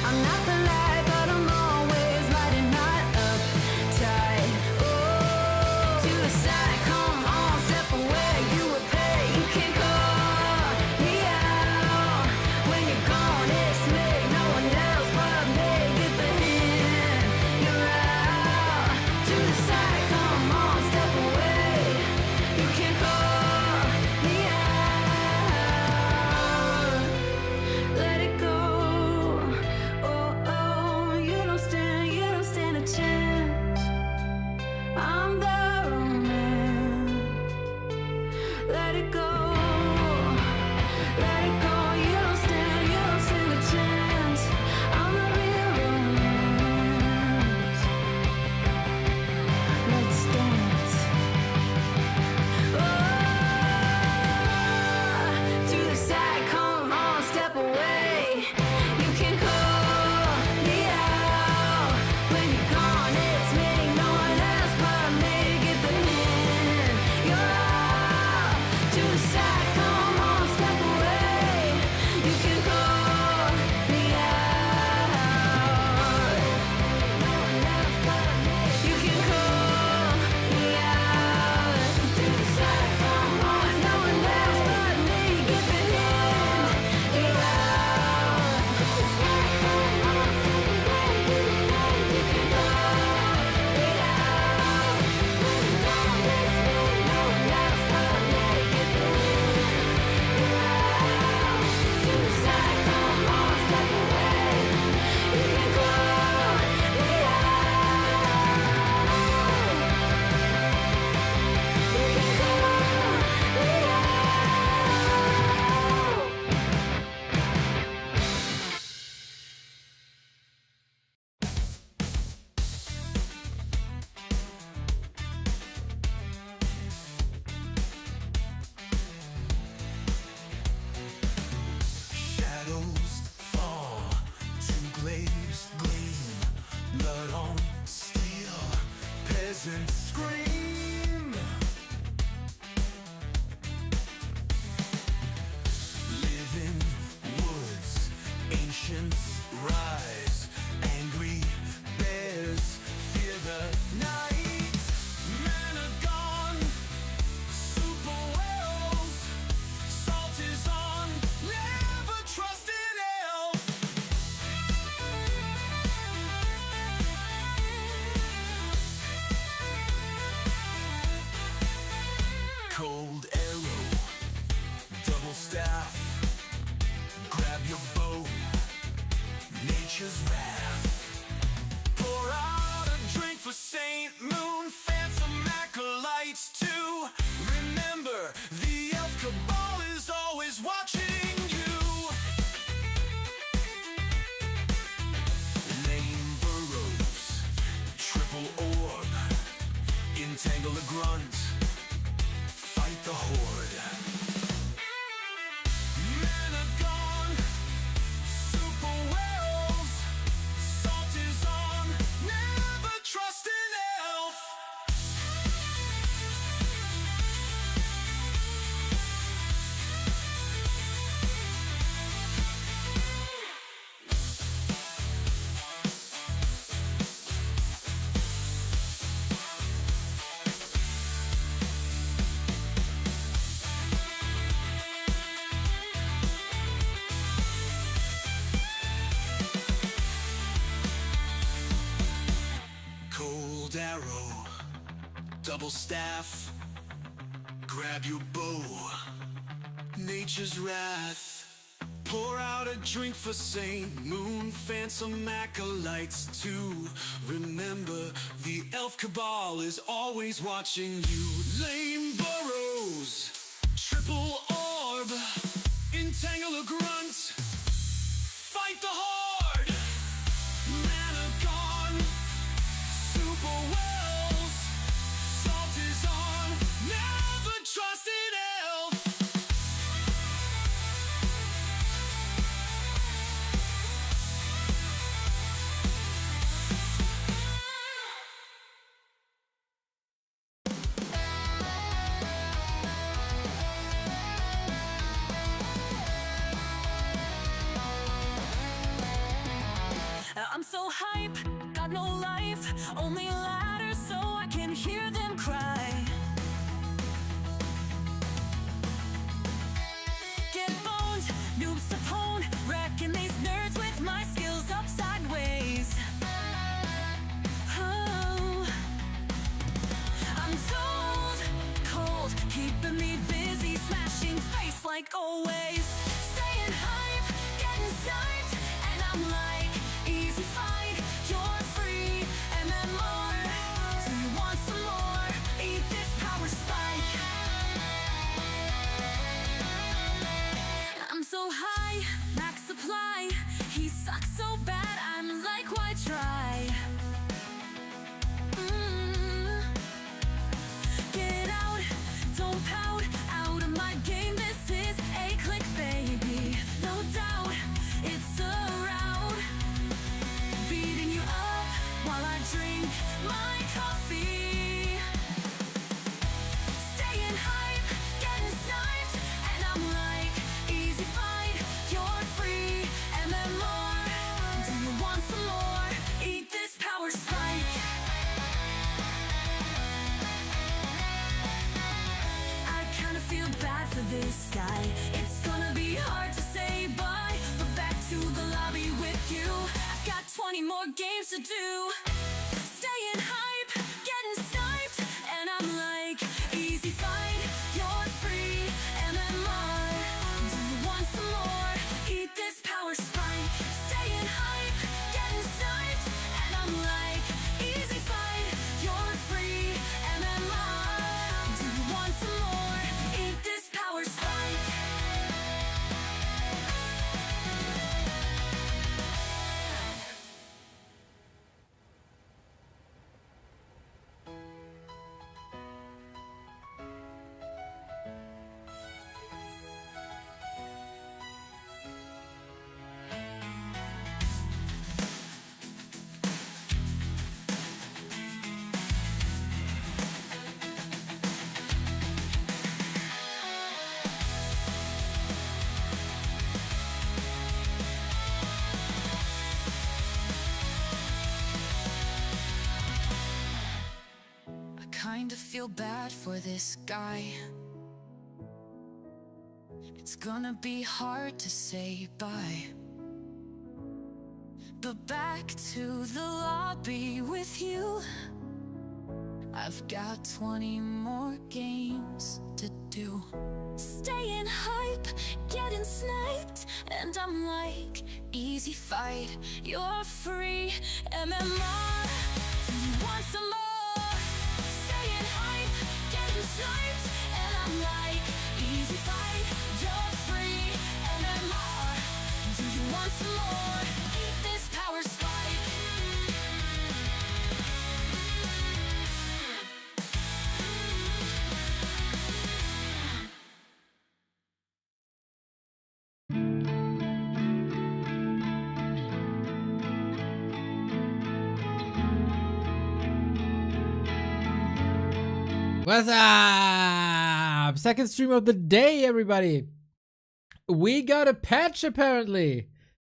I'm not the light, but I'm always lighting, not uptight. Oh, to the side, come on, step away. You would pay, you can't call me out. When you're gone, it's me, no one else but me. Get the hint, you're out. To the side, come on, step away. You can't call me out. Let it go. Oh, oh, you don't stand a chance. I'm the romance. Let it go. Let it go. You don't stand a chance. I'm the real romance. Let's dance. Oh, to the side, come on, step away. You can call me out. When you're gone, it's me, no one else but me. Get the hint, you're out. To the side, come on, step away. You can call me out. No one else but me. You can call me out. To the side, come on, no one else but me. Get the hint, you're out. To the side, come on, step away. You can call me out. When you're gone, it's me, no one else but me. Get the hint, you're out. To the side, come on, step away. You can call me out. You can call me Shadows fall, two glaives gleam, blood on steel, peasants scream. Live in woods, ancients rise, angry bears fear the night. Men are gone, super werewolves, salt is on, never trust an elf. Cold arrow, double staff, grab your bow, nature's wrath. Pour out a drink for Saint Moon, phantom acolytes too. Remember, the elf cabal is always watching you. Lame burrows, triple orb, entangle the grunt, fight the horde. Men are gone, super werewolves, salt is on, never trust an elf. Cold arrow, double staff, grab your bow, nature's wrath. Pour out a drink for Saint Moon, phantom acolytes too. Remember, the elf cabal is always watching you. Lame burrows, triple orb, entangle a grunt, fight the horde. Men are gone, super wells, salt is on, never trust an elf. I'm so hype, got no life, only ladders so I can hear them cry. Get boned, noobs to pwn, wrecking these nerds with my skills up sideways. Oh, I'm told, cold, keeping me busy, smashing face like always. Staying hype, getting sniped, and I'm like, easy fight, you're free, MMR. Do you want some more? Eat this power spike. I'm so high, max supply. He sucks so bad, I'm like, why try? Get out, don't pout, out of my game. This is a click, baby. No doubt, it's a rout. Beating you up while I drink my coffee. Staying hype, getting sniped, and I'm like, easy fight, you're free, MMR. Do you want some more? Eat this power spike. I kinda feel bad for this guy. It's gonna be hard to say bye, but back to the lobby with you. I've got 20 more games to do. Staying hype, getting sniped, and I'm like, easy fight, you're free, MMR. Do you want some more? Eat this power spike. Staying hype, getting sniped, and I'm like, easy fight, you're free, MMR. Do you want some more? Eat this power spike. I kinda feel bad for this guy. It's gonna be hard to say bye. But back to the lobby with you. I've got 20 more games to do. Staying hype, getting sniped, and I'm like, easy fight, you're free, MMR. Do you want some more? Staying hype, getting sniped, and I'm like, easy fight, you're free, MMR. Do you want some more? Eat this power spike. What's up? Second stream of the day, everybody. We got a patch apparently,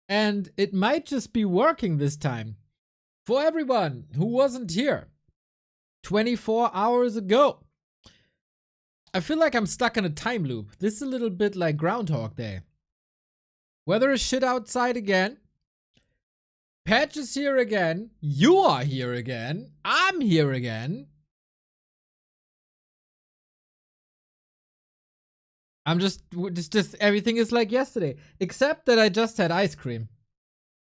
and it might just be working this time. For everyone who wasn't here 24 hours ago. I feel like I'm stuck in a time loop. This is a little bit like Groundhog Day. Weather is shit outside again. Patch is here again. You are here again. I'm here again. I'm just everything is like yesterday, except that I just had ice cream.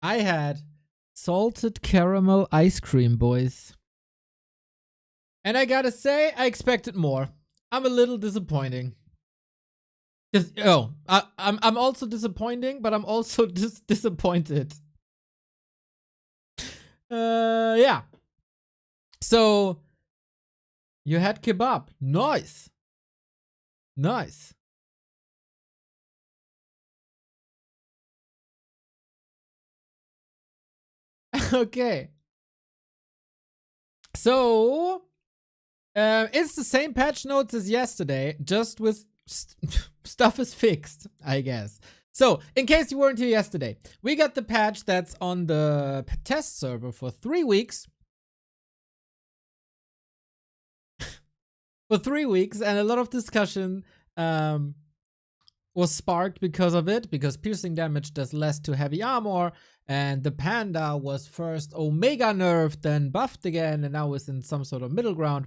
I had salted caramel ice cream, boys. And I gotta say, I expected more. I'm a little disappointing. I'm also disappointing, but I'm also just disappointed. Yeah. So you had kebab. Nice. Nice. Okay. So, it's the same patch notes as yesterday, just with stuff is fixed, I guess. So, in case you weren't here yesterday, we got the patch that's on the test server for 3 weeks. For 3 weeks, and a lot of discussion was sparked because of it, because piercing damage does less to heavy armor, and the panda was first omega nerfed, then buffed again, and now is in some sort of middle ground.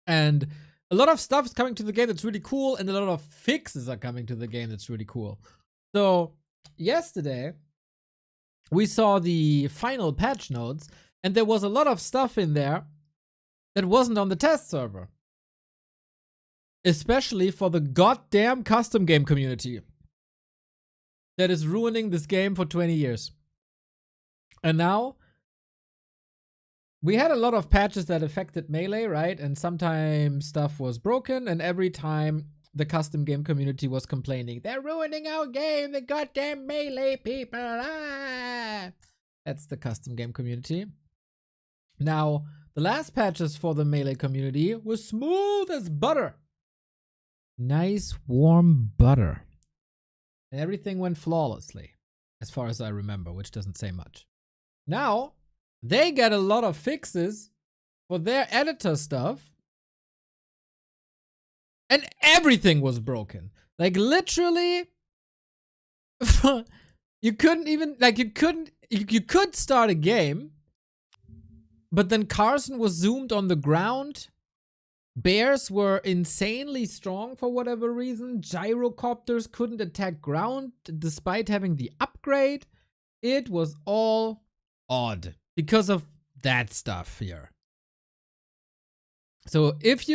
And a lot of stuff is coming to the game that's really cool, and a lot of fixes are coming to the game that's really cool. So, yesterday, we saw the final patch notes, and there was a lot of stuff in there that wasn't on the test server. Especially for the goddamn custom game community that is ruining this game for 20 years. And now, we had a lot of patches that affected Melee, right? And sometimes stuff was broken, and every time the custom game community was complaining, they're ruining our game, the goddamn Melee people. Ah! That's the custom game community. Now, the last patches for the Melee community were smooth as butter. Nice warm butter. And everything went flawlessly, as far as I remember, which doesn't say much. Now, they get a lot of fixes for their editor stuff, and everything was broken. Like, literally, you couldn't even, like, you could start a game, but then Carson was zoomed on the ground. Bears were insanely strong for whatever reason. Gyrocopters couldn't attack ground despite having the upgrade. It was all odd because of that stuff here. So if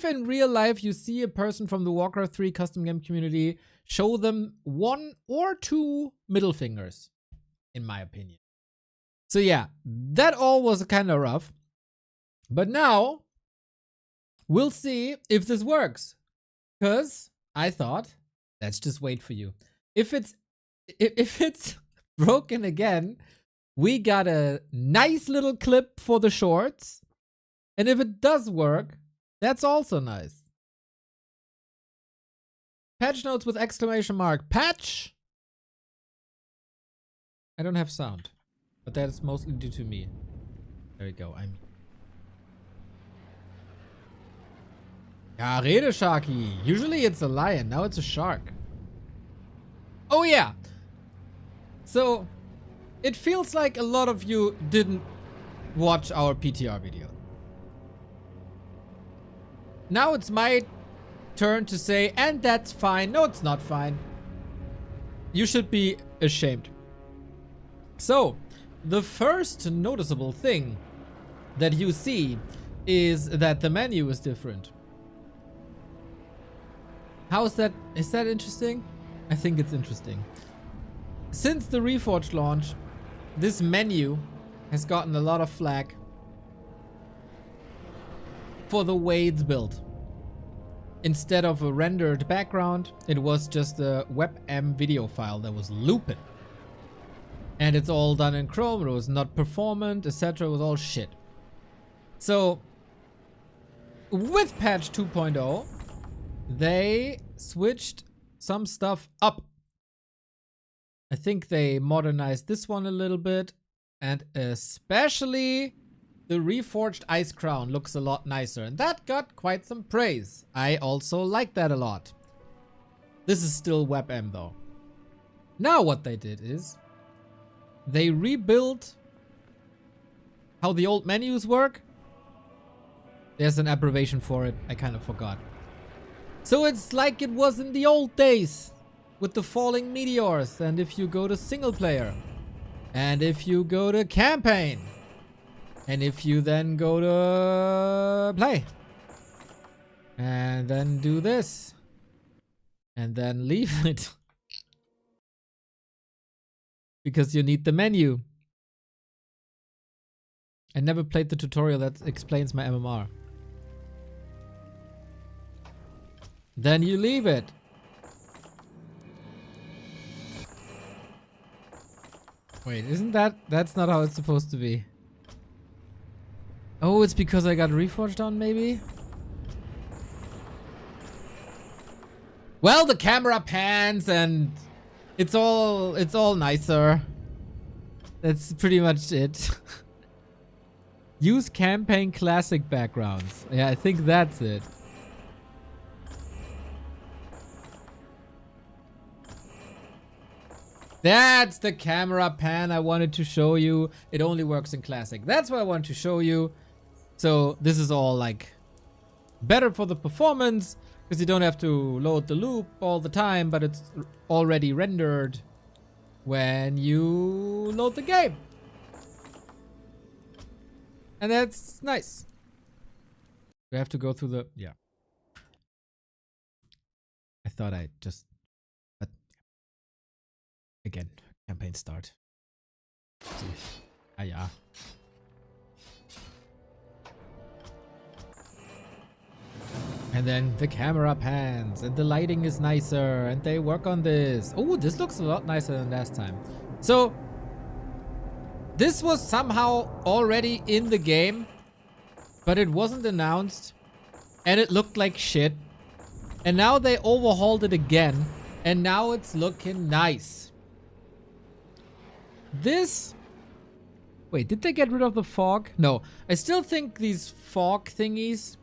in real life you see a person from the Warcraft 3 custom game community, show them 1 or 2 middle fingers, in my opinion. So yeah, that all was kind of rough. But now, we'll see if this works. Because I thought, let's just wait for you. If it's broken again, we got a nice little clip for the shorts. And if it does work, that's also nice. Patch notes with exclamation mark. Patch! I don't have sound. But that's mostly due to me. There we go. Ja, rede, Sharky. Usually it's a lion, now it's a shark. Oh yeah. So, it feels like a lot of you didn't watch our PTR video. Now it's my turn to say, and that's fine. No, it's not fine. You should be ashamed. So, the first noticeable thing that you see is that the menu is different. How's that? Is that interesting? I think it's interesting. Since the Reforged launch, this menu has gotten a lot of flack for the way it's built. Instead of a rendered background, it was just a WebM video file that was looping. And it's all done in Chrome, it was not performant, etc. It was all shit. So, with patch 2.0, they switched some stuff up. I think they modernized this one a little bit, and especially the reforged Ice Crown looks a lot nicer, and that got quite some praise. I also like that a lot. This is still WebM though. Now what they did is they rebuilt how the old menus work. There's an abbreviation for it, I kind of forgot. So it's like it was in the old days with the falling meteors, and if you go to single player, and if you go to campaign, and if you then go to play, and then do this, and then leave it. Because you need the menu. I never played the tutorial that explains my MMR. Then you leave it. Wait, isn't that's not how it's supposed to be. Oh, it's because I got Reforged on, maybe? Well, the camera pans and it's all nicer. That's pretty much it. Use campaign classic backgrounds. Yeah, I think that's it. That's the camera pan I wanted to show you. It only works in classic. That's what I wanted to show you. So this is all like better for the performance because you don't have to load the loop all the time, but it's already rendered when you load the game. And that's nice. We have to go through the... Yeah. I thought I just... But again, campaign start. Let's see. Ah, yeah. And then the camera pans and the lighting is nicer and they work on this. Oh, this looks a lot nicer than last time. So this was somehow already in the game, but it wasn't announced and it looked like shit. And now they overhauled it again and now it's looking nice. This... Wait, did they get rid of the fog? No, I still think these fog thingies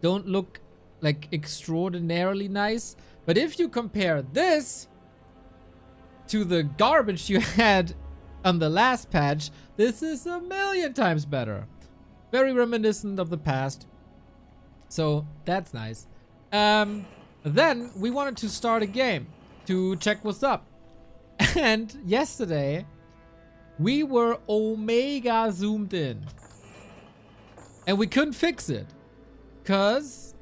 don't look like extraordinarily nice. But if you compare this to the garbage you had on the last patch, this is a million times better. Very reminiscent of the past. So that's nice. Then we wanted to start a game to check what's up. And yesterday we were omega zoomed in. And we couldn't fix it. Because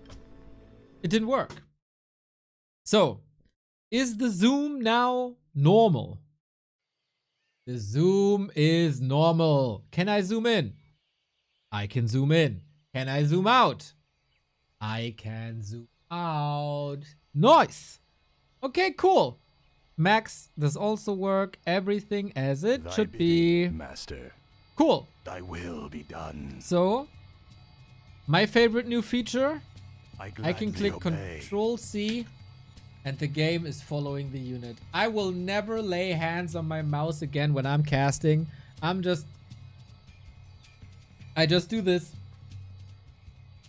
it didn't work. So, is the zoom now normal? The zoom is normal. Can I zoom in? I can zoom in. Can I zoom out? I can zoom out. Nice. Okay, cool. Max does also work. Everything as it should be. Master. Cool. Thy will be done. So, my favorite new feature, I can gladly click obey. Control C and the game is following the unit. I will never lay hands on my mouse again when I'm casting. I just do this.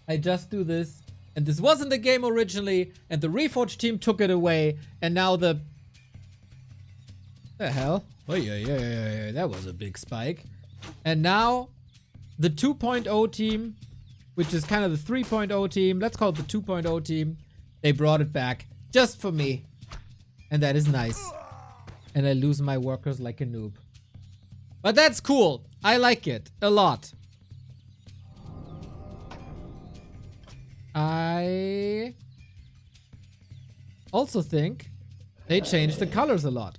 I just do this. And this wasn't the game originally and the Reforged team took it away and now the hell? Oh yeah, that was a big spike. And now the 2.0 team, which is kind of the 3.0 team. Let's call it the 2.0 team. They brought it back just for me. And that is nice. And I lose my workers like a noob. But that's cool. I like it a lot. I also think they changed the colors a lot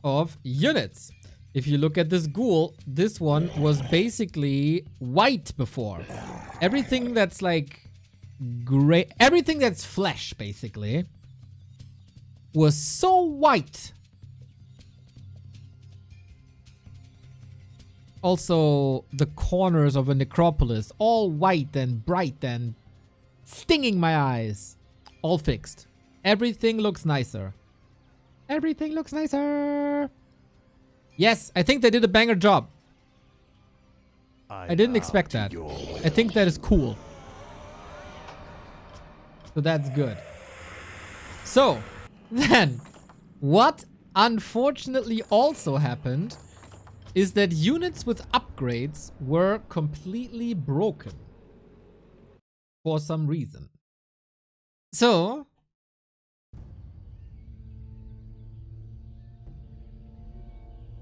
of units. If you look at this ghoul, this one was basically white before. Everything that's like gray, everything that's flesh basically was so white. Also, the corners of a necropolis, all white and bright and stinging my eyes. All fixed. Everything looks nicer. Everything looks nicer. Yes, I think they did a banger job. I didn't expect that. I think that is cool. So that's good. So, then, what unfortunately also happened is that units with upgrades were completely broken. For some reason. So,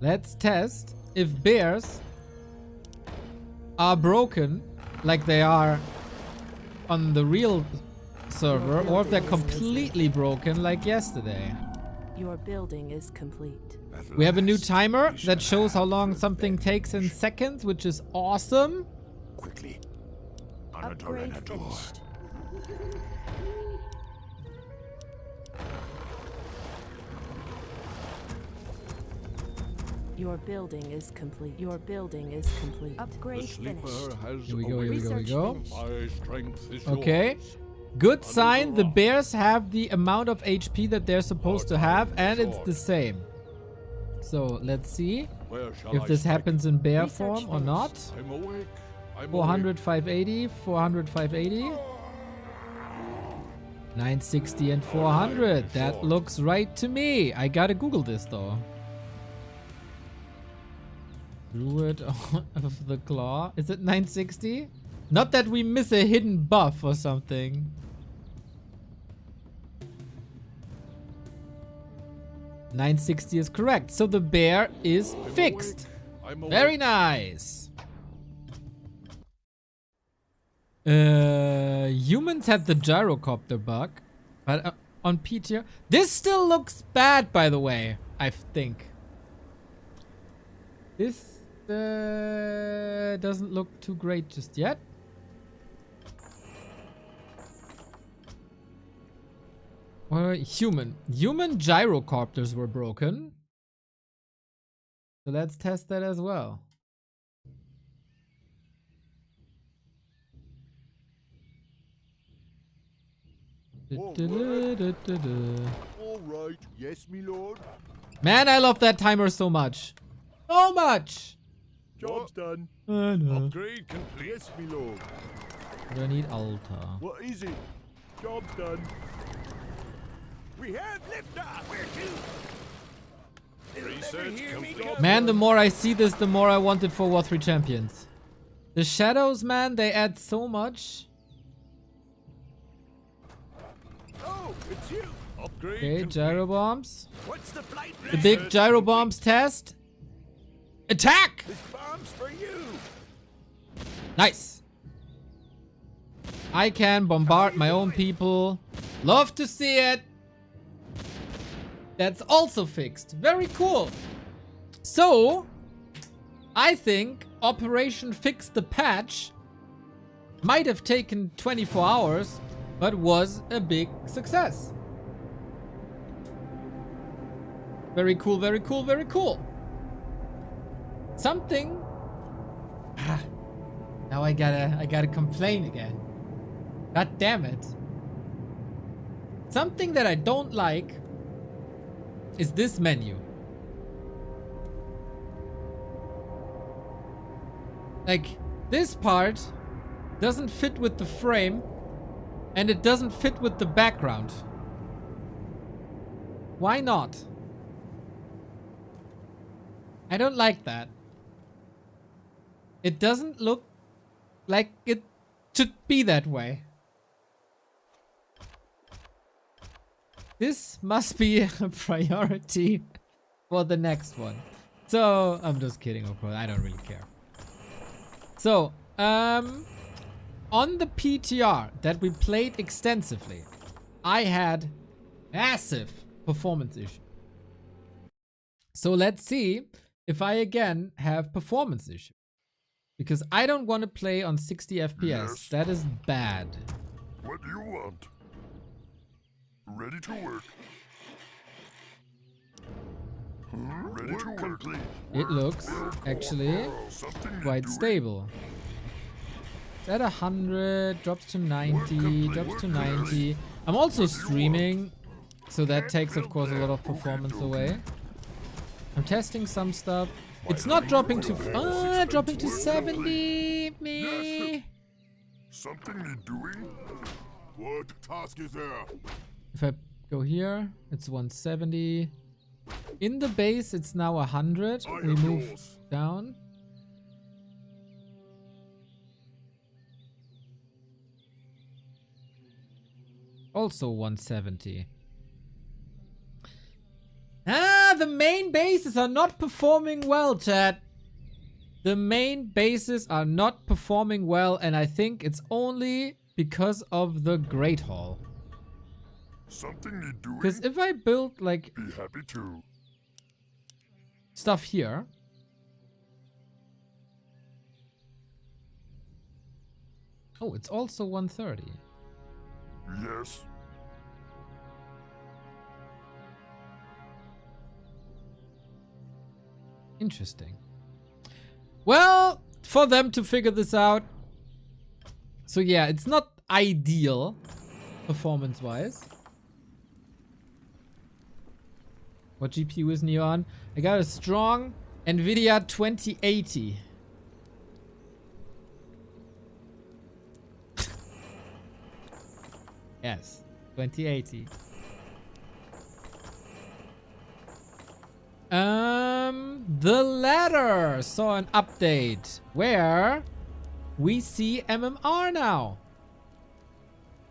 let's test if bears are broken like they are on the real server or if they're completely broken like yesterday. Your building is complete. We have a new timer that shows how long something takes in seconds, which is awesome. Quickly. Upgrade finished. Your building is complete. Your building is complete. Upgrade finished. Here we go, here we go, here we go. Research finished. Okay. Good sign, the bears have the amount of HP that they're supposed to have, and it's the same. So let's see Where shall if I this strike? happens in bear Research form or not. I'm awake. I'm 400, 580, 400, 580. 960 and 400. That looks right to me. I gotta Google this though. Druid of the Claw. Is it 960? Not that we miss a hidden buff or something. 960 is correct. So the bear is fixed. I'm awake. Very nice. Humans had the gyrocopter bug, but on P tier, this still looks bad, by the way. I think this doesn't look too great just yet. Or human gyrocopters were broken, so let's test that as well. All right. Yes, me lord. Man, I love that timer so much. So much! Job's done. I know. Upgrade complete. Yes, me lord. I need altar. What is it? Job's done. We have liftoff. Where to? Research complete. Man, the more I see this, the more I want it for War 3 Champions. The shadows, man, they add so much. Oh, it's you. Upgrade Okay, complete. gyro bombs. What's the flight? The big gyro bombs test. Attack! This bomb's for you. Nice. I can bombard my own people. Love to see it. That's also fixed. Very cool. So, I think Operation Fix the Patch might have taken 24 hours, but was a big success. Very cool, very cool, very cool. Something. Now I gotta complain again. God damn it. Something that I don't like is this menu. Like, this part doesn't fit with the frame, and it doesn't fit with the background. Why not? I don't like that. It doesn't look like it should be that way. This must be a priority for the next one. So, I'm just kidding, of course. I don't really care. So, on the PTR that we played extensively, I had massive performance issues. So let's see if I again have performance issues. Because I don't want to play on 60 FPS. Yes. That is bad. What do you want? Ready to work. Ready to work. Complete. It looks actually Something quite stable. It's at 100, drops to 90, drops to 90. I'm also streaming, so that takes of course a lot of performance away. I'm testing some stuff. It's not dropping to dropping to 70. Me. Something need doing? What task is there? If I go here, it's 170. In the base, it's now 100. I We am move yours. down. Also 170. The main bases are not performing well, chat. The main bases are not performing well, and I think it's only because of the Great Hall. Something need doing? Because if I build like Be happy to. stuff here, oh, it's also 130. Yes. Interesting. Well, for them to figure this out. So yeah, it's not ideal. performance-wise. What GPU is Neo on? I got a strong NVIDIA 2080. Yes, 2080. The ladder saw an update where we see MMR now.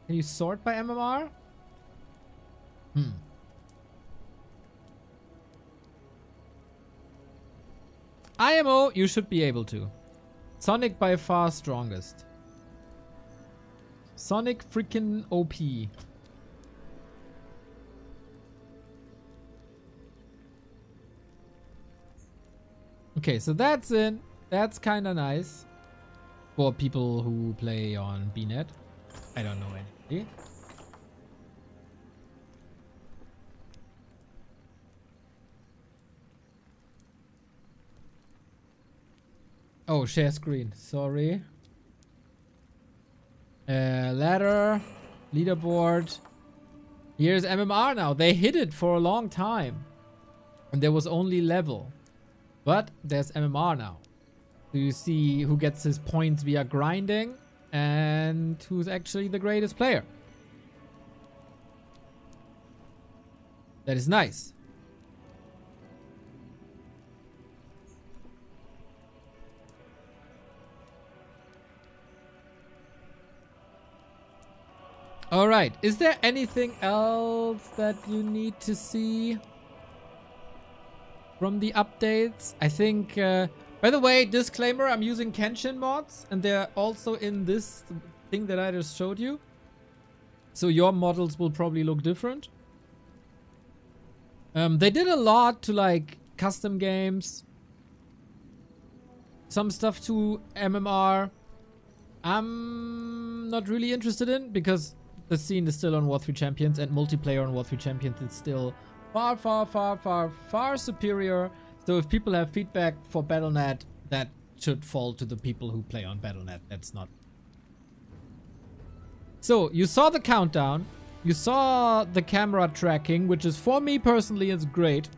Can you sort by MMR? IMO, you should be able to. Sonic by far strongest. Sonic freaking OP. Okay, so that's in. That's kind of nice for people who play on BNet. I don't know anybody. Oh, share screen. Sorry. Ladder. Leaderboard. Here's MMR now. They hid it for a long time. And there was only level. But there's MMR now. So you see who gets his points via grinding and who's actually the greatest player. That is nice. All right. Is there anything else that you need to see from the updates? I think, by the way, disclaimer, I'm using Kenshin mods and they're also in this thing that I just showed you. So your models will probably look different. They did a lot to like custom games. Some stuff to MMR. I'm not really interested in because the scene is still on War 3 Champions and multiplayer on War 3 Champions is still far superior. So if people have feedback for Battle.net, that should fall to the people who play on Battle.net. That's not. So you saw the countdown. You saw the camera tracking, which is for me personally is great.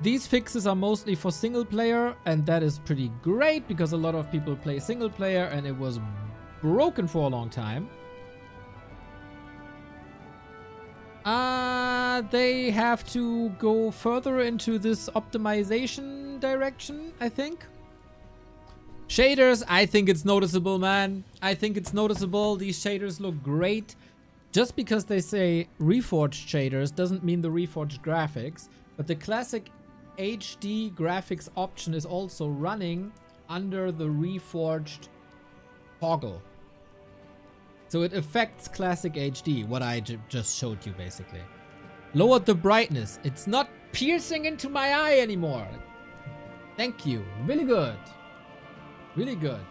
These fixes are mostly for single player, and that is pretty great because a lot of people play single player and it was broken for a long time. They have to go further into this optimization direction, I think. Shaders, I think it's noticeable, man. I think it's noticeable. These shaders look great. Just because they say reforged shaders doesn't mean the reforged graphics. But the classic HD graphics option is also running under the reforged toggle. So it affects classic HD, what I just showed you basically. Lowered the brightness. It's not piercing into my eye anymore. Thank you. Really good. Really good.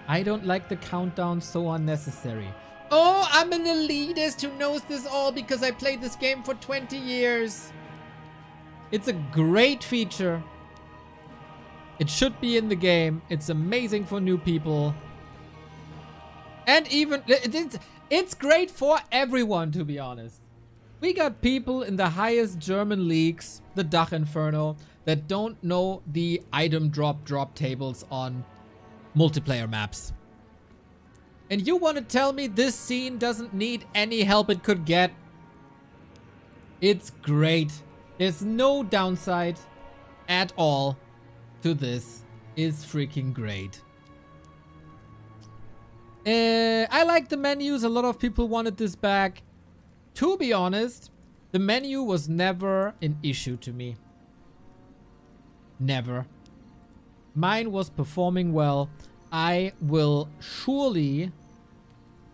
I don't like the countdown, so unnecessary. Oh, I'm an elitist who knows this all because I played this game for 20 years. It's a great feature. It should be in the game. It's amazing for new people. And even, it's great for everyone, to be honest. We got people in the highest German leagues, the Dach Inferno, that don't know the item drop tables on multiplayer maps. And you want to tell me this scene doesn't need any help it could get? It's great. There's no downside at all to this. It's freaking great. I like the menus. A lot of people wanted this back. To be honest, the menu was never an issue to me. Never. Mine was performing well. I will surely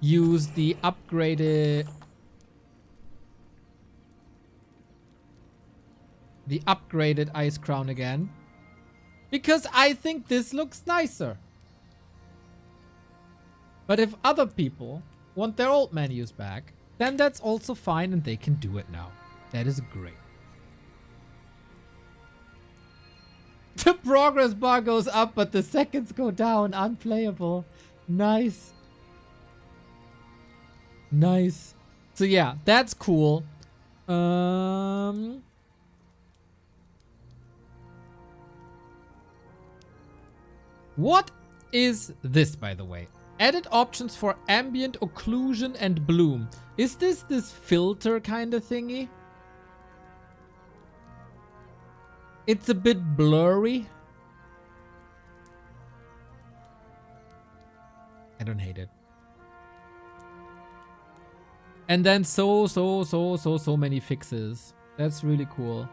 use the upgraded Ice Crown again because I think this looks nicer. But if other people want their old menus back, then that's also fine and they can do it now. That is great. The progress bar goes up, but the seconds go down. Unplayable. Nice. Nice. So yeah, that's cool. What is this, by the way? Edit options for ambient occlusion and bloom. Is this filter kind of thingy? It's a bit blurry. I don't hate it. And then so many fixes. That's really cool.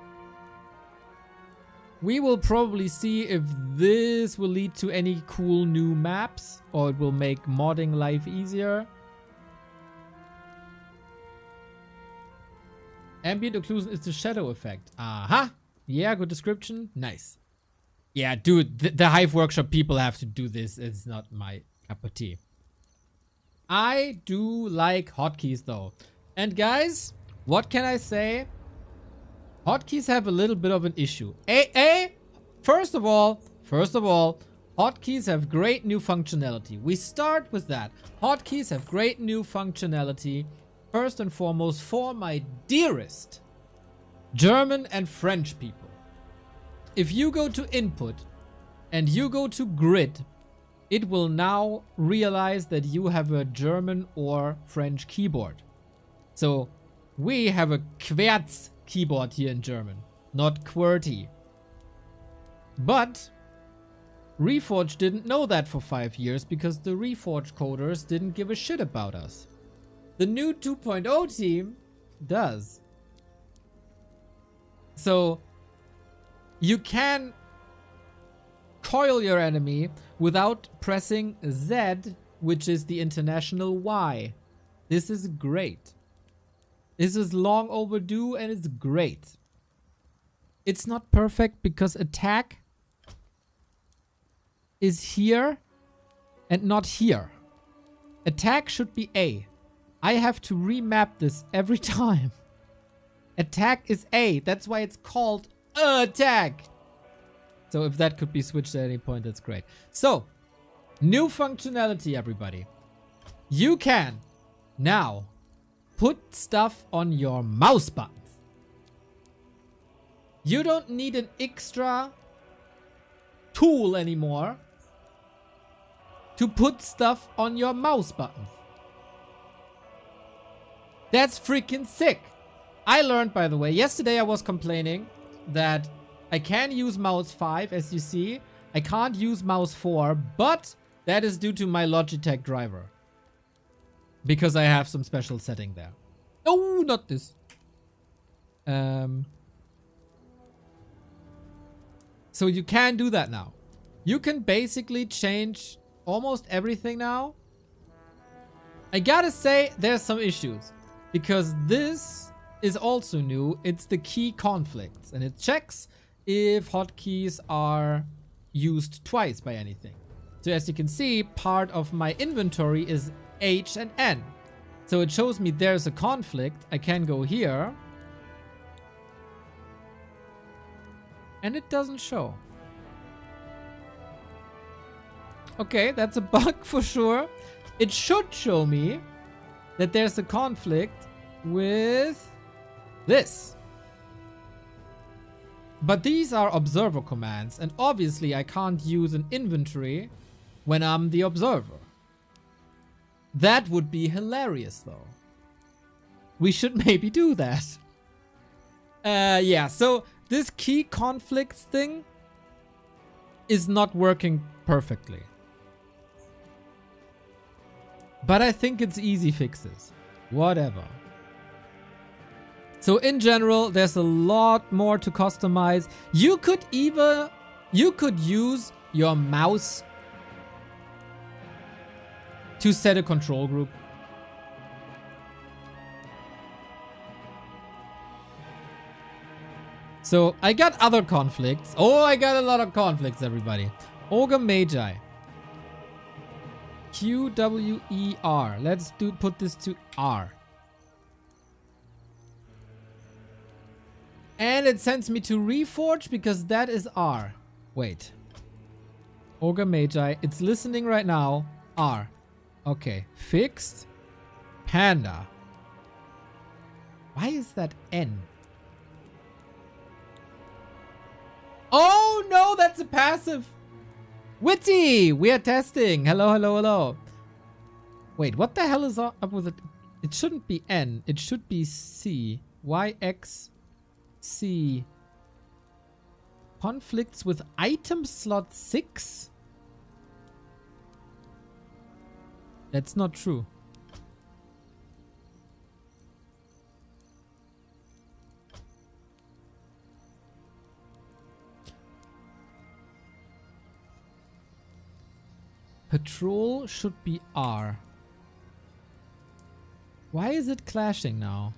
We will probably see if this will lead to any cool new maps or it will make modding life easier. Ambient occlusion is the shadow effect. Aha! Yeah, good description. Nice. Yeah, dude, the Hive Workshop people have to do this. It's not my cup of tea. I do like hotkeys though. And guys, what can I say? Hotkeys have a little bit of an issue. First of all, hotkeys have great new functionality. We start with that. Hotkeys have great new functionality. First and foremost, for my dearest German and French people. If you go to input and you go to grid, it will now realize that you have a German or French keyboard. So we have a Querz keyboard here in German, not QWERTY. But Reforged didn't know that for 5 years because the Reforged coders didn't give a shit about us. The new 2.0 team does. So you can coil your enemy without pressing Z, which is the international Y. This is great. This is long overdue and it's great. It's not perfect because attack is here and not here. Attack should be A. I have to remap this every time. Attack is A. That's why it's called attack. So if that could be switched at any point, that's great. So, new functionality, everybody. You can now put stuff on your mouse buttons. You don't need an extra tool anymore to put stuff on your mouse buttons. That's freaking sick. I learned, by the way, yesterday I was complaining that I can use mouse 5, as you see. I can't use mouse 4, but that is due to my Logitech driver. Because I have some special setting there. Oh, not this. So you can do that now. You can basically change almost everything now. I gotta say, there's some issues. Because this is also new. It's the key conflicts. And it checks if hotkeys are used twice by anything. So as you can see, part of my inventory is H and N. So it shows me there's a conflict. I can go here. And it doesn't show. Okay, that's a bug for sure. It should show me that there's a conflict with this. But these are observer commands, and obviously I can't use an inventory when I'm the observer. That would be hilarious though. We should maybe do that. Yeah, so this key conflicts thing is not working perfectly. But I think it's easy fixes. Whatever. So in general, there's a lot more to customize. You could use your mouse to set a control group. So I got other conflicts. Oh, I got a lot of conflicts, everybody. Ogre Magi. QWER. Let's put this to R. And it sends me to Reforge because that is R. Wait. Ogre Magi. It's listening right now. R. Okay. Fixed. Panda. Why is that N? Oh no, that's a passive. Witty, we are testing. Hello, hello, hello. Wait, what the hell is up with it? It shouldn't be N. It should be C. YX C. Conflicts with item slot 6? That's not true. Patrol should be R. Why is it clashing now?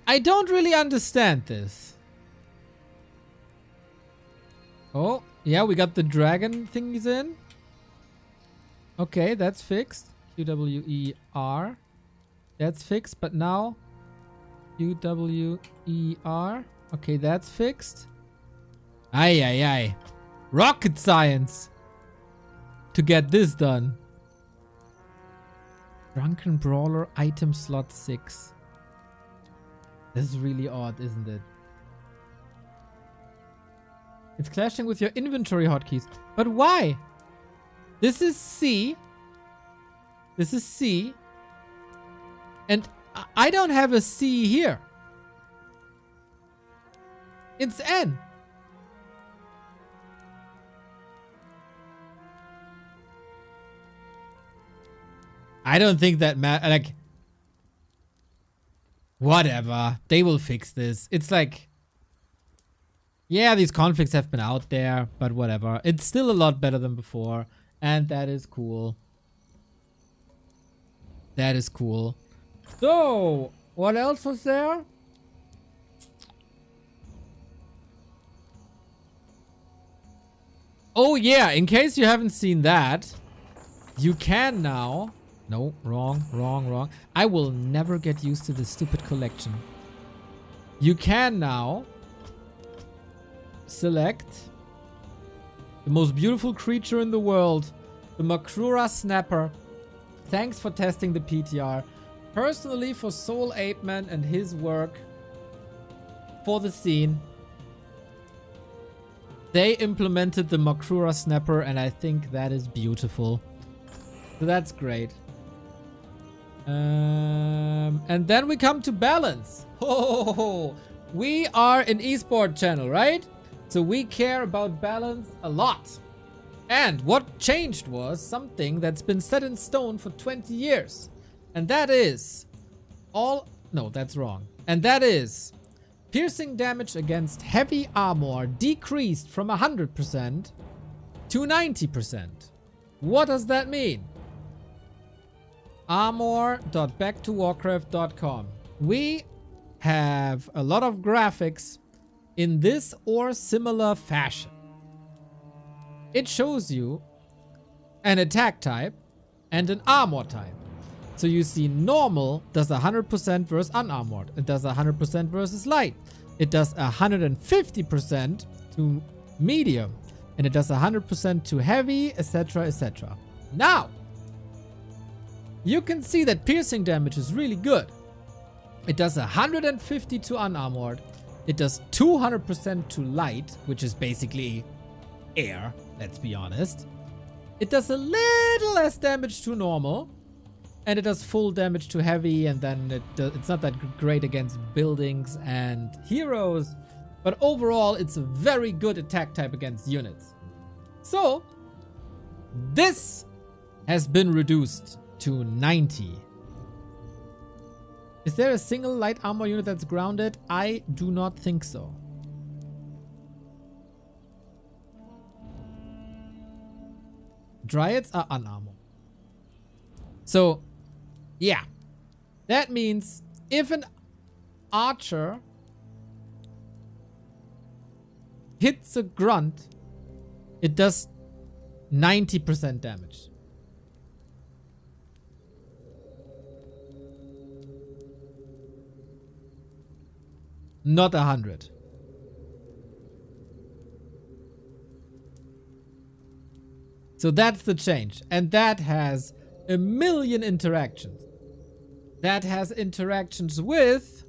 I don't really understand this. Oh, yeah, we got the dragon thingies in. Okay, that's fixed. QWER. That's fixed, but now QWER. Okay, that's fixed. Aye, aye, aye. Rocket science to get this done. Drunken Brawler item slot 6. This is really odd, isn't it? It's clashing with your inventory hotkeys. But why? This is C. This is C. And I don't have a C here. It's N. I don't think that like, whatever. They will fix this. It's like, yeah, these conflicts have been out there, but whatever. It's still a lot better than before, and that is cool. That is cool. So, what else was there? Oh yeah, in case you haven't seen that, you can now... No, wrong, wrong, wrong. I will never get used to this stupid collection. You can now select the most beautiful creature in the world, the Makrura Snapper. Thanks for testing the PTR. Personally for Soul Apeman and his work for the scene. They implemented the Makrura Snapper, and I think that is beautiful. So that's great. And then we come to balance. Oh, we are an esports channel, right? So we care about balance a lot. And what changed was something that's been set in stone for 20 years. And that is no, that's wrong. And that is piercing damage against heavy armor decreased from 100% to 90%. What does that mean? Armor.backtowarcraft.com. We have a lot of graphics in this or similar fashion. It shows you an attack type and an armor type. So you see normal does 100% versus unarmored. It does 100% versus light. It does 150% to medium. And it does 100% to heavy, etc, etc. Now, you can see that piercing damage is really good. It does 150 to unarmored. It does 200% to light, which is basically air, let's be honest. It does a little less damage to normal. And it does full damage to heavy, and then it's not that great against buildings and heroes. But overall, it's a very good attack type against units. So, this has been reduced to 90. Is there a single light armor unit that's grounded? I do not think so. Dryads are unarmored. So, yeah. That means if an archer hits a grunt, it does 90% damage. Not 100. So that's the change. And that has a million interactions. That has interactions with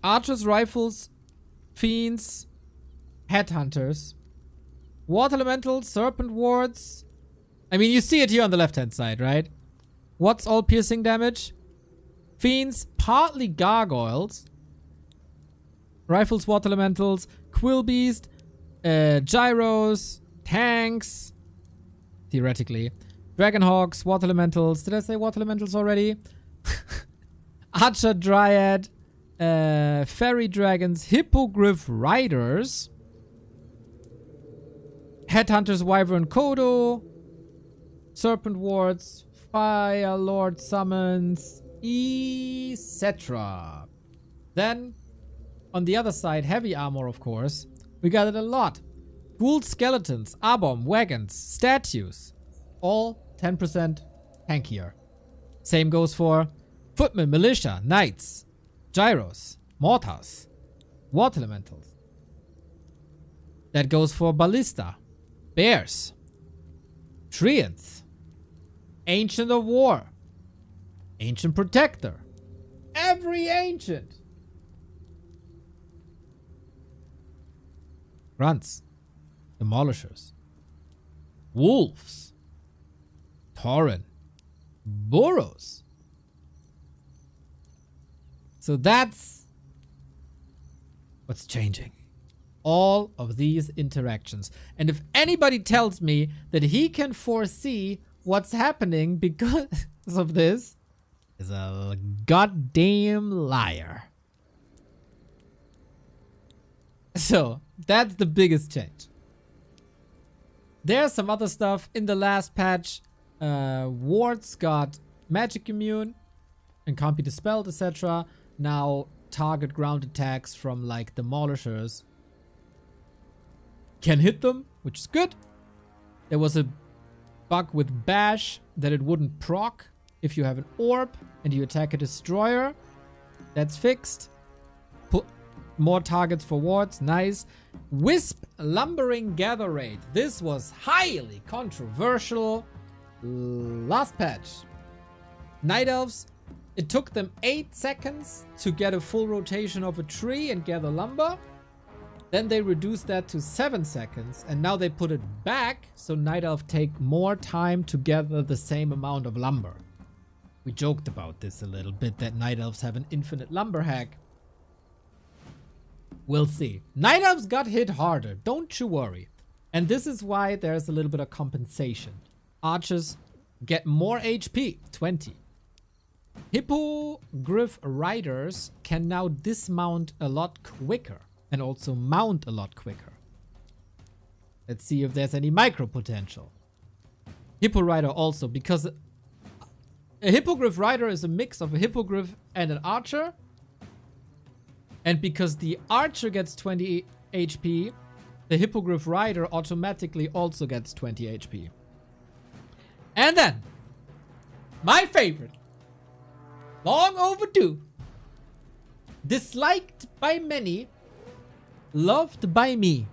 archers, rifles, fiends, headhunters, water elementals, serpent wards. I mean, you see it here on the left-hand side, right? What's all piercing damage? Fiends, partly gargoyles, rifles, water elementals, quill beast, gyros, tanks, theoretically, dragonhawks, water elementals. Did I say water elementals already? Archer, dryad, fairy dragons, hippogriff riders, headhunters, wyvern, kodo, serpent wards, fire lord summons, etc. Then, on the other side, heavy armor, of course. We got it a lot. Ghoul skeletons, arbom, wagons, statues. All 10% tankier. Same goes for footmen, militia, knights, gyros, mortars, water elementals. That goes for ballista, bears, treants, ancient of war, ancient protector. Every ancient. Grunts, demolishers, wolves, tauren, burrows. So that's what's changing. All of these interactions. And if anybody tells me that he can foresee what's happening because of this, is a goddamn liar. So, that's the biggest change. There's some other stuff in the last patch. Wards got magic immune and can't be dispelled, etc. Now, target ground attacks from like demolishers can hit them, which is good. There was a bug with bash that it wouldn't proc if you have an orb and you attack a destroyer. That's fixed. Put more targets for wards. Nice. Wisp lumbering gather rate. This was highly controversial last patch. Night elves, it took them 8 seconds to get a full rotation of a tree and gather lumber. Then they reduced that to 7 seconds, and now they put it back so night elf take more time to gather the same amount of lumber. We joked about this a little bit, that night elves have an infinite lumber hack. We'll see. Night elves got hit harder, don't you worry. And this is why there's a little bit of compensation. Archers get more HP, 20. Hippogriff riders can now dismount a lot quicker and also mount a lot quicker. Let's see if there's any micro potential. Hippo rider also, because a hippogriff rider is a mix of a hippogriff and an archer. And because the archer gets 20 HP, the hippogriff rider automatically also gets 20 HP. And then, my favorite, long overdue, disliked by many, loved by me.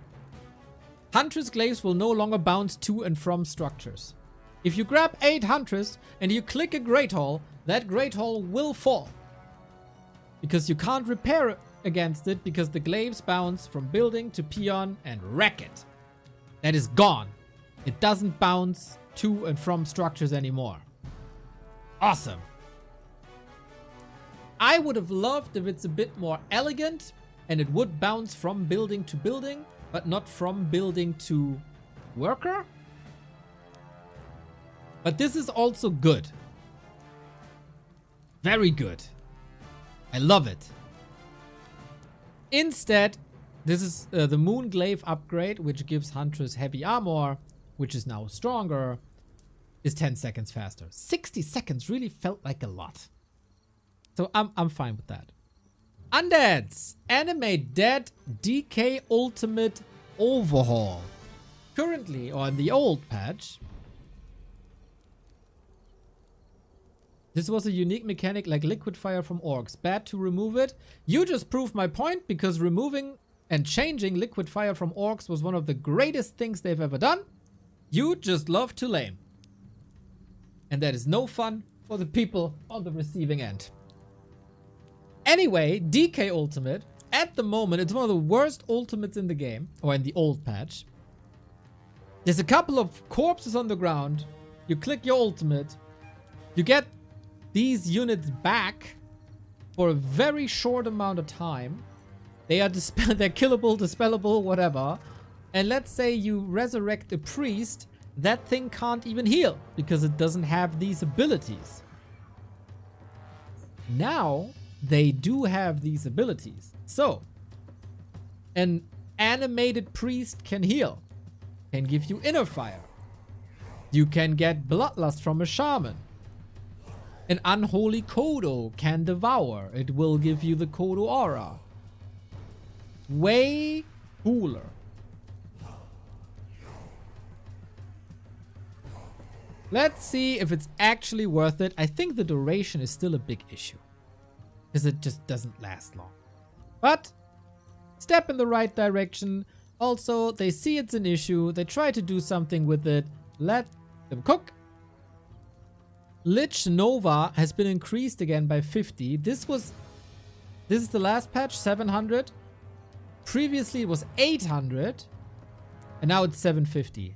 Huntress glaives will no longer bounce to and from structures. If you grab 8 Huntress and you click a Great Hall, that Great Hall will fall. Because you can't repair against it because the glaives bounce from building to peon and wreck it. That is gone. It doesn't bounce to and from structures anymore. Awesome. I would have loved if it's a bit more elegant and it would bounce from building to building, but not from building to worker. But this is also good. Very good. I love it. Instead, this is the Moon Glaive upgrade, which gives Huntress heavy armor, which is now stronger, is 10 seconds faster. 60 seconds really felt like a lot. So I'm fine with that. Undeads. Anime Dead DK Ultimate Overhaul. Currently, or in the old patch, this was a unique mechanic like liquid fire from orcs. Bad to remove it. You just proved my point, because removing And changing liquid fire from orcs was one of the greatest things they've ever done. You just love to lame. And that is no fun for the people on the receiving end. Anyway, DK ultimate. At the moment, it's one of the worst ultimates in the game. Or in the old patch. There's a couple of corpses on the ground. You click your ultimate. You get these units back for a very short amount of time. They are they're killable, dispellable, whatever. And let's say you resurrect a priest. That thing can't even heal because it doesn't have these abilities. Now, they do have these abilities. So, an animated priest can heal. Can give you inner fire. You can get bloodlust from a shaman. An unholy Kodo can devour. It will give you the Kodo aura. Way cooler. Let's see if it's actually worth it. I think the duration is still a big issue. Because it just doesn't last long. But, step in the right direction. Also, they see it's an issue. They try to do something with it. Let them cook. Lich Nova has been increased again by 50. This is the last patch, 700. Previously it was 800. And now it's 750.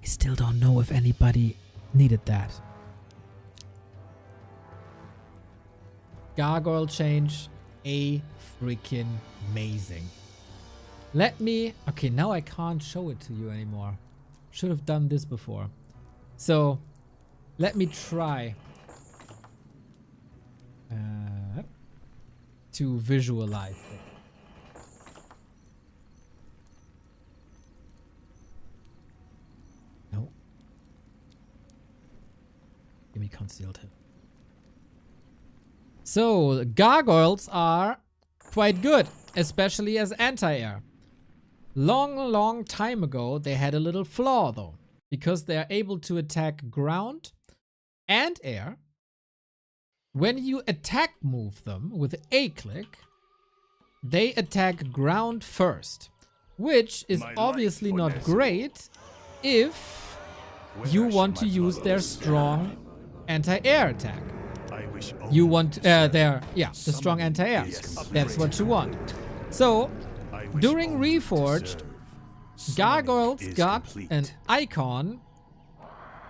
I still don't know if anybody needed that. Gargoyle change. Freaking amazing. Let me... Okay, now I can't show it to you anymore. Should have done this before. So, let me try to visualize it. No. Give me concealed hit. So, gargoyles are quite good, especially as anti-air. Long time ago, they had a little flaw though, because they are able to attack ground and air. When you attack move them with A click, they attack ground first, which is obviously not great if you want to use their strong anti-air attack. You want the strong anti-air. That's what you want. So, during Reforged, gargoyles got an icon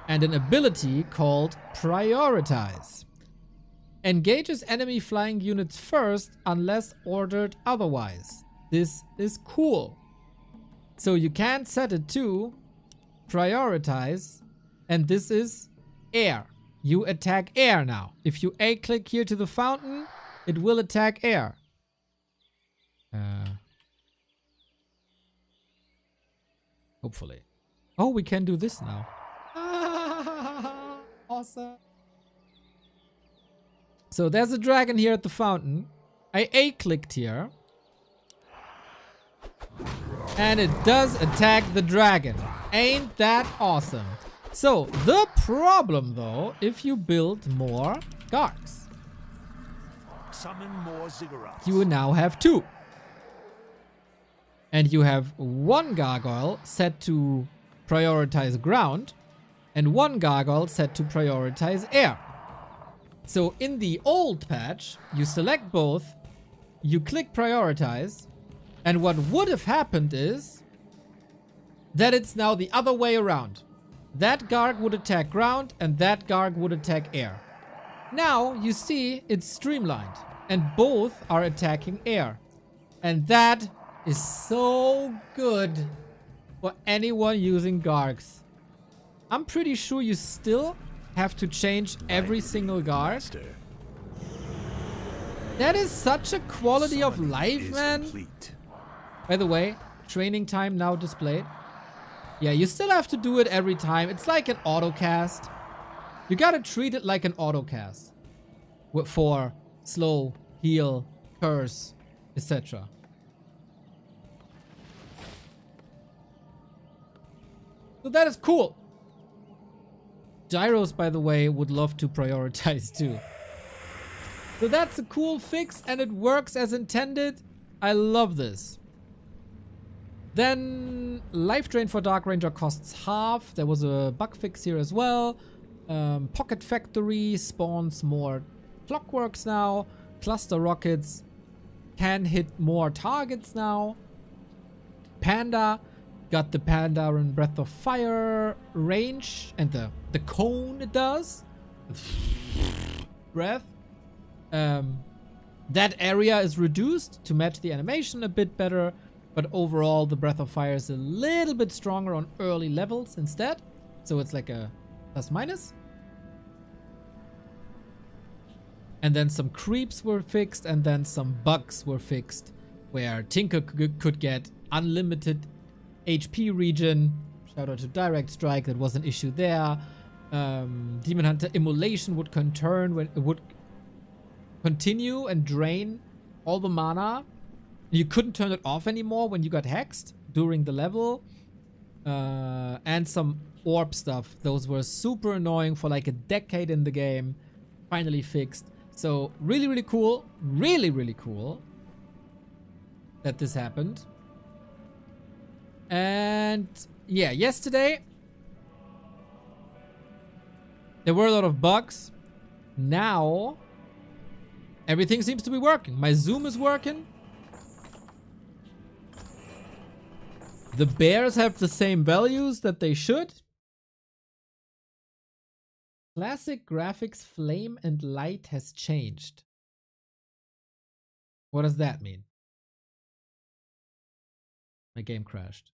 and an ability called Prioritize. Engages enemy flying units first unless ordered otherwise. This is cool. So you can set it to Prioritize, and this is air. You attack air now. If you A-click here to the fountain, it will attack air. Hopefully. Oh, we can do this now. Awesome. So there's a dragon here at the fountain. I A-clicked here. And it does attack the dragon. Ain't that awesome? So, the problem though, if you build more Gargs. Summon more ziggurats. You now have 2. And you have 1 gargoyle set to prioritize ground and 1 gargoyle set to prioritize air. So in the old patch, you select both, you click prioritize, and what would have happened is that it's now the other way around. That Garg would attack ground and that Garg would attack air. Now you see it's streamlined and both are attacking air. And that is so good for anyone using Gargs. I'm pretty sure you still have to change every single Garg. That is such a quality of life, man. Complete. By the way, training time now displayed. Yeah, you still have to do it every time. It's like an autocast. You gotta treat it like an autocast. For slow, heal, curse, etc. So that is cool. Gyros, by the way, would love to prioritize too. So that's a cool fix and it works as intended. I love this. Then life drain for Dark Ranger costs half. There was a bug fix here as well. Pocket Factory spawns more clockworks now. Cluster rockets can hit more targets now. Panda got the Panda and Breath of Fire range and the cone it does. Breath. That area is reduced to match the animation a bit better, but overall the Breath of Fire is a little bit stronger on early levels instead. So it's like a plus minus. And then some creeps were fixed, and then some bugs were fixed where Tinker could get unlimited HP regen. Shout out to Direct Strike, that was an issue there. Demon Hunter Immolation would continue and drain all the mana. You couldn't turn it off anymore when you got hexed during the level. And some orb stuff. Those were super annoying for like a decade in the game. Finally fixed. So really, really cool. Really, really cool that this happened. And yeah, yesterday there were a lot of bugs. Now everything seems to be working. My zoom is working. The bears have the same values that they should. Classic graphics flame and light has changed. What does that mean? My game crashed.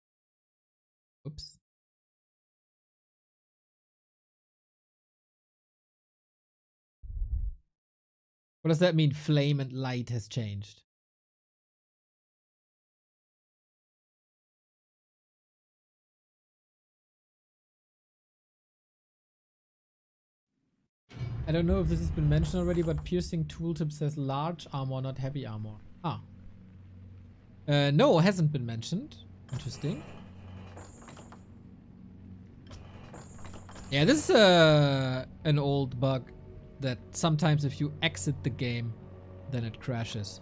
Oops. What does that mean, flame and light has changed? I don't know if this has been mentioned already, but piercing tooltip says large armor, not heavy armor. Ah. No, it hasn't been mentioned. Interesting. Yeah, this is an old bug that sometimes if you exit the game, then it crashes.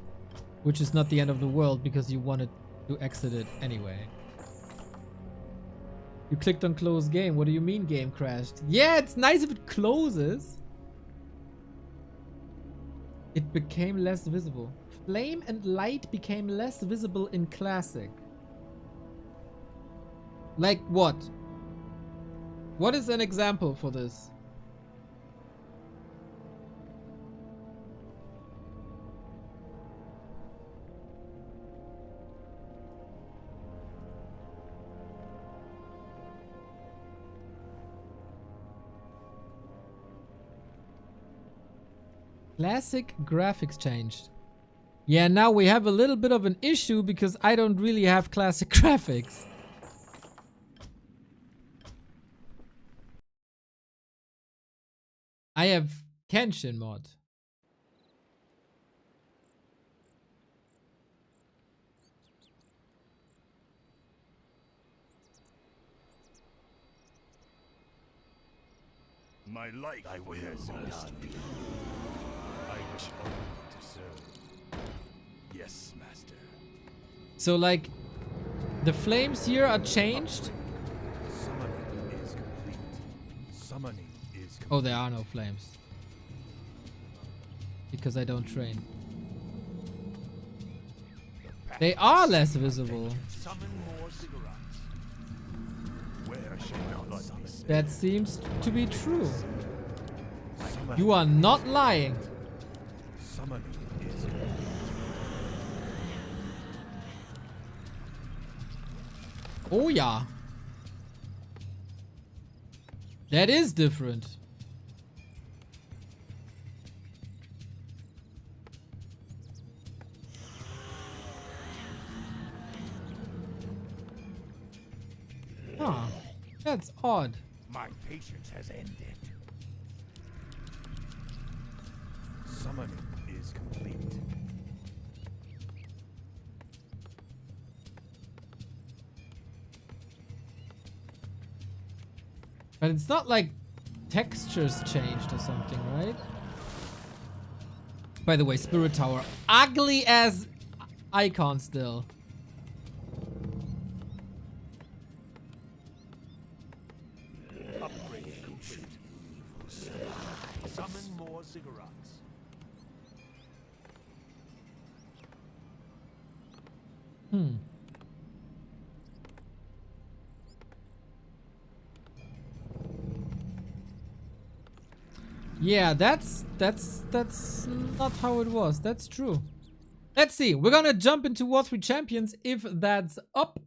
Which is not the end of the world because you wanted to exit it anyway. You clicked on close game. What do you mean game crashed? Yeah, it's nice if it closes. It became less visible. Flame and light became less visible in Classic. Like what? What is an example for this? Classic graphics changed. Yeah, now we have a little bit of an issue because I don't really have classic graphics. I have Kenshin mod. My life I will none. I wish only to serve. Yes, master. So like, the flames here are changed. Summoning is complete. Summoning is complete. Oh, there are no flames. Because I don't train. They are less visible. Summon more cigarettes. Where shall my blood be spilled? That seems to be true. Summoning- You are not lying. Summoning is complete. Oh yeah. That is different. Huh. That's odd. My patience has ended. Summoning is complete. But it's not like textures changed or something, right? By the way, Spirit Tower. Ugly as icon still. Hmm. Yeah, that's not how it was. That's true. Let's see. We're gonna jump into War 3 Champions if that's up.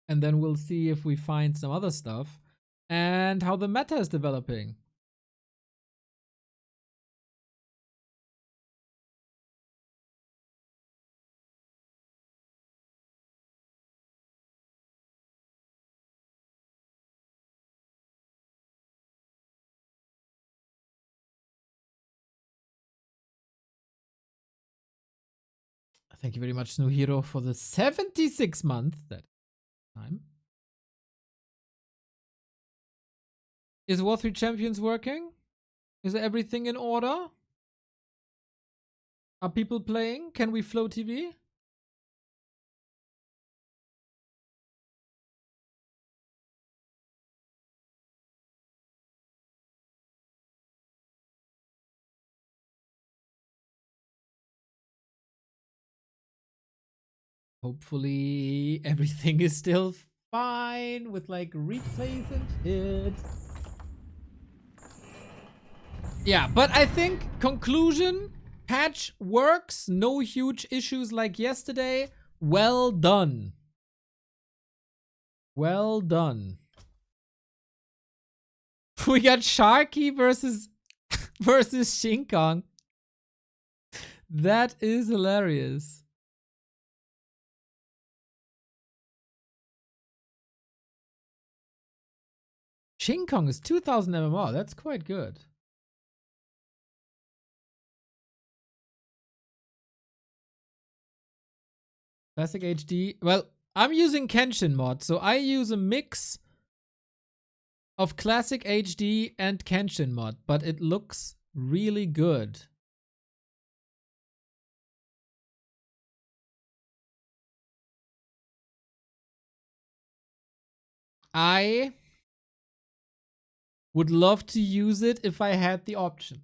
And then we'll see if we find some other stuff. And how the meta is developing. Thank you very much, Snow for the 76 month that time. Is War 3 Champions working? Is everything in order? Are people playing? Can we flow TV? Hopefully everything is still fine with like replays and shit. Yeah, but I think conclusion, patch works, no huge issues like yesterday. Well done. Well done. We got Sharky versus versus Shinkong. That is hilarious. Shinkong is 2000 MMR. That's quite good. Classic HD. Well, I'm using Kenshin mod, so I use a mix of Classic HD and Kenshin mod, but it looks really good. I would love to use it if I had the option.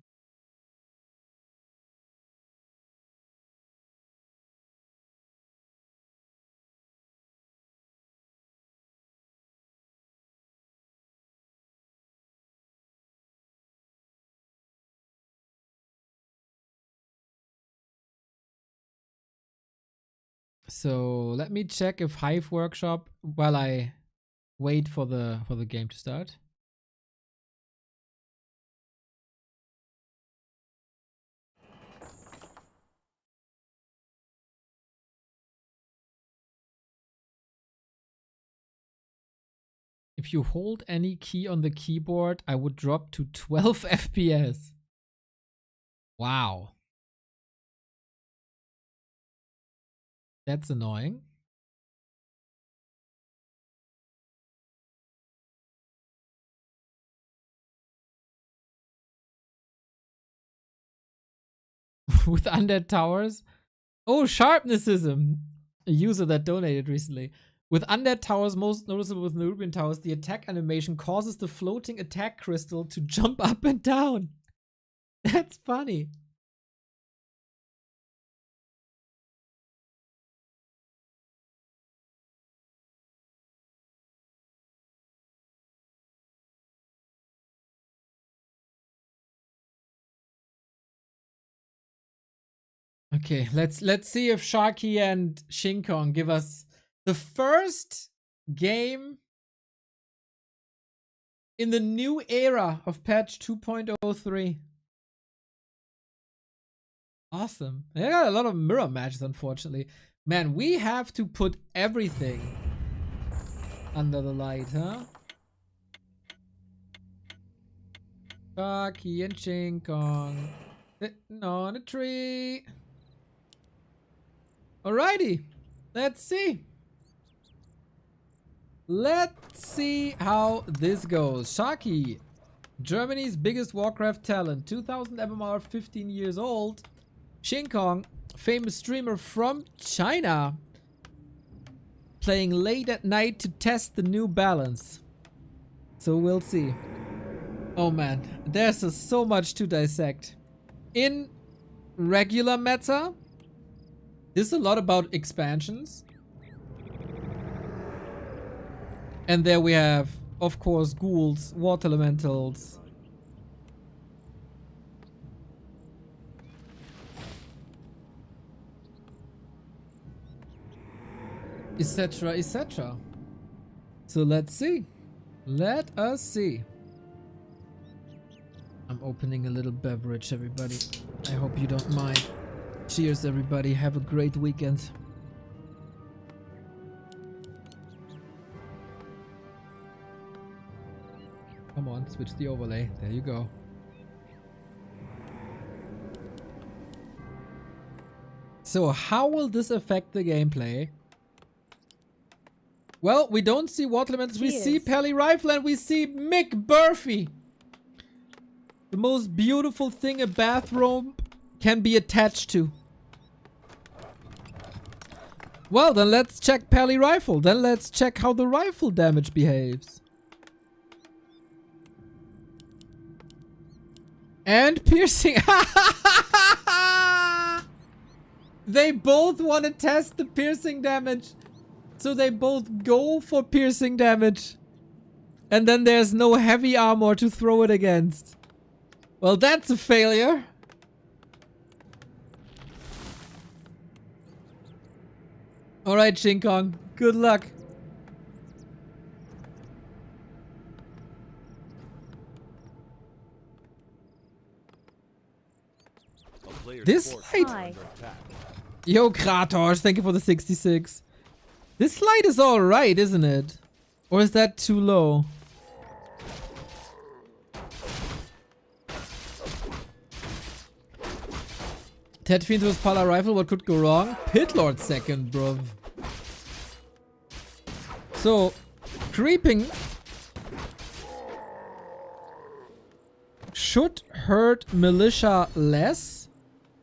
So let me check if Hive Workshop while I wait for the game to start. If you hold any key on the keyboard, I would drop to 12 FPS. Wow. That's annoying. With Undead Towers. Oh, Sharpnessism. A user that donated recently. With Undead Towers, most noticeable with Nerubian Towers, the attack animation causes the floating attack crystal to jump up and down. That's funny. Okay, let's see if Sharky and Shinkong give us the first game in the new era of patch 2.03. Awesome. I got a lot of mirror matches, unfortunately. Man, we have to put everything under the light, huh? Sharky and Shinkong sitting on a tree. Alrighty, let's see. Let's see how this goes. Sharky, Germany's biggest Warcraft talent, 2000 MMR, 15 years old. Shinkong, famous streamer from China, playing late at night to test the new balance. So we'll see. Oh man, there's so much to dissect. In regular meta, This is a lot about expansions. And there we have, of course, ghouls, water elementals. Etc, etc. So let's see. Let us see. I'm opening a little beverage, everybody. I hope you don't mind. Cheers, everybody. Have a great weekend. Come on, switch the overlay. There you go. So how will this affect the gameplay? Well, we don't see water elementals. We see Pally Rifle and we see Mick Burfy. The most beautiful thing a bathroom can be attached to. Well, then let's check Pally Rifle. Then let's check how the rifle damage behaves. And piercing. They both want to test the piercing damage. So they both go for piercing damage. And then there's no heavy armor to throw it against. Well, that's a failure. Alright, Shin Kong. Good luck. This light... Hi. Yo, Kratos, thank you for the 66. This light is alright, isn't it? Or is that too low? Ted Fiends with Pala Rifle, what could go wrong? Pit Lord second, bro. So, creeping should hurt militia less.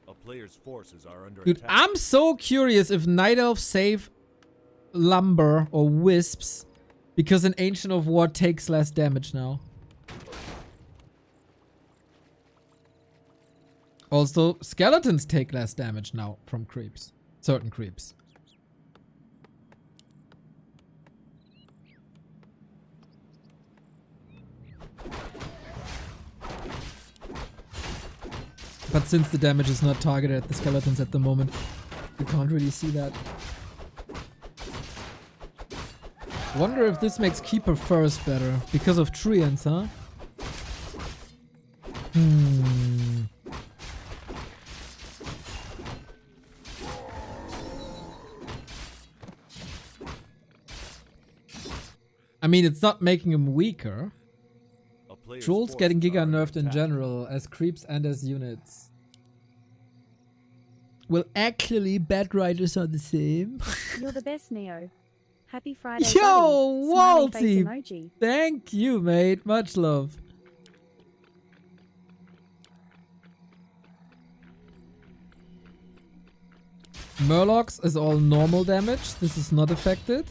A player's forces are under Dude, attack. I'm so curious if Night Elf save lumber or wisps because an Ancient of War takes less damage now. Also, skeletons take less damage now from creeps. Certain creeps. But since the damage is not targeted at the skeletons at the moment, you can't really see that. Wonder if this makes Keeper First better. Because of Treants, huh? I mean, it's not making him weaker. A player's Trolls getting forces are Giga under nerfed in attack. general, as creeps and as units. Well, actually, Bat Riders are the same. You're the best, Neo. Happy Friday, Yo, buddy. Smiley face Walty! emoji. Thank you, mate. Much love. Murlocs is all normal damage. This is not affected.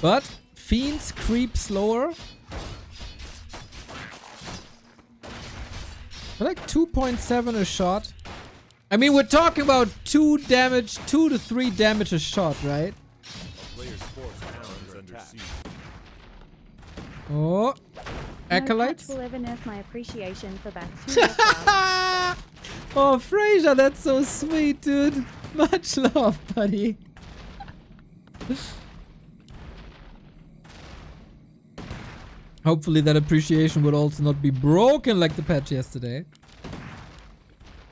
But Fiends creep slower. They're like 2.7 a shot. I mean, we're talking about 2 to 3 damage a shot, right? A player's forces are under attack. Oh. Acolytes? No patch will ever nerf my appreciation for bats. Warcraft. Oh, Fraser, that's so sweet, dude. Much love, buddy. Hopefully that appreciation would also not be broken like the patch yesterday.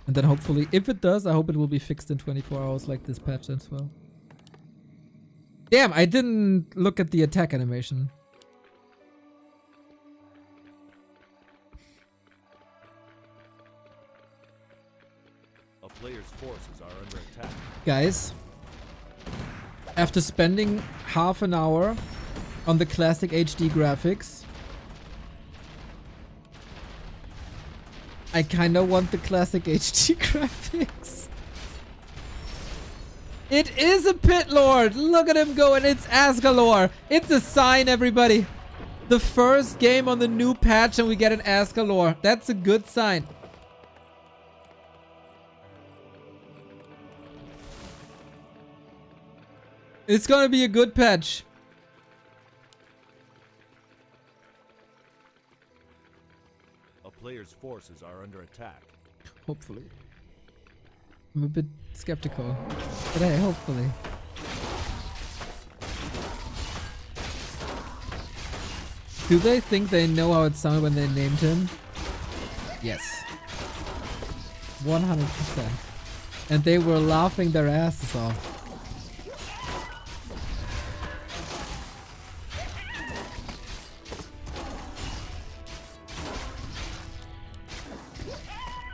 And then hopefully, if it does, I hope it will be fixed in 24 hours like this patch as well. Damn, I didn't look at the attack animation. A player's forces are under attack. Guys, after spending half an hour on the classic HD graphics, I kinda want the classic HD graphics. It is a Pit Lord! Look at him go, and it's Asgalore! It's a sign, everybody! The first game on the new patch and we get an Asgalore. That's a good sign. It's gonna be a good patch. A player's forces are under attack. Hopefully. I'm a bit skeptical. But hey, hopefully. Do they think they know how it sounded when they named him? Yes. 100%. And they were laughing their asses off.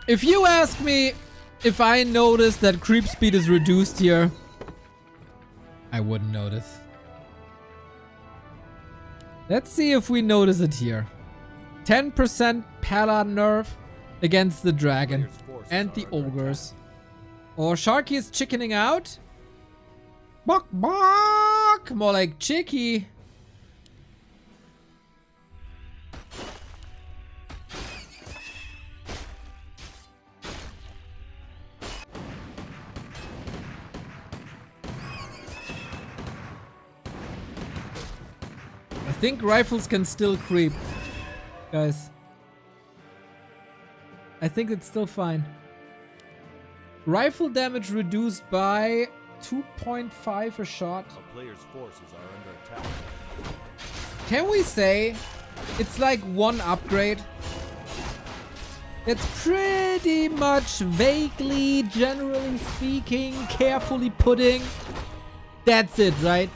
If you ask me if I noticed that creep speed is reduced here, I wouldn't notice. Let's see if we notice it here. 10% Pala nerf against the dragon and the ogres. Or Sharky is chickening out. Bok bok! More like Chicky. I think rifles can still creep, guys. I think it's still fine. Rifle damage reduced by 2.5 a shot. A player's forces are under attack. Can we say it's like one upgrade? It's pretty much vaguely, generally speaking, carefully putting. That's it, right?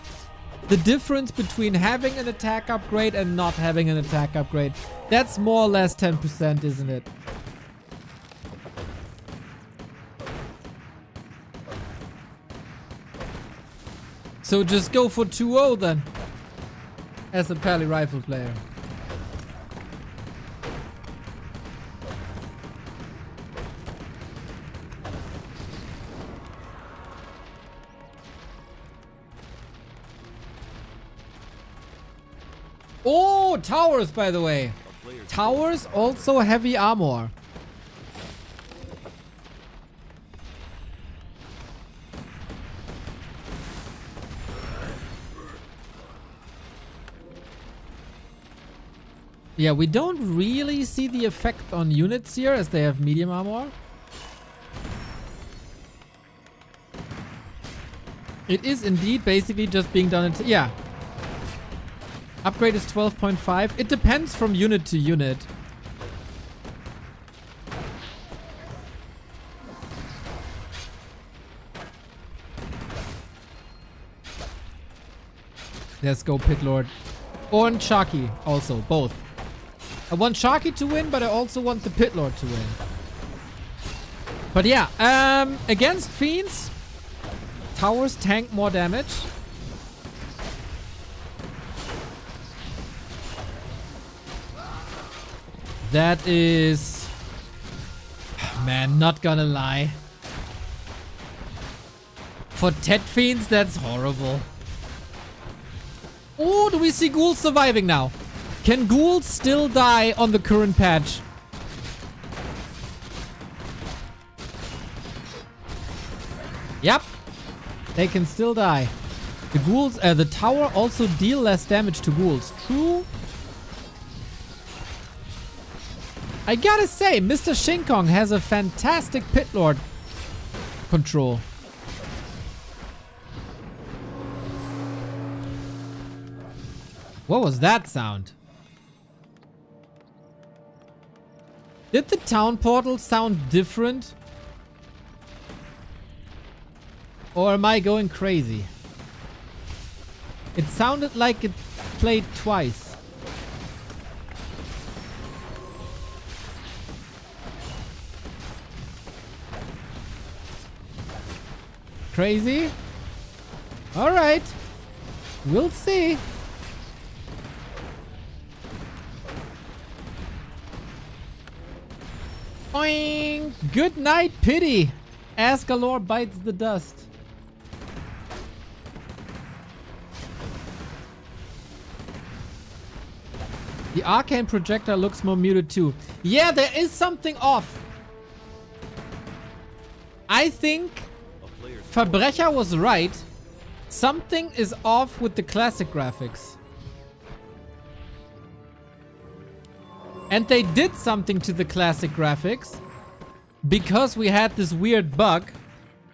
The difference between having an attack upgrade and not having an attack upgrade. That's more or less 10%, isn't it? So just go for 2-0 then. As a Pally rifle player. Oh, towers, by the way. Towers also heavy armor. Yeah, we don't really see the effect on units here as they have medium armor. It is indeed basically just being done in... Yeah. Upgrade is 12.5. It depends from unit to unit. Let's go, Pit Lord. Or Sharky also, both. I want Sharky to win, but I also want the Pit Lord to win. But yeah, against Fiends, towers tank more damage. That is... Man, not gonna lie. For Tet Fiends, that's horrible. Oh, do we see ghouls surviving now? Can ghouls still die on the current patch? Yep. They can still die. The ghouls, the tower also deal less damage to ghouls. True. I gotta say, Mr. Shinkong has a fantastic Pit Lord control. What was that sound? Did the town portal sound different? Or am I going crazy? It sounded like it played twice. Crazy? Alright. We'll see. Boing! Good night, pity. Asgalore bites the dust. The arcane projector looks more muted too. Yeah, there is something off. I think Verbrecher was right. Something is off with the classic graphics. And they did something to the classic graphics because we had this weird bug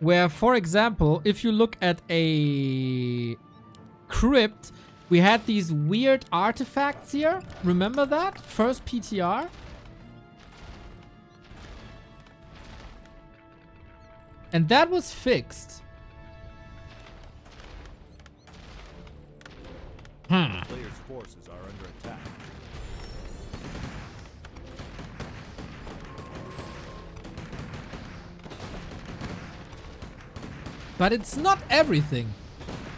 where, for example, if you look at a crypt, we had these weird artifacts here. Remember that? First PTR. And that was fixed. Player's forces are under attack. But it's not everything.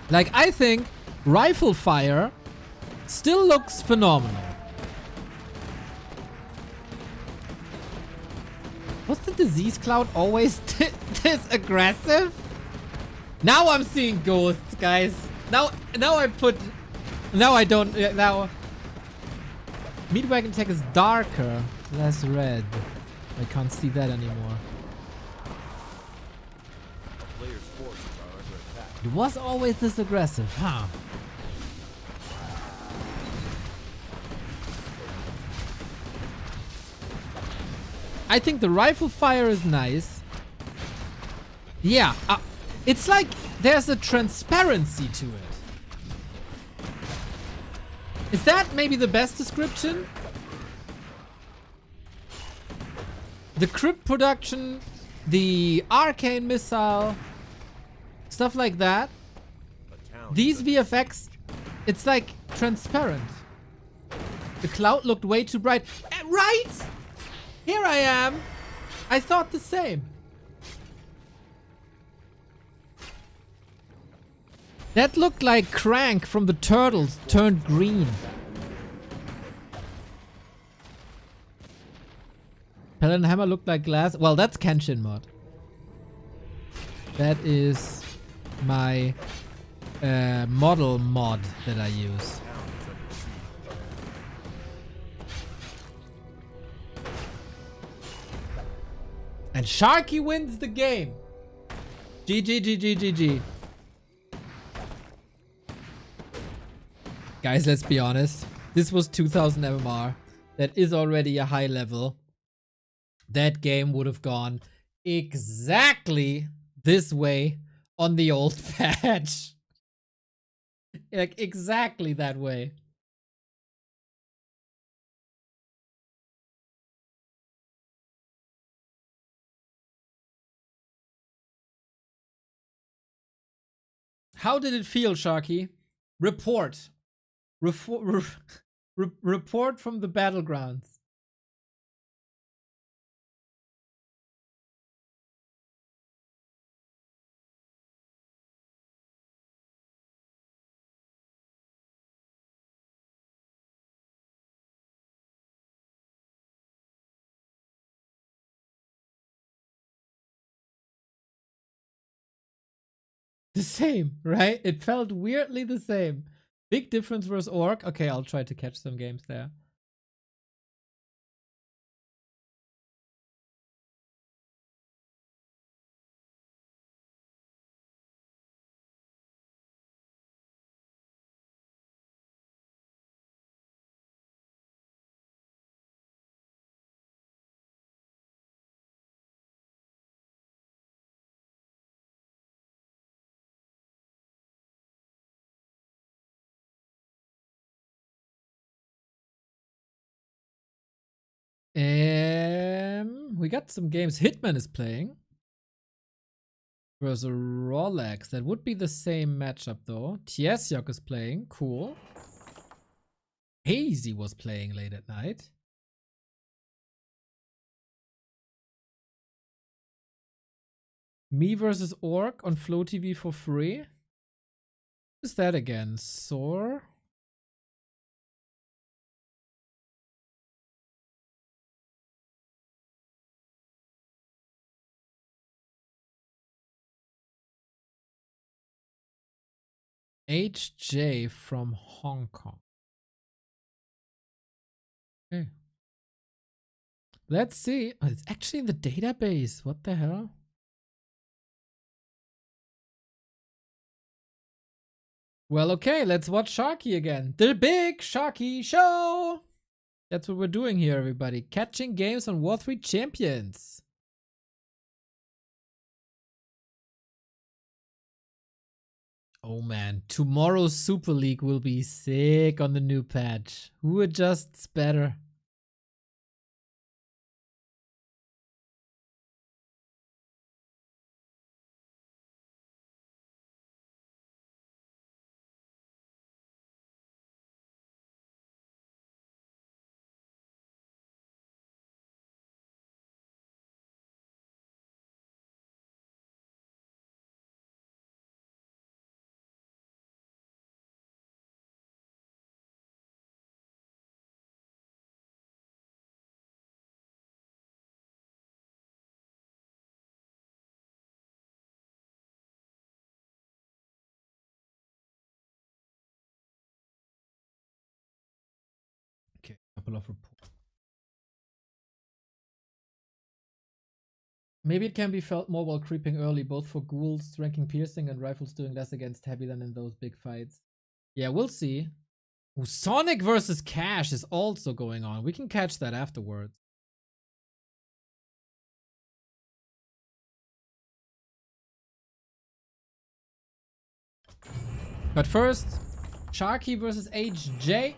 Like, I think rifle fire still looks phenomenal. Was the disease cloud always this aggressive? Now I'm seeing ghosts, guys. Now I don't. Now Meatwagon Tech is darker, less red. I can't see that anymore. Player's forces are under attack. It was always this aggressive, huh? I think the rifle fire is nice. Yeah, it's like there's a transparency to it. Is that maybe the best description? The crypt production, the arcane missile, stuff like that. These VFX, it's like transparent. The cloud looked way too bright. Right? Here I am. I thought the same. That looked like Crank from the Turtles turned green. Paladin Hammer looked like glass. Well, that's Kenshin mod. That is my model mod that I use. And Sharky wins the game. GG, GG, GG. Guys, let's be honest. This was 2000 MMR. That is already a high level. That game would have gone exactly this way on the old patch. Like, exactly that way. How did it feel, Sharky? Report. Report from the battlegrounds. The same, right? It felt weirdly the same. Big difference versus Orc. Okay, I'll try to catch some games there. We got some games. Hitman is playing versus Rolex. That would be the same matchup though. Tiesyok is playing. Cool. Hazy was playing late at night. Me versus Orc on Flow TV for free. What is that again? Soar? HJ from Hong Kong. Okay. Let's see. Oh, it's actually in the database. What the hell? Well, okay, let's watch Sharky again. The big Sharky show! That's what we're doing here, everybody. Catching games on War 3 Champions. Oh man, tomorrow's Super League will be sick on the new patch. Who adjusts better? Okay, couple of reports. Maybe it can be felt more while creeping early, both for ghouls ranking piercing and rifles doing less against heavy than in those big fights. Yeah, we'll see. Ooh, Sonic versus Cash is also going on. We can catch that afterwards. But first, Sharky versus HJ.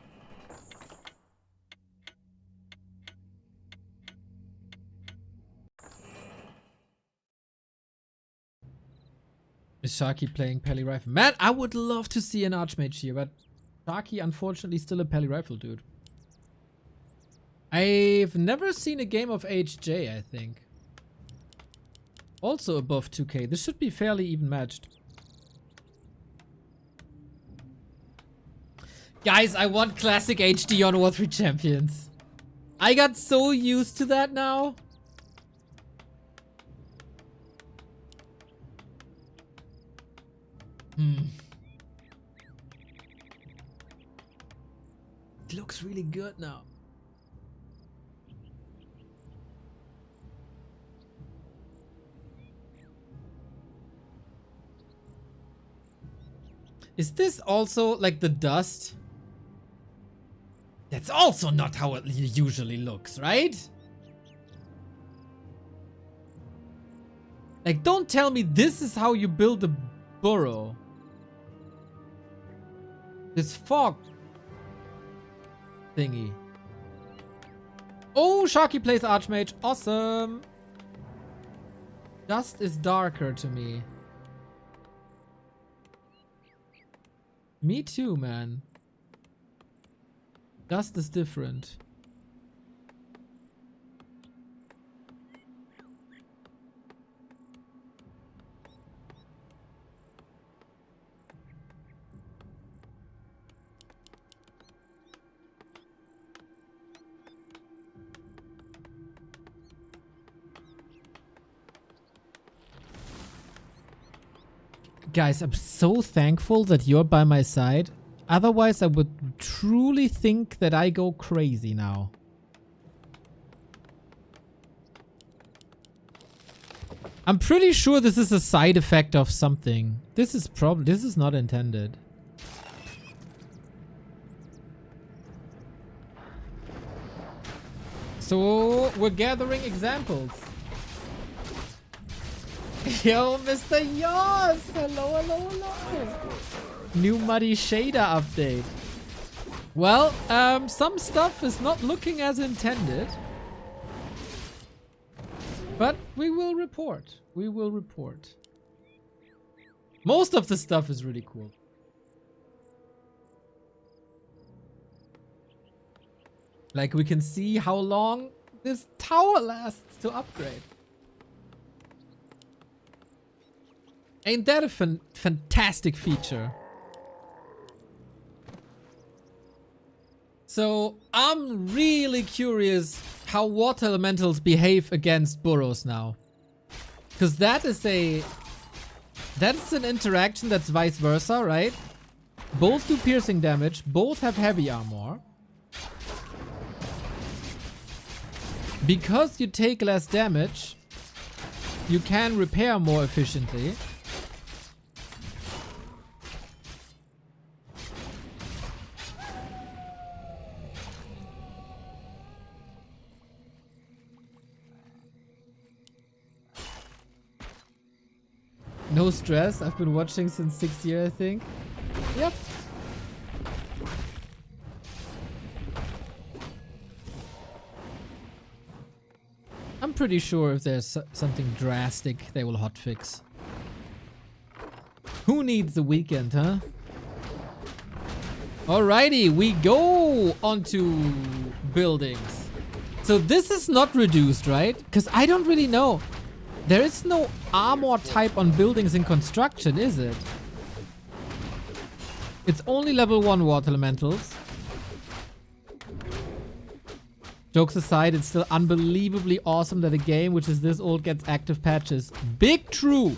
Is Sharky playing Peli Rifle? Man, I would love to see an Archmage here, but Sharky unfortunately still a Peli Rifle dude. I've never seen a game of HJ, I think. Also above 2k. This should be fairly even matched. Guys, I want classic HD on War 3 Champions. I got so used to that now. It looks really good now. Is this also like the dust? That's also not how it usually looks, right? Like, don't tell me this is how you build a burrow. This fog thingy. Oh, Sharky plays Archmage. Awesome. Dust is darker to me. Me too, man. Dust is different. Guys, I'm so thankful that you're by my side. Otherwise, I would truly think that I go crazy now. I'm pretty sure this is a side effect of something. This is not intended. So, we're gathering examples. Yo, Mr. Yoss! Hello, hello, hello! New Muddy Shader update. Well, some stuff is not looking as intended. But we will report. We will report. Most of the stuff is really cool. Like, we can see how long this tower lasts to upgrade. Ain't that a fantastic feature? So, I'm really curious how water elementals behave against burrows now. Because that's an interaction that's vice versa, right? Both do piercing damage, both have heavy armor. Because you take less damage, you can repair more efficiently. No stress. I've been watching since 6th year, I think. Yep. I'm pretty sure if there's something drastic, they will hotfix. Who needs the weekend, huh? Alrighty, we go onto buildings. So this is not reduced, right? Because I don't really know. There is no armor type on buildings in construction, is it? It's only level 1 water elementals. Jokes aside, it's still unbelievably awesome that a game which is this old gets active patches. Big true!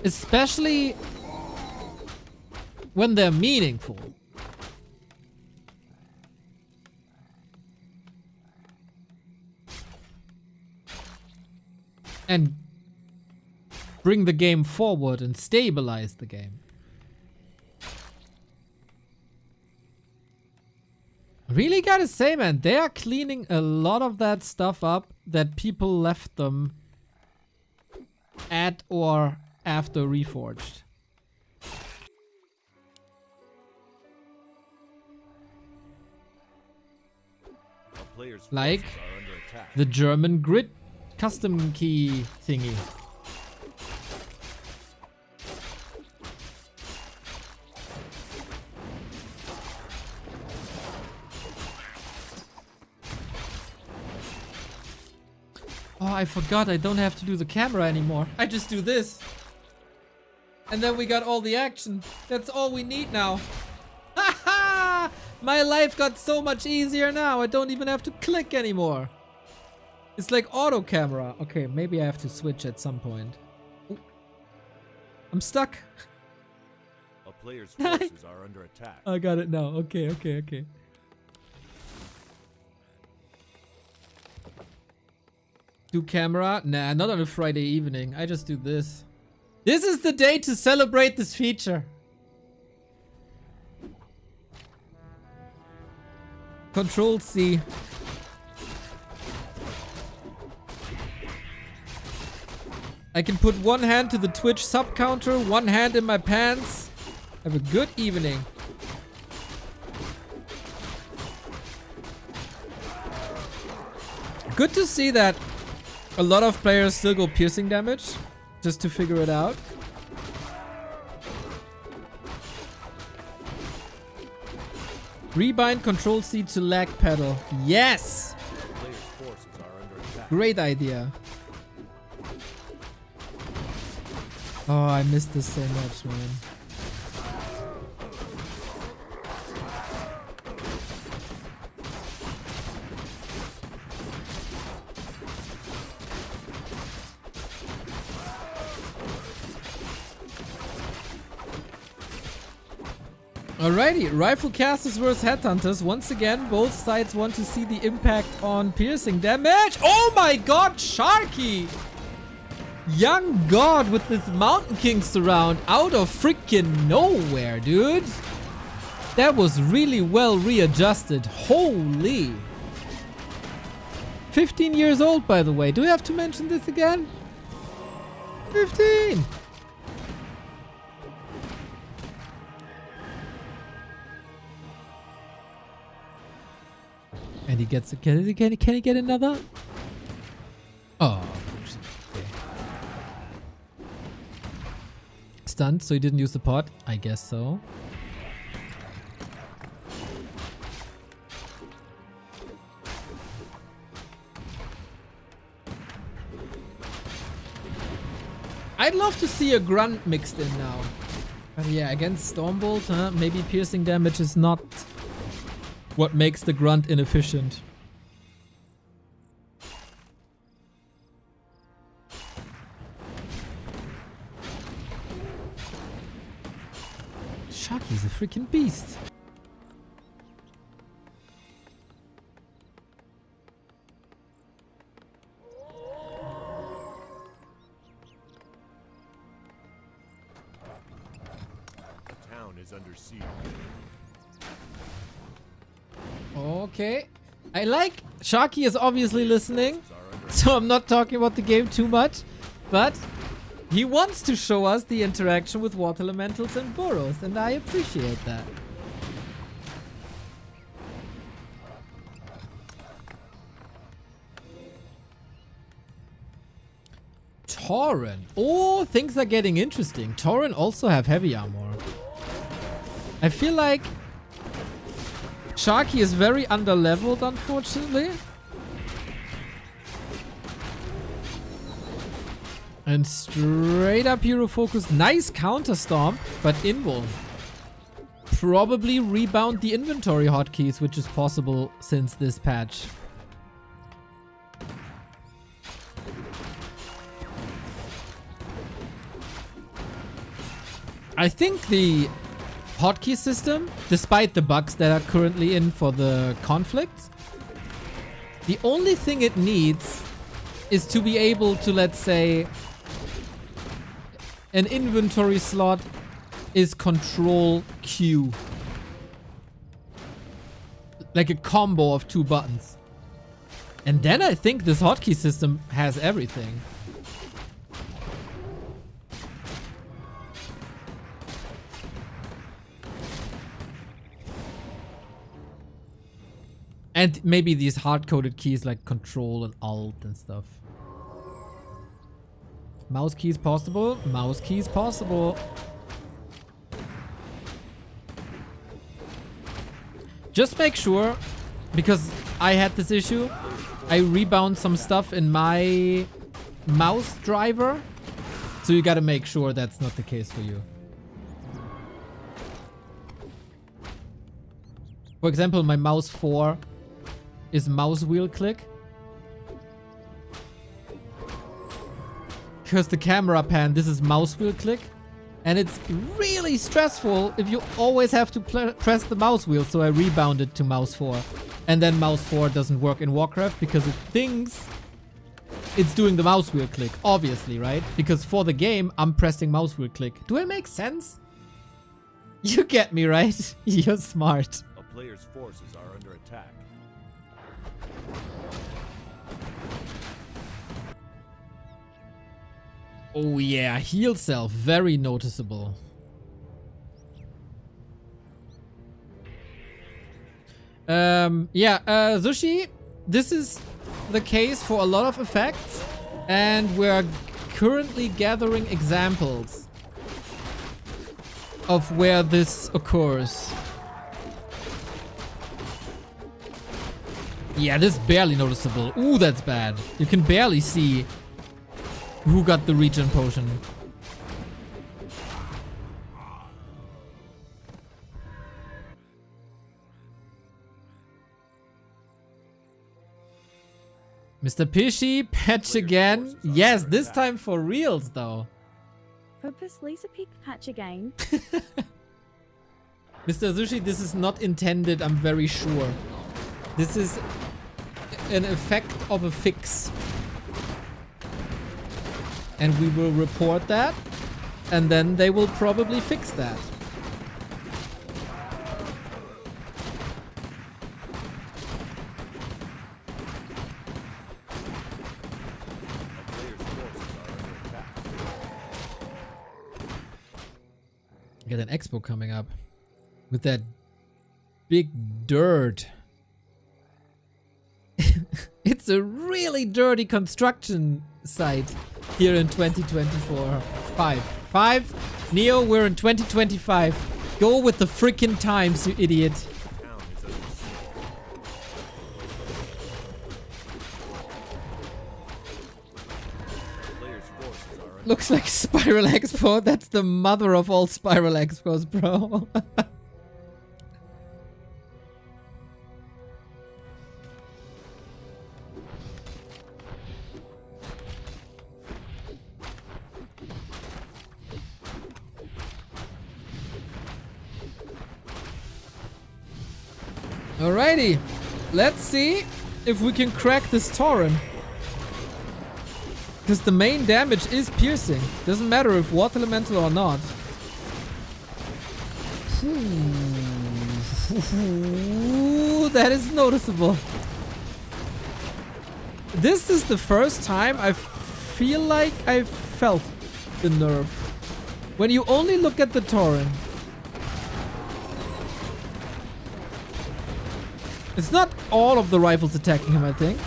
Especially when they're meaningful. And bring the game forward and stabilize the game. Really gotta say, man, they are cleaning a lot of that stuff up that people left them at or after Reforged. Like the German grid custom key thingy. Oh, I forgot I don't have to do the camera anymore. I just do this. And then we got all the action. That's all we need now. Haha! My life got so much easier now. I don't even have to click anymore. It's like auto camera. Okay, maybe I have to switch at some point. Ooh. I'm stuck. A player's forces are under attack. I got it now. Okay, okay, okay. Do camera? Nah, not on a Friday evening. I just do this. This is the day to celebrate this feature. Control C. I can put one hand to the Twitch sub counter, one hand in my pants. Have a good evening. Good to see that a lot of players still go piercing damage just to figure it out. Rebind Control C to lag pedal. Yes! Player's forces are under attack. Great idea. Oh, I missed this so much, man. Alrighty, rifle casters versus headhunters. Once again, both sides want to see the impact on piercing damage. Oh my god, Sharky! Young god with this Mountain King surround out of freaking nowhere, dude. That was really well readjusted. Holy. 15 years old, by the way. Do we have to mention this again? 15! And he gets a, can he get another? Oh, okay. Stunned, so he didn't use the pot? I guess so. I'd love to see a grunt mixed in now. But yeah, against Stormbolt, huh? Maybe piercing damage is not what makes the grunt inefficient. Sharky's a freaking beast. The town is under siege. Okay. I like Sharky is obviously listening. Are under So I'm not talking about the game too much, but he wants to show us the interaction with water elementals and burrows, and I appreciate that. Tauren. Oh, things are getting interesting. Tauren also have heavy armor. I feel like Sharky is very underleveled, unfortunately. And straight up hero focus. Nice counter stomp, but invul. Probably rebound the inventory hotkeys, which is possible since this patch. I think the hotkey system, despite the bugs that are currently in for the conflicts, the only thing it needs is to be able to, let's say, an inventory slot is control Q. Like a combo of 2 buttons. And then I think this hotkey system has everything. And maybe these hard-coded keys like control and alt and stuff. Mouse keys possible. Mouse keys possible. Just make sure, because I had this issue, I rebound some stuff in my mouse driver. So you gotta make sure that's not the case for you. For example, my mouse 4 is mouse wheel click. Because the camera pan, this is mouse wheel click. And it's really stressful if you always have to press the mouse wheel. So I rebounded to mouse 4. And then mouse 4 doesn't work in Warcraft because it thinks it's doing the mouse wheel click. Obviously, right? Because for the game, I'm pressing mouse wheel click. Do I make sense? You get me, right? You're smart. A player's forces are under attack. Oh yeah, heal self, very noticeable. Zushi, this is the case for a lot of effects, and we're currently gathering examples of where this occurs. Yeah, this is barely noticeable. Ooh, that's bad. You can barely see who got the regen potion. Mr. Pishy, patch again. Yes, this time for reals though. Purpose laser peak patch again. Mr. Zushi, this is not intended, I'm very sure. This is an effect of a fix. And we will report that, and then they will probably fix that. Get an expo coming up with that big dirt. It's a really dirty construction site here in 2024. 5. Neo, we're in 2025. Go with the freaking times, you idiot. Looks like Spiral Expo. That's the mother of all Spiral Expos, bro. Alrighty, let's see if we can crack this Tauren. Because the main damage is piercing. Doesn't matter if water elemental or not. That is noticeable. This is the first time I feel like I felt the nerf. When you only look at the Tauren. It's not all of the rifles attacking him, I think.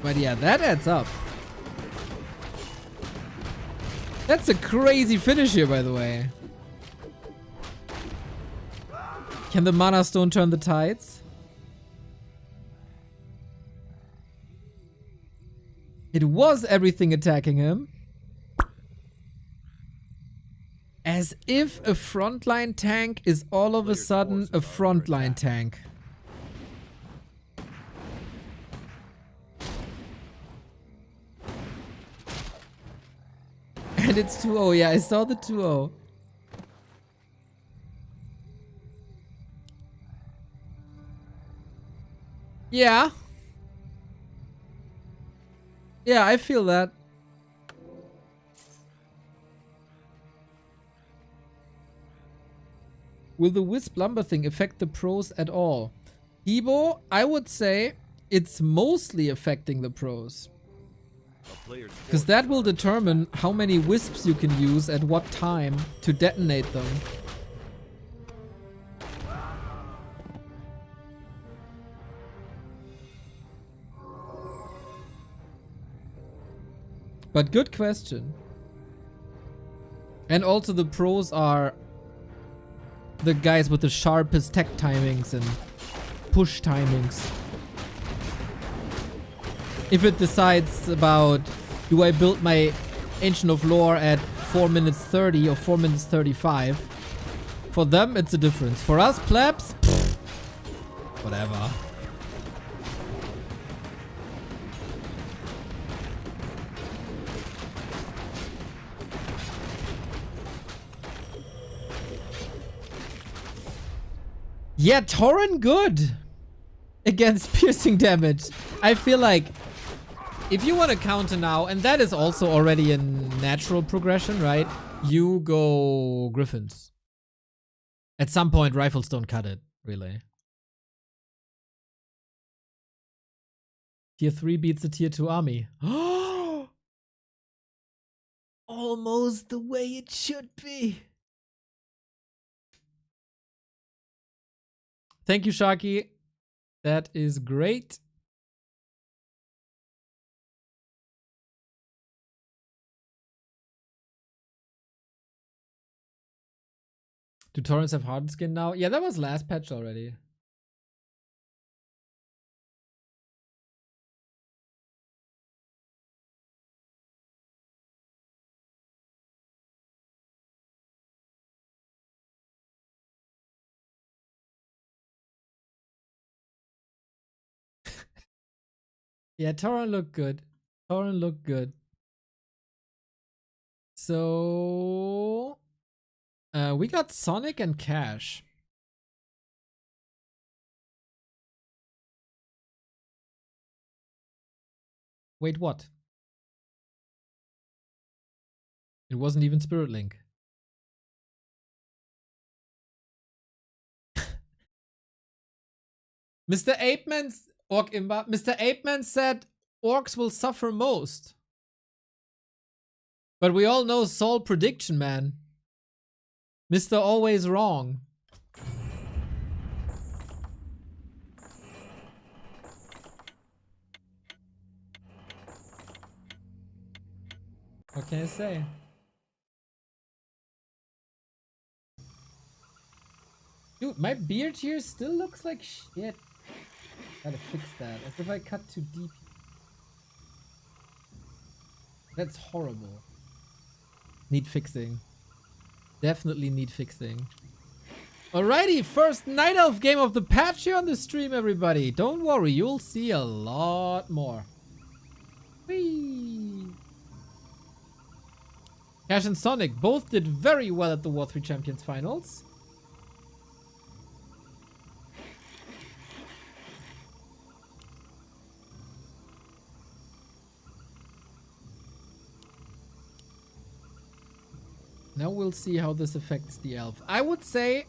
But yeah, that adds up. That's a crazy finish here, by the way. Can the Mana Stone turn the tides? It was everything attacking him. As if a frontline tank is all of a sudden a frontline tank. And it's 2-0. Yeah, I saw the 2-0. Yeah. Yeah, I feel that. Will the Wisp Lumber thing affect the pros at all? Ebo, I would say it's mostly affecting the pros. Because that will determine how many Wisps you can use at what time to detonate them. But good question. And also the pros are the guys with the sharpest tech timings and push timings. If it decides about, do I build my Ancient of Lore at 4 minutes 30 or 4 minutes 35? For them, it's a difference. For us, plebs, pfft, whatever. Yeah, Tauren good against piercing damage. I feel like if you want to counter now, and that is also already a natural progression, right? You go Griffins. At some point, rifles don't cut it, really. Tier 3 beats the Tier 2 army. Almost the way it should be. Thank you, Sharky. That is great. Do Torrents have hardened skin now? Yeah, that was last patch already. Yeah, Tauren looked good. Tauren looked good. So we got Sonic and Cash. Wait, what? It wasn't even Spirit Link. Mr. Apeman's Orc Imba. Mr. Apeman said orcs will suffer most. But we all know Saul prediction, man. Mr. Always Wrong. What can I say? Dude, my beard here still looks like shit. Gotta fix that. As if I cut too deep. That's horrible. Need fixing. Definitely need fixing. Alrighty, first Night Elf game of the patch here on the stream, everybody. Don't worry, you'll see a lot more. Whee! Cash and Sonic both did very well at the War 3 Champions Finals. Now we'll see how this affects the elf. I would say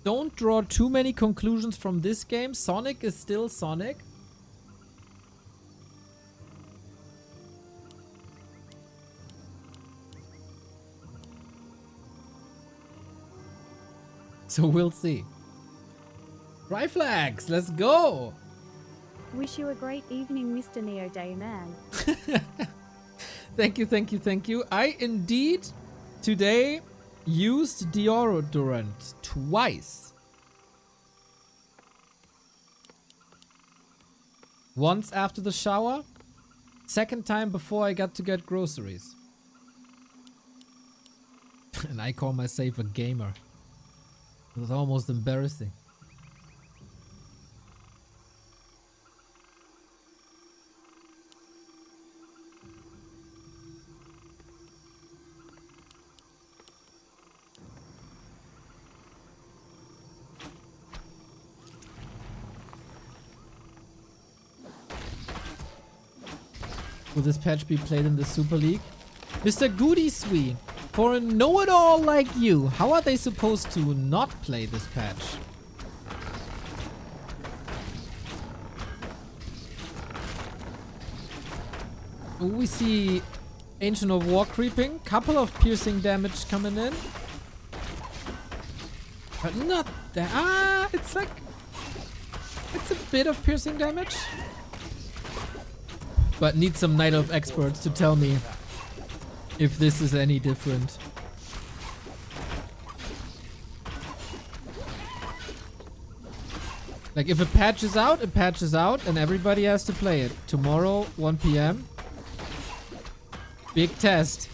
Don't draw too many conclusions from this game. Sonic is still Sonic. So we'll see. Try flags, let's go! Wish you a great evening, Mr. Neo Day Man. Thank you, thank you, thank you. I indeed today used deodorant twice. Once after the shower, second time before I got to get groceries. And I call myself a gamer. It was almost embarrassing. Will this patch be played in the Super League? Mr. Goody Sweet, for a know-it-all like you, how are they supposed to not play this patch? We see Ancient of War creeping, couple of piercing damage coming in. But not that. It's like... It's a bit of piercing damage. But need some Night Elf experts to tell me if this is any different. Like if a patch is out, and everybody has to play it. Tomorrow, 1 PM. Big test.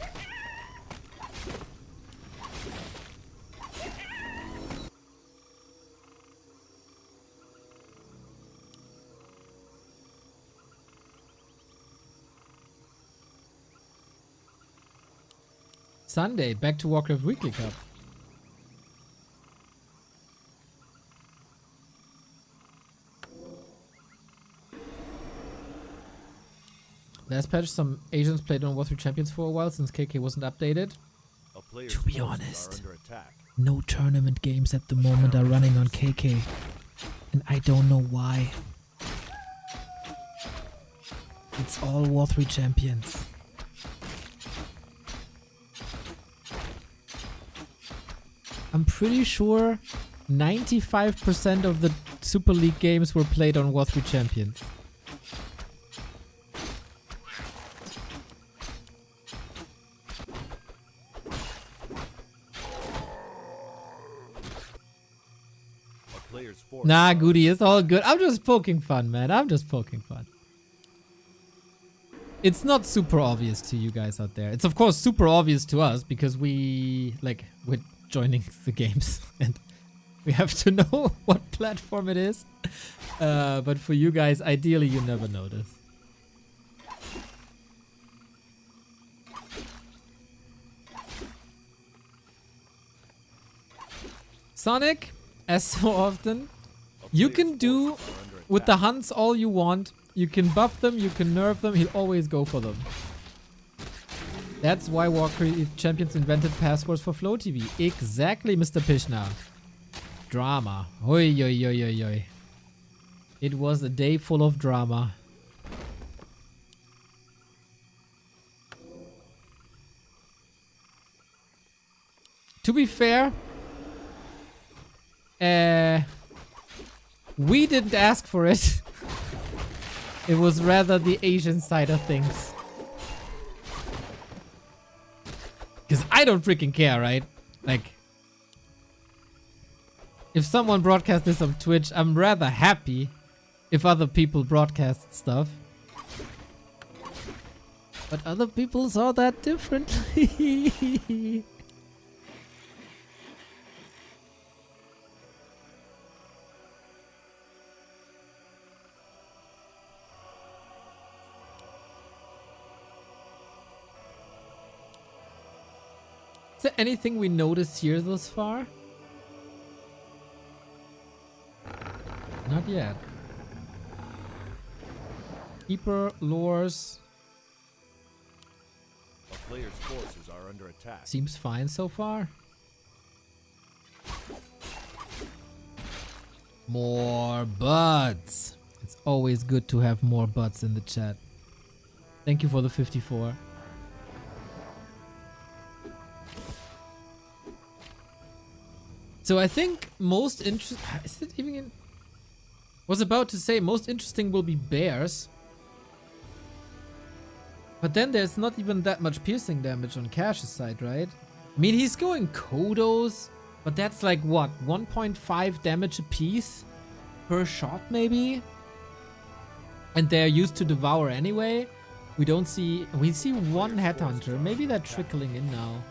Sunday, back to Warcraft Weekly Cup. Last patch, some Asians played on Warcraft 3 Champions for a while since KK wasn't updated. To be honest, no tournament games at the moment are running on KK. And I don't know why. It's all Warcraft 3 Champions. I'm pretty sure 95% of the Super League games were played on Warcraft 3 Champions. Nah, Goody, it's all good. I'm just poking fun, man. I'm just poking fun. It's not super obvious to you guys out there. It's of course super obvious to us because we're joining the games and we have to know what platform it is. But for you guys, ideally, you never notice. Sonic, as so often, you can do with the hunts all you want. You can buff them, you can nerf them, he'll always go for them. That's why Warcraft Champions invented passwords for Flow TV. Exactly, Mr. Pishna. Drama. Oi, oi, oi, oi, oi. It was a day full of drama. To be fair, we didn't ask for it. It was rather the Asian side of things. Because I don't freaking care, right? Like, if someone broadcasts this on Twitch, I'm rather happy if other people broadcast stuff. But other people saw that differently. Is there anything we noticed here thus far? Not yet. Keeper, lures. A player's forces are under attack. Seems fine so far. More butts. It's always good to have more butts in the chat. Thank you for the 54. So I think most interesting... Is it even in... Was about to say most interesting will be bears. But then there's not even that much piercing damage on Cash's side, right? I mean, he's going Kodos, but that's like what? 1.5 damage a piece per shot maybe? And they're used to devour anyway. We see one headhunter. Maybe they're trickling in now.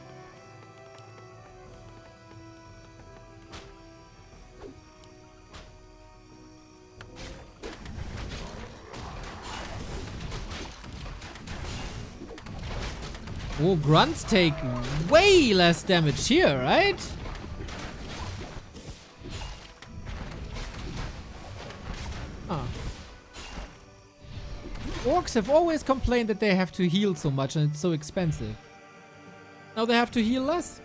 Oh, grunts take way less damage here, right? Huh. Orcs have always complained that they have to heal so much and it's so expensive. Now they have to heal less.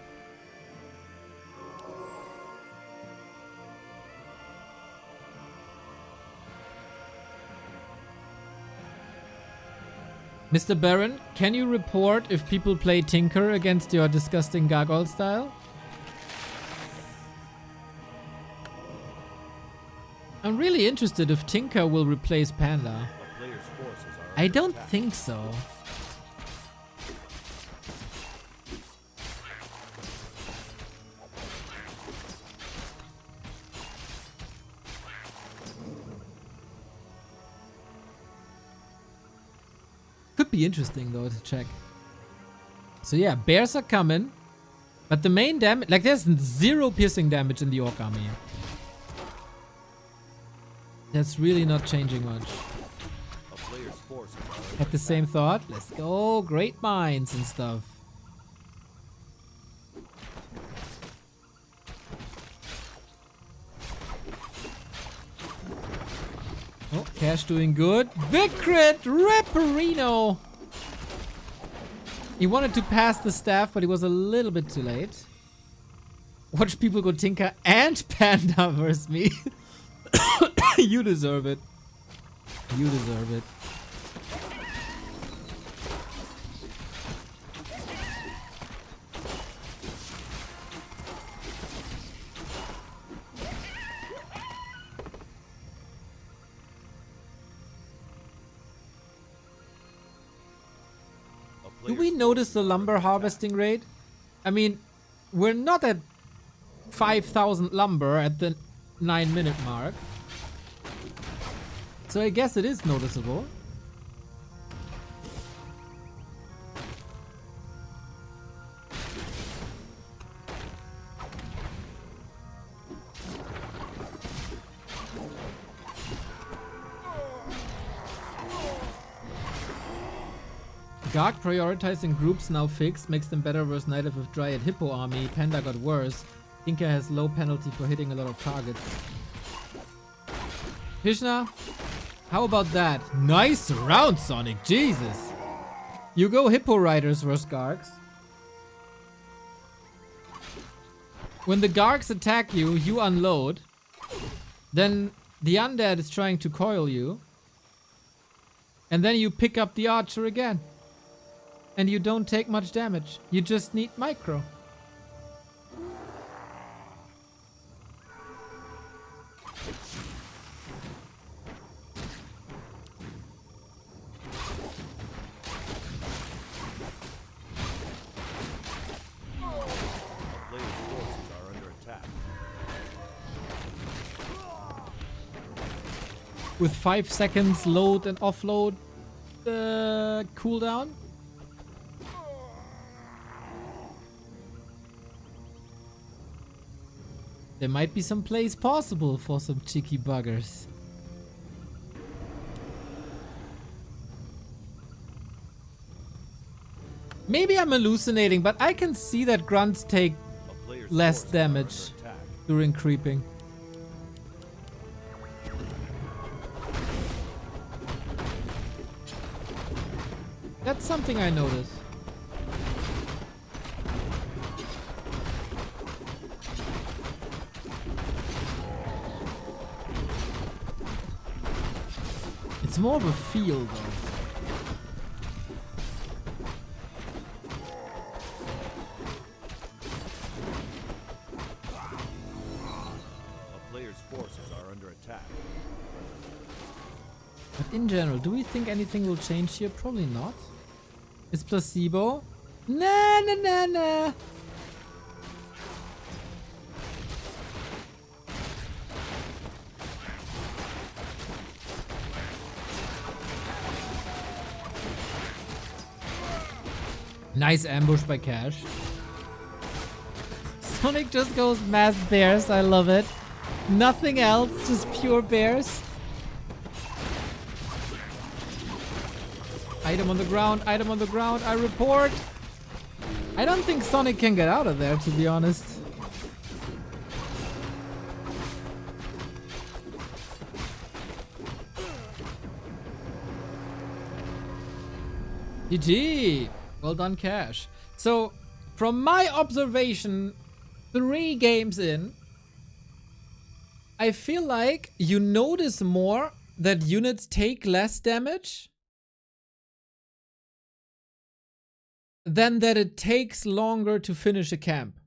Mr. Baron, can you report if people play Tinker against your disgusting gargoyle style? I'm really interested if Tinker will replace Panda. I don't think so. Could be interesting though to check. So yeah, bears are coming. But the main damage, like there's 0 piercing damage in the orc army. That's really not changing much. Had the same thought. Let's go. Great minds and stuff. Oh, Cash doing good. Big crit! Rapperino! He wanted to pass the staff, but he was a little bit too late. Watch people go Tinker and Panda versus me. You deserve it. You deserve it. Do we notice the lumber harvesting rate? I mean, we're not at 5,000 lumber at the 9-minute mark. So I guess it is noticeable. Garg prioritizing groups now fixed, makes them better versus Night with Dryad Hippo army. Panda got worse. Inca has low penalty for hitting a lot of targets. Pishna, how about that? Nice round, Sonic. Jesus. You go Hippo Riders versus Gargs. When the Gargs attack you, you unload. Then the undead is trying to coil you. And then you pick up the archer again. And you don't take much damage. You just need micro. With 5 seconds load and offload cooldown. There might be some plays possible for some cheeky buggers. Maybe I'm hallucinating, but I can see that grunts take less damage during creeping. That's something I noticed. It's more of a feel though. A player's forces are under attack. But in general, do we think anything will change here? Probably not. It's placebo. Nah, nah, nah, nah. Nice ambush by Cash. Sonic just goes mass bears. I love it. Nothing else, just pure bears. Item on the ground, item on the ground. I report. I don't think Sonic can get out of there, to be honest. GG. Well done, Cash. So, from my observation, 3 games in, I feel like you notice more that units take less damage than that it takes longer to finish a camp.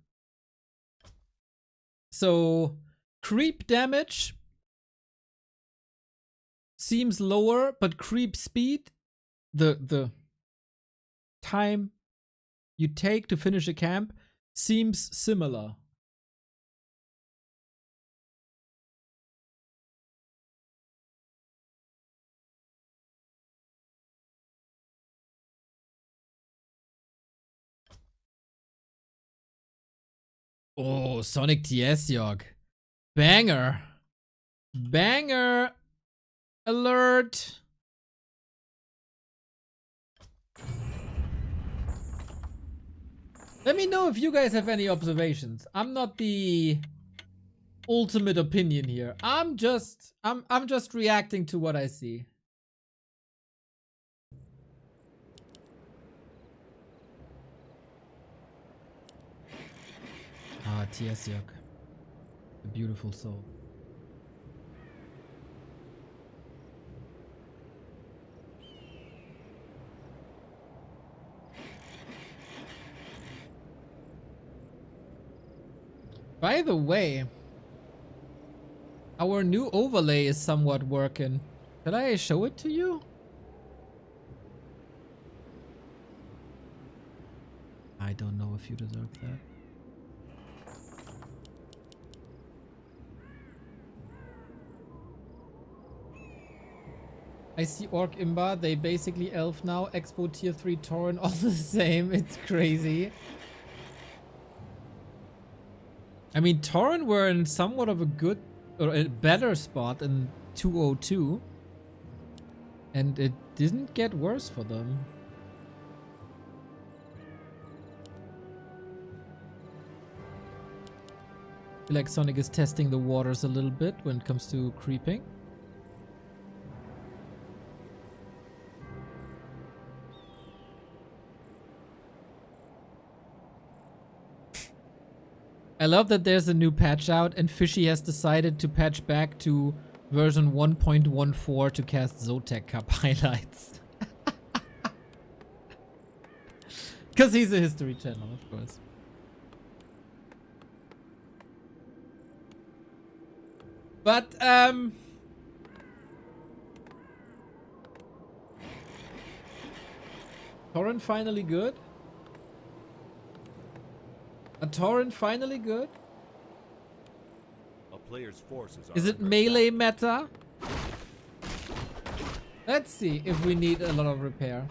So, creep damage seems lower, but creep speed, the time you take to finish a camp, seems similar. Oh, Sonic TS Yogg. Banger. Banger alert. Let me know if you guys have any observations. I'm not the ultimate opinion here. I'm just reacting to what I see. Ah, TS Yogg. A beautiful soul. By the way, our new overlay is somewhat working. Did I show it to you? I don't know if you deserve that. I see Orc Imba, they basically elf now, Expo tier 3 Tauren, all the same, it's crazy. I mean, Tauren were in somewhat of a good, or a better spot in 202. And it didn't get worse for them. I feel like Sonic is testing the waters a little bit when it comes to creeping. I love that there's a new patch out and Fishy has decided to patch back to version 1.14 to cast Zotac Cup highlights. Because he's a history channel, of course. But, Torrent finally good? A Torrent finally good? A player's forces are Is it under melee attack. meta? Let's see if we need a lot of repair.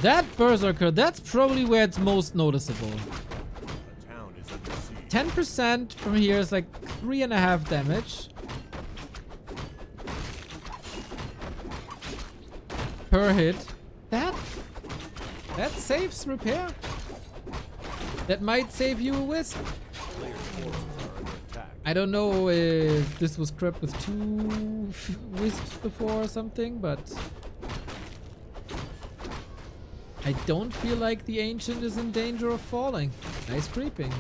That Berserker, that's probably where it's most noticeable. A town is under siege. 10% from here is like 3.5 damage. Per hit. That saves repair. That might save you a wisp. Player's forces are under attack. I don't know if this was crept with 2 wisps before or something, but I don't feel like the ancient is in danger of falling. Nice creeping.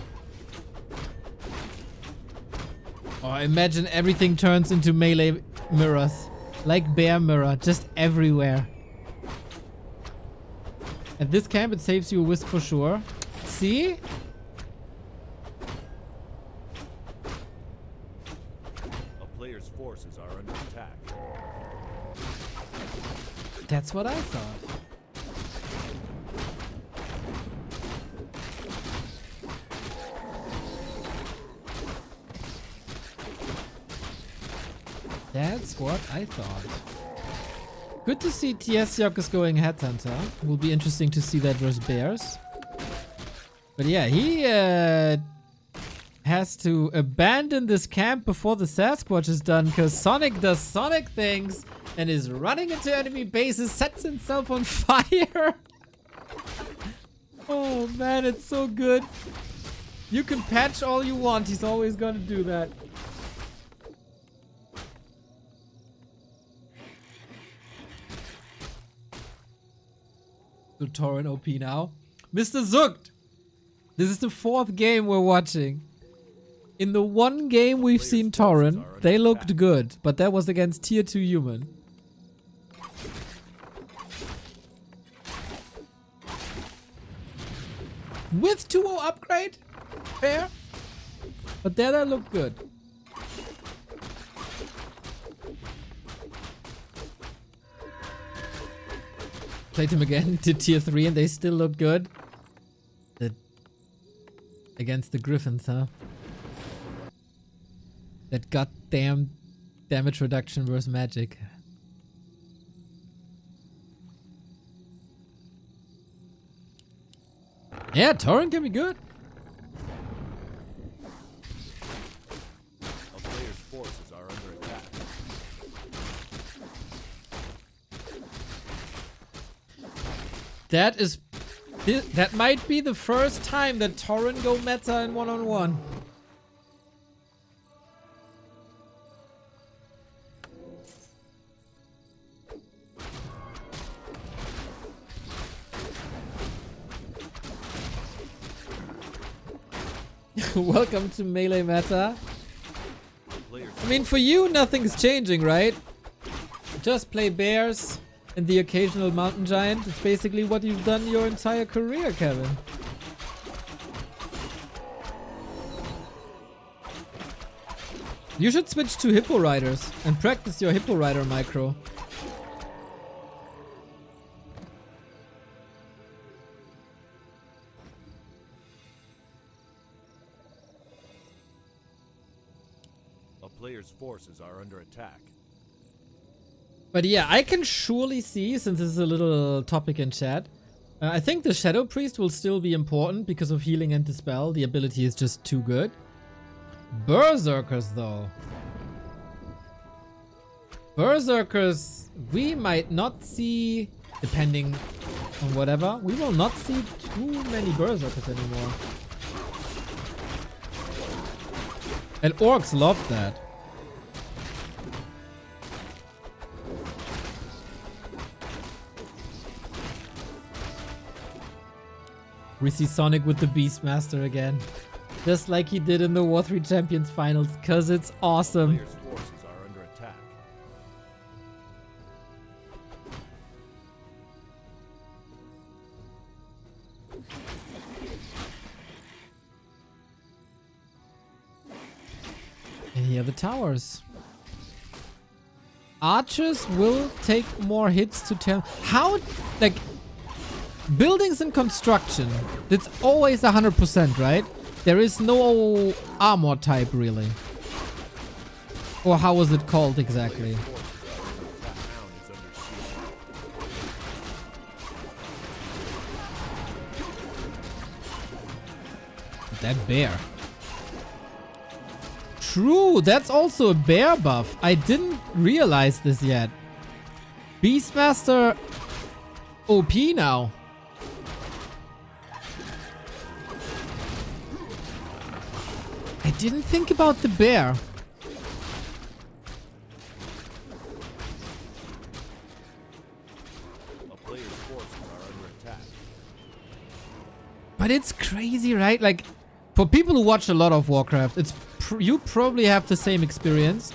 Oh, imagine everything turns into melee mirrors. Like bear mirror, just everywhere. At this camp, it saves you a whisk for sure. See? A player's forces are under attack. That's what I thought. That's what I thought. Good to see TS Yok is going Headhunter. Will be interesting to see that versus Bears. But yeah, he has to abandon this camp before the Sasquatch is done because Sonic does Sonic things and is running into enemy bases, sets himself on fire. Oh man, it's so good. You can patch all you want, he's always gonna do that. So Torrent OP now. Mr. Zugt! This is the 4th game we're watching. In the one game we've seen Torrent, they looked good, but that was against tier 2 human. With 2-0 upgrade? Fair. But there they looked good. Played him again to tier 3 and they still look good. Against the Griffins, huh? That goddamn damage reduction versus magic. Yeah, Torrent can be good. A player's forces are under attack. That might be the first time that Torrent go meta in 1-on-1. Welcome to melee meta. I mean, for you, nothing's changing, right? Just play bears and the occasional mountain giant. It's basically what you've done your entire career, Kevin. You should switch to Hippo Riders and practice your Hippo Rider micro. A player's forces are under attack. But yeah, I can surely see, since this is a little topic in chat, I think the Shadow Priest will still be important because of healing and dispel. The ability is just too good. Berserkers, though. Berserkers, we might not see, depending on whatever, we will not see too many Berserkers anymore. And Orcs love that. We see Sonic with the Beastmaster again. Just like he did in the War 3 Champions Finals, cause it's awesome. Player's forces are under attack. And here are the towers. Archers will take more hits to tell. How, like, buildings and construction, it's always 100%, right? There is no armor type, really. Or how was it called exactly? That bear. True, that's also a bear buff. I didn't realize this yet. Beastmaster OP now. I didn't think about the bear. A player's forces are under attack. But it's crazy, right? Like, for people who watch a lot of Warcraft, it's you probably have the same experience.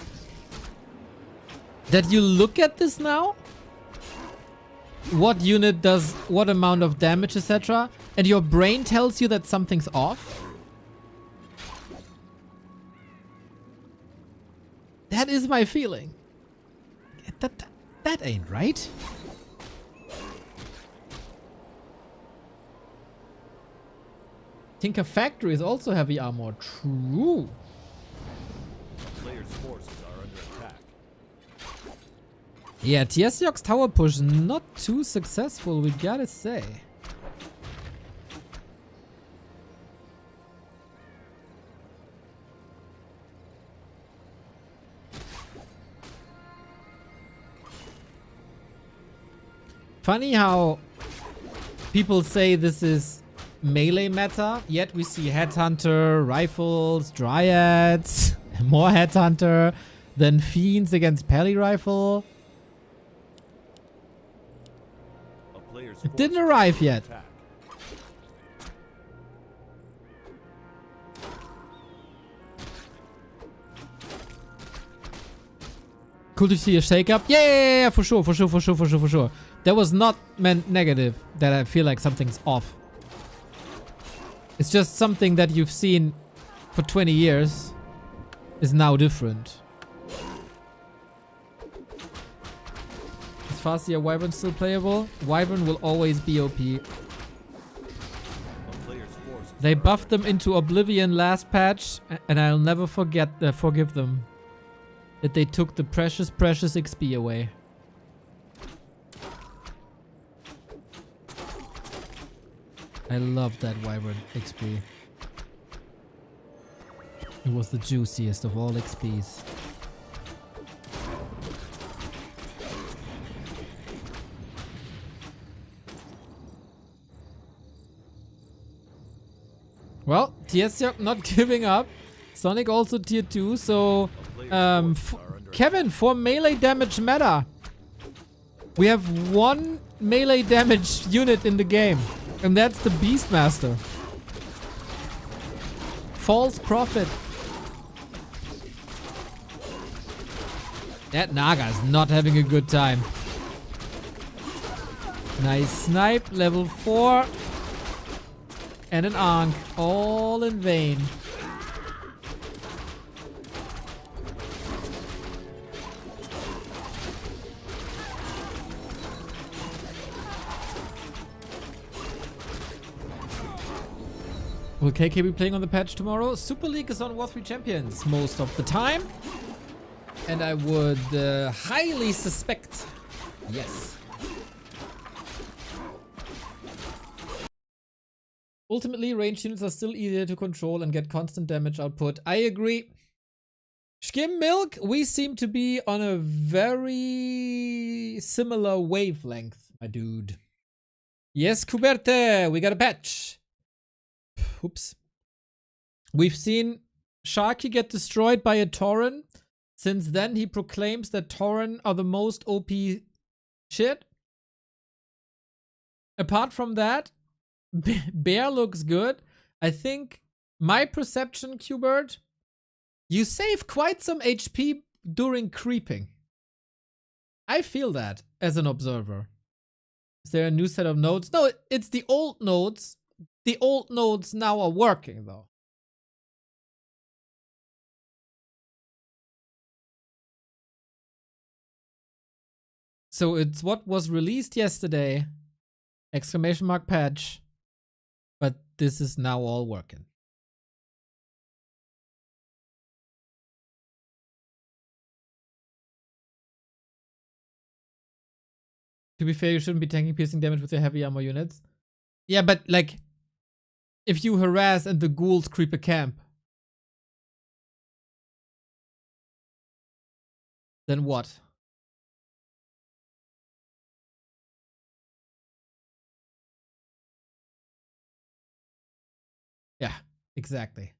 That you look at this now, what unit does what amount of damage, etc., and your brain tells you that something's off. That is my feeling. That ain't right. Tinker Factory is also heavy armor. True. Player's forces are under attack. Yeah, TSYOK's tower push not too successful, we gotta say. Funny how people say this is melee meta, yet we see Headhunter, Rifles, Dryads, more Headhunter, then Fiends against Pally Rifle. A player's It didn't forces arrive are under yet. attack. Cool to see a shake-up. Yeah, for sure. That was not meant negative, that I feel like something's off. It's just something that you've seen for 20 years is now different. Is Farseer Wyvern still playable? Wyvern will always be OP. A player's forces They are buffed them into oblivion last patch, and I'll never forgive them. That they took the precious XP away. I love that Wyvern XP. It was the juiciest of all XPs. Well, TSYOK not giving up. Sonic also tier 2, so Kevin, for melee damage meta, we have one melee damage unit in the game, and that's the Beastmaster. False Prophet. That Naga's not having a good time. Nice snipe, level 4. And an Ankh, all in vain. Will KK be playing on the patch tomorrow? Super League is on War 3 Champions most of the time. And I would highly suspect yes. Ultimately, ranged units are still easier to control and get constant damage output. I agree. Skim Milk, we seem to be on a very similar wavelength, my dude. Yes, Kuberte, we got a patch. Oops. We've seen Sharky get destroyed by a Tauren. Since then, he proclaims that Tauren are the most OP shit. Apart from that, Bear looks good. I think my perception, Qbert, you save quite some HP during creeping. I feel that as an observer. Is there a new set of nodes? No, it's the old nodes. The old nodes now are working though. So it's what was released yesterday. Exclamation mark patch. But this is now all working. To be fair, you shouldn't be tanking piercing damage with your heavy armor units. Yeah, but like, if you harass and the ghouls creep a camp, then what? Yeah, exactly.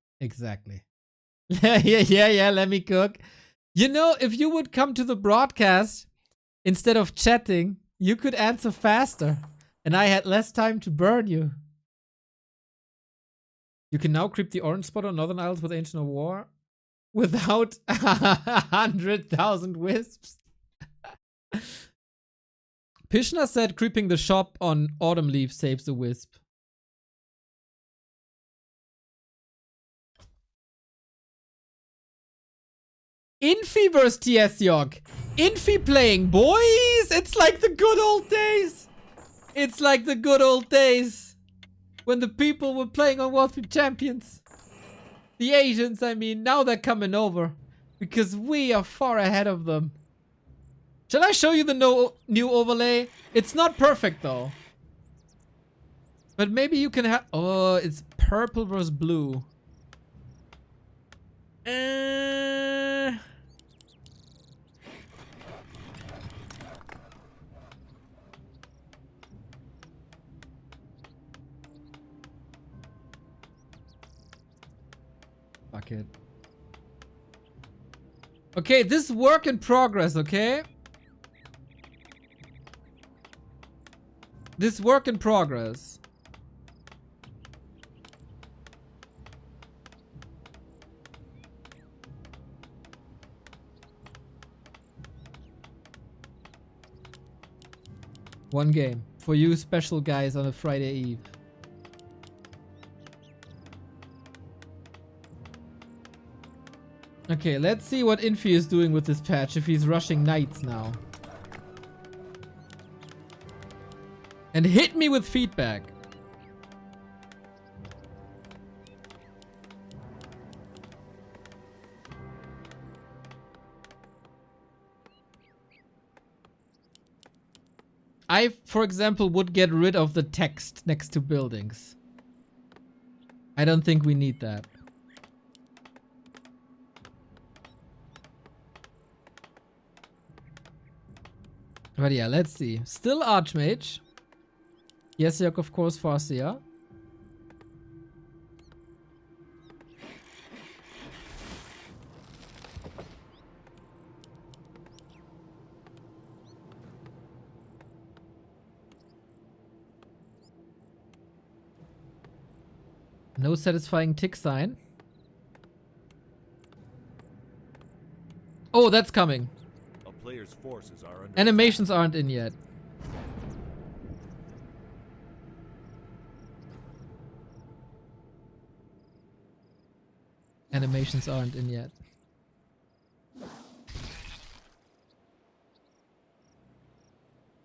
Yeah, let me cook. You know, if you would come to the broadcast instead of chatting, you could answer faster, and I had less time to burn you. You can now creep the orange spot on Northern Isles with Ancient of War. without 100,000 wisps. Pishna said creeping the shop on autumn leaf saves the wisp. Infi vs TS Yok. Infi playing, boys! It's like the good old days! It's like the good old days! When the people were playing on Warcraft 3 Champions. The Asians, I mean, now they're coming over. Because we are far ahead of them. Shall I show you the new overlay? It's not perfect though. But maybe you can have... Oh, it's purple versus blue. Fuck it. Okay, this is work in progress, okay? This work in progress. One game for you special guys on a Friday Eve. Okay, let's see what Infi is doing with this patch, if he's rushing knights now. And hit me with feedback. I, for example, would get rid of the text next to buildings. I don't think we need that. But yeah, let's see. Still Archmage. Yes, Yok, of course, Farseer. No satisfying tick sign. Oh, that's coming. A player's forces are under Animations aren't in yet. Animations aren't in yet.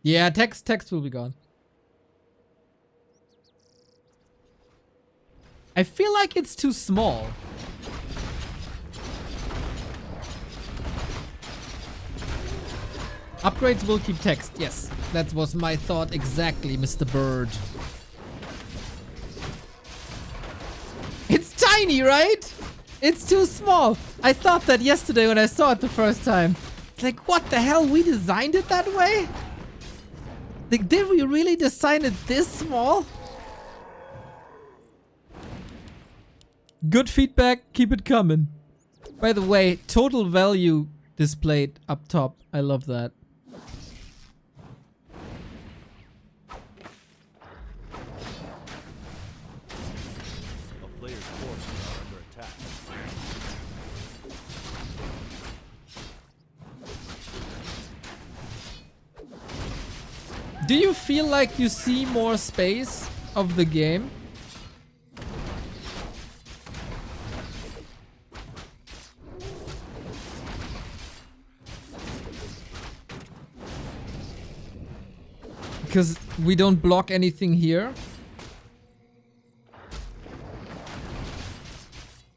Yeah, text will be gone. I feel like it's too small. Upgrades will keep text. Yes, that was my thought exactly, Mr. Bird. It's tiny, right? It's too small. I thought that yesterday when I saw it the first time. It's like, what the hell? We designed it that way? Like, did we really design it this small? Good feedback. Keep it coming. By the way, total value displayed up top. I love that. a player's forces are under attack. Do you feel like you see more space of the game? Because we don't block anything here.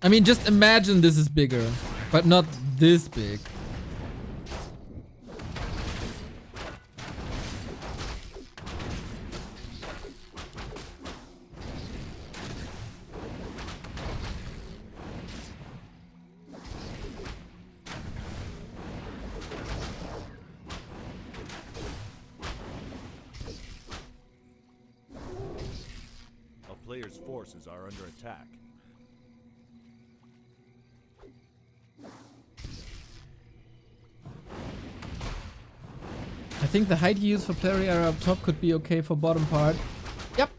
I mean, just imagine this is bigger, but not this big. A player's forces are under attack. I think the height you use for player area up top could be okay for bottom part. Yep.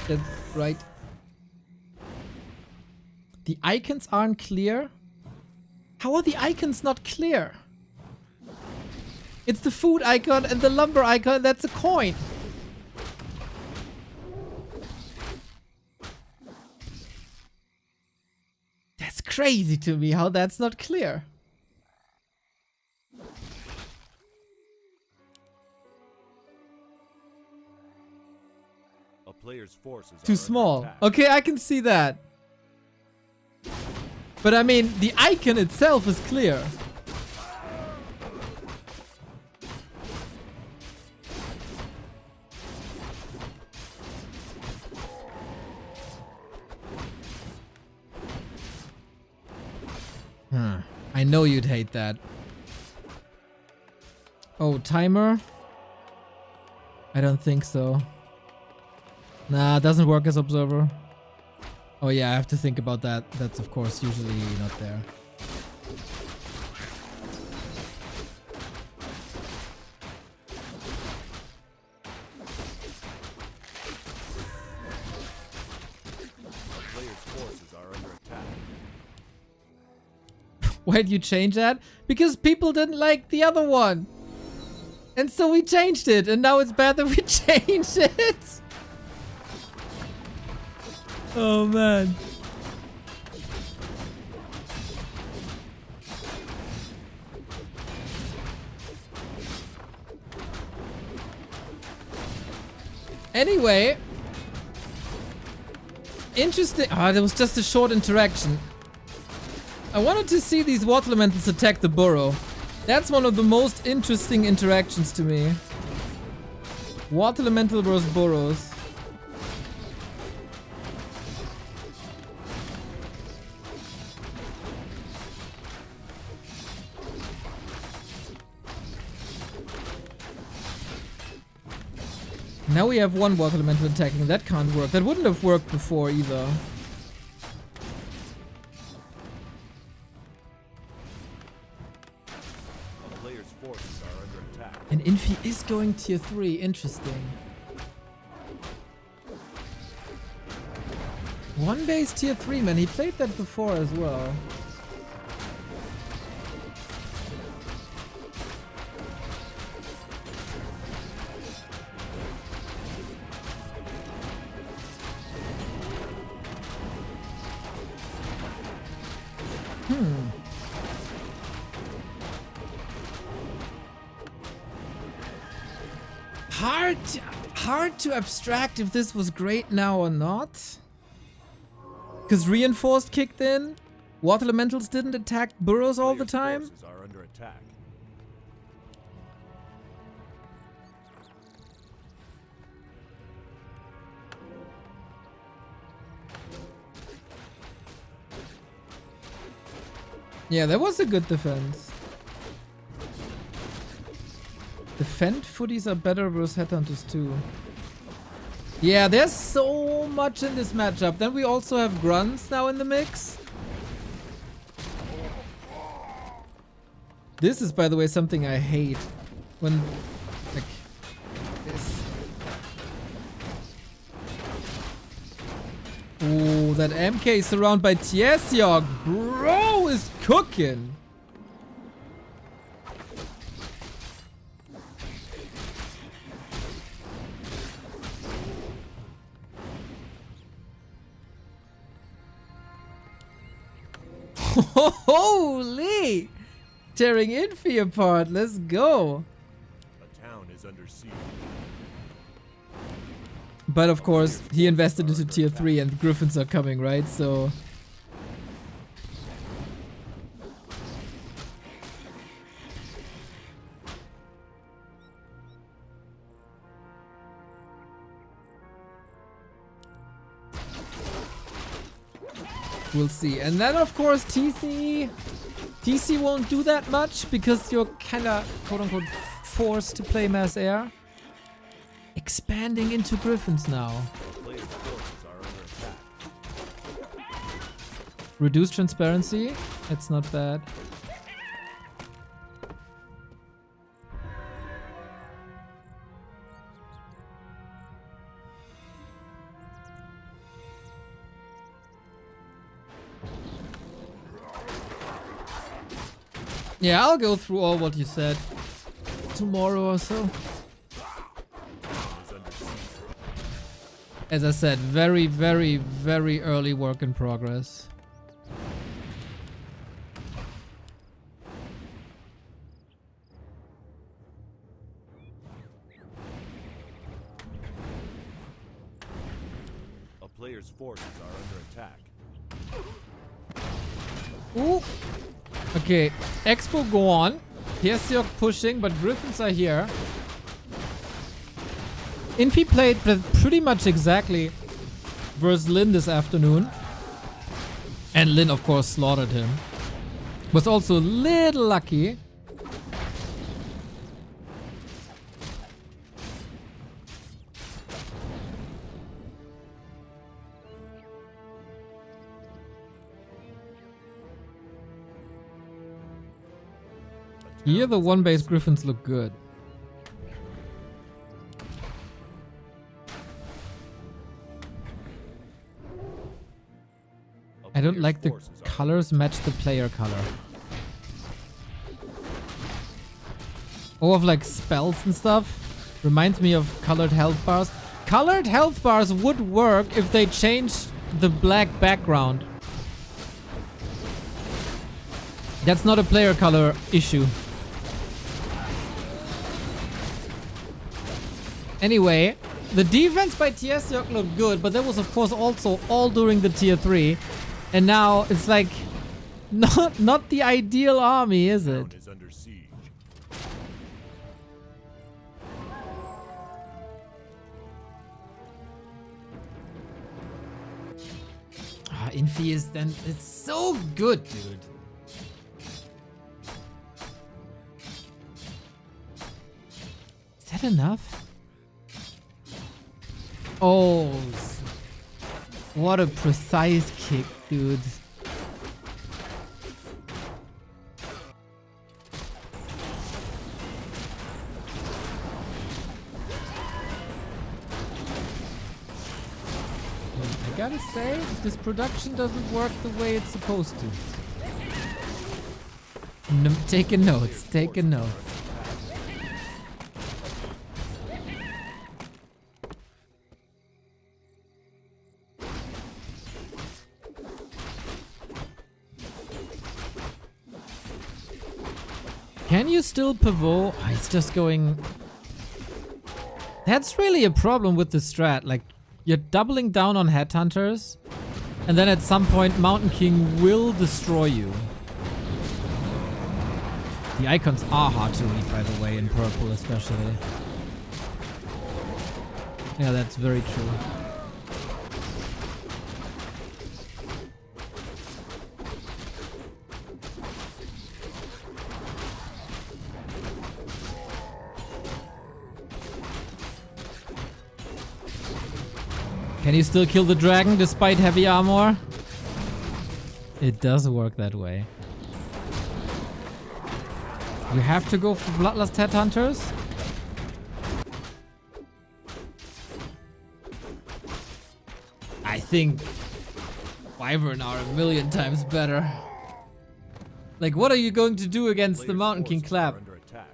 That's right. The icons aren't clear? How are the icons not clear? It's the food icon and the lumber icon, that's a coin. That's crazy to me how that's not clear. A player's forces Too are small. under attack. Okay, I can see that. But I mean, the icon itself is clear. I know you'd hate that. Oh, timer? I don't think so. Nah, it doesn't work as observer. Oh yeah, I have to think about that. That's of course usually not there. A player's forces are under attack. Why'd you change that? Because people didn't like the other one. And so we changed it, and now it's bad that we changed it. Oh man. Anyway. Interesting. Ah, there was just a short interaction. I wanted to see these water elementals attack the burrow. That's one of the most interesting interactions to me. Water elemental versus burrows. Now we have one water elemental attacking. That can't work. That wouldn't have worked before either. A player's forces are under attack. And Infi is going tier 3. Interesting. One base tier 3, man. He played that before as well. Hard to abstract if this was great now or not. Because reinforced kicked in. Water elementals didn't attack burrows all the time. Forces are under attack. Yeah, that was a good defense. Defend footies are better versus headhunters too. Yeah, there's so much in this matchup. Then we also have grunts now in the mix. This is, by the way, something I hate. When, like, this. Oh, that MK is surrounded by Tiesiog. Bro is cooking. Holy! Tearing Infi apart. Let's go. A town is under siege. But of course, he invested into tier 3 and the Griffins are coming, right? So... we'll see. And then of course TC won't do that much because you're kinda quote-unquote forced to play mass air. Expanding into Griffins now. Player's forces are under attack. Reduced transparency. It's not bad. Yeah, I'll go through all what you said tomorrow or so. As I said, very, very, very early work in progress. A player's forces are under attack. Ooh. Okay, Expo go on. Piersiok pushing, but Griffins are here. Infi played pretty much exactly versus Lin this afternoon. And Lin, of course, slaughtered him. Was also a little lucky. Here the one-base Griffins look good. I don't like the colors match the player color. Oh, of like spells and stuff. Reminds me of colored health bars. Colored health bars would work if they changed the black background. That's not a player color issue. Anyway, the defense by Tiersiok looked good, but that was of course also all during the tier 3. And now it's like not the ideal army, is it? Is under siege. Ah, Infi is then it's so good, dude. Is that enough? Oh, what a precise kick, dude. I gotta say, this production doesn't work the way it's supposed to. Taking notes, taking notes. Can you still pivot? Oh, it's just going... That's really a problem with the strat. Like, you're doubling down on headhunters, and then at some point Mountain King will destroy you. The icons are hard to read, by the way, in purple especially. Yeah, that's very true. Can you still kill the dragon despite heavy armor? It does work that way. You have to go for Bloodlust Headhunters? I think Wyvern are a million times better. Like, what are you going to do against the Mountain King Clap? Under attack.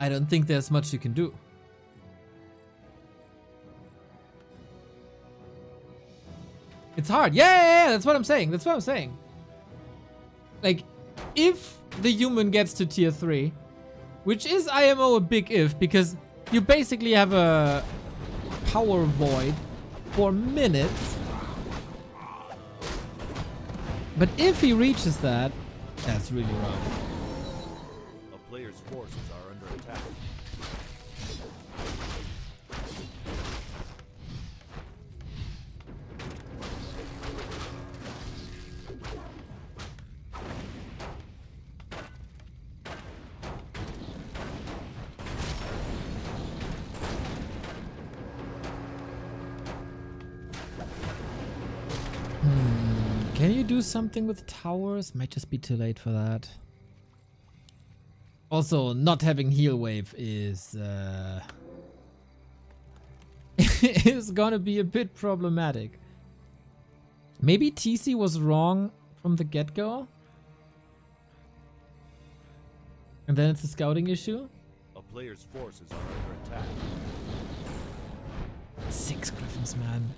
I don't think there's much you can do. It's hard. Yeah, that's what I'm saying. That's what I'm saying. Like, if the human gets to tier 3, which is IMO a big if, because you basically have a power void for minutes. But if he reaches that, that's really rough. A player's forces are under attack. Can you do something with towers? Might just be too late for that. Also, not having heal wave is is gonna be a bit problematic. Maybe TC was wrong from the get-go? And then it's a scouting issue? A player's forces are under attack. 6 Griffins, man.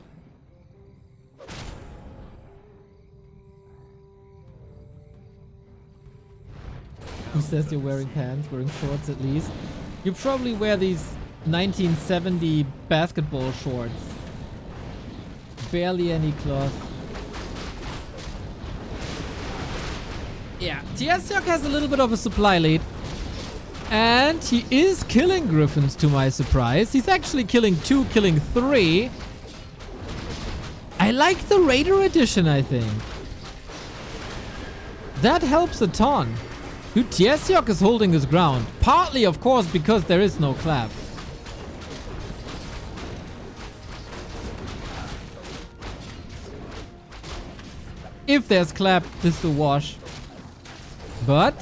Who says you're wearing pants? Wearing shorts at least. You probably wear these 1970 basketball shorts. Barely any cloth. Yeah, Tiesiok has a little bit of a supply lead. And he is killing Griffins to my surprise. He's actually killing 2, killing 3. I like the Raider edition, I think. That helps a ton. Dude, Tiesiok is holding his ground. Partly, of course, because there is no clap. If there's clap, this is a wash. But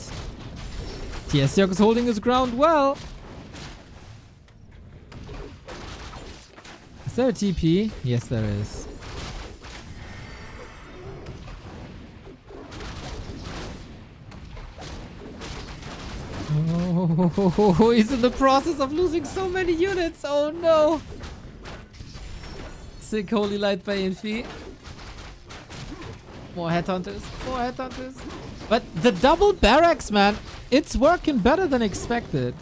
Tiesiok is holding his ground well. Is there a TP? Yes, there is. Oh, he's in the process of losing so many units. Oh no. Sick holy light by Infi. More headhunters. More headhunters. But the double barracks, man, it's working better than expected.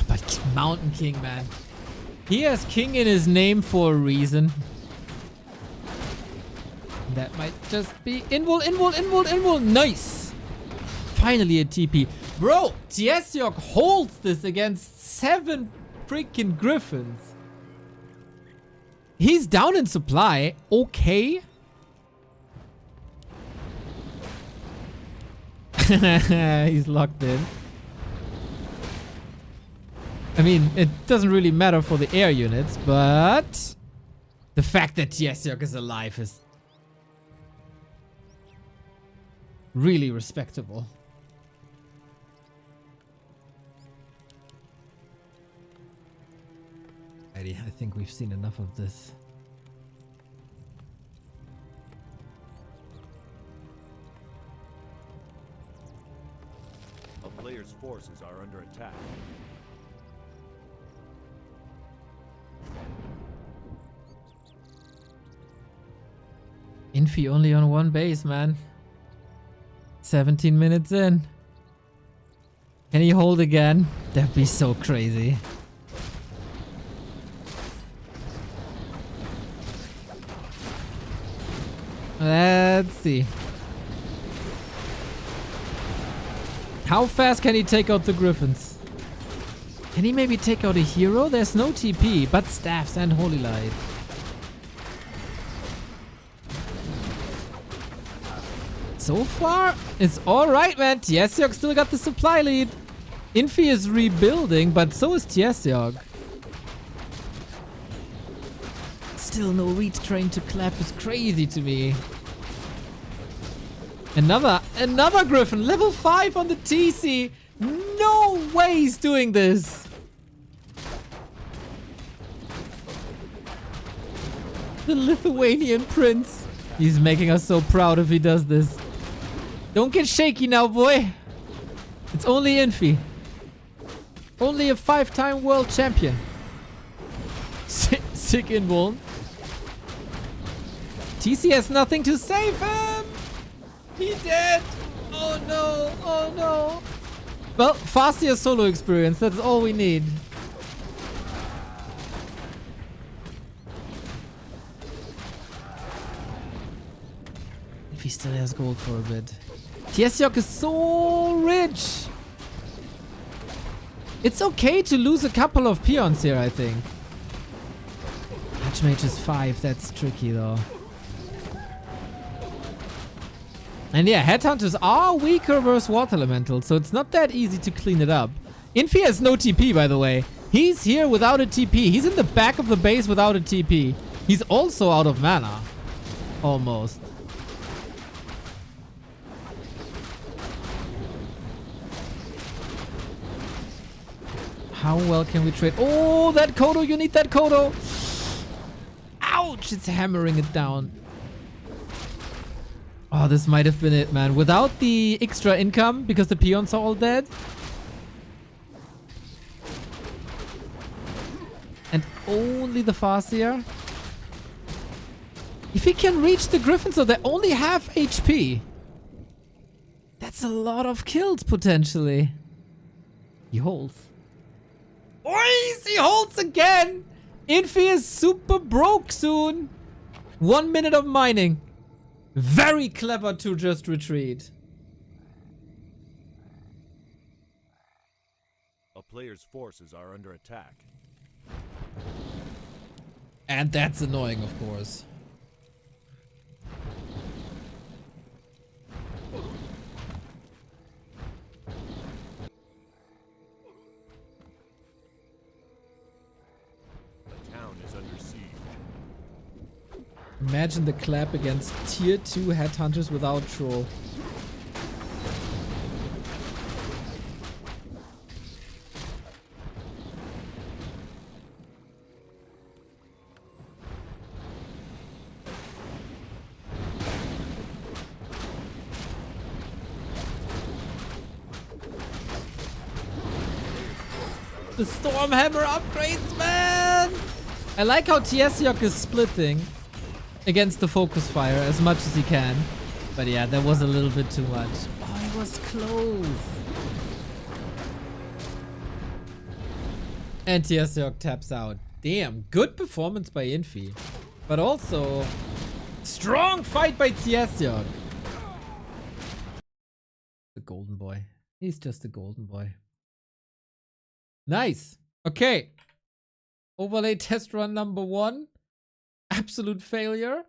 But Mountain King, man. He has King in his name for a reason. That might just be invul. Nice. Finally a TP. Bro, Tiesiok holds this against 7 freaking Griffins. He's down in supply. Okay. He's locked in. I mean, it doesn't really matter for the air units, but the fact that Tiesiok is alive is really respectable. I think we've seen enough of this. A player's forces are under attack. Infi only on 1 base, man. 17 minutes in. Can he hold again? That'd be so crazy. Let's see. How fast can he take out the Griffins? Can he maybe take out a hero? There's no TP, but staffs and Holy Light. So far, it's alright, man. Tiesiok still got the supply lead. Infi is rebuilding, but so is Tiesiok. Still no retrain to clap is crazy to me. Another Griffin, level 5 on the TC. No way he's doing this. The Lithuanian prince. He's making us so proud if he does this. Don't get shaky now, boy. It's only Infi. Only a 5-time world champion. Sick invuln. TC has nothing to save him. He dead. Oh no. Oh no. Well, faster solo experience. That's all we need. If he still has gold for a bit. Tiesiok is so rich. It's okay to lose a couple of peons here, I think. Archmage is 5. That's tricky though. And yeah, headhunters are weaker versus water elemental, so it's not that easy to clean it up. Infi has no TP, by the way. He's here without a TP. He's in the back of the base without a TP. He's also out of mana. Almost. How well can we trade? Oh, that Kodo. You need that Kodo. Ouch. It's hammering it down. Oh, this might have been it, man. Without the extra income, because the peons are all dead. And only the Farseer. If he can reach the Griffin, so they're only half HP. That's a lot of kills, potentially. He holds. Ois! He holds again! Infi is super broke soon. 1 minute of mining. Very clever to just retreat. A player's forces are under attack. And that's annoying, of course. The town is under siege. Imagine the clap against tier 2 headhunters without troll. The Stormhammer upgrades, man! I like how Tiesiok is splitting against the focus fire as much as he can. But yeah, that was a little bit too much. Oh, it was close. And Tiesiok taps out. Damn, good performance by Infi. But also, strong fight by Tiesiok. The golden boy. He's just a golden boy. Nice. Okay. Overlay test run number 1. Absolute failure.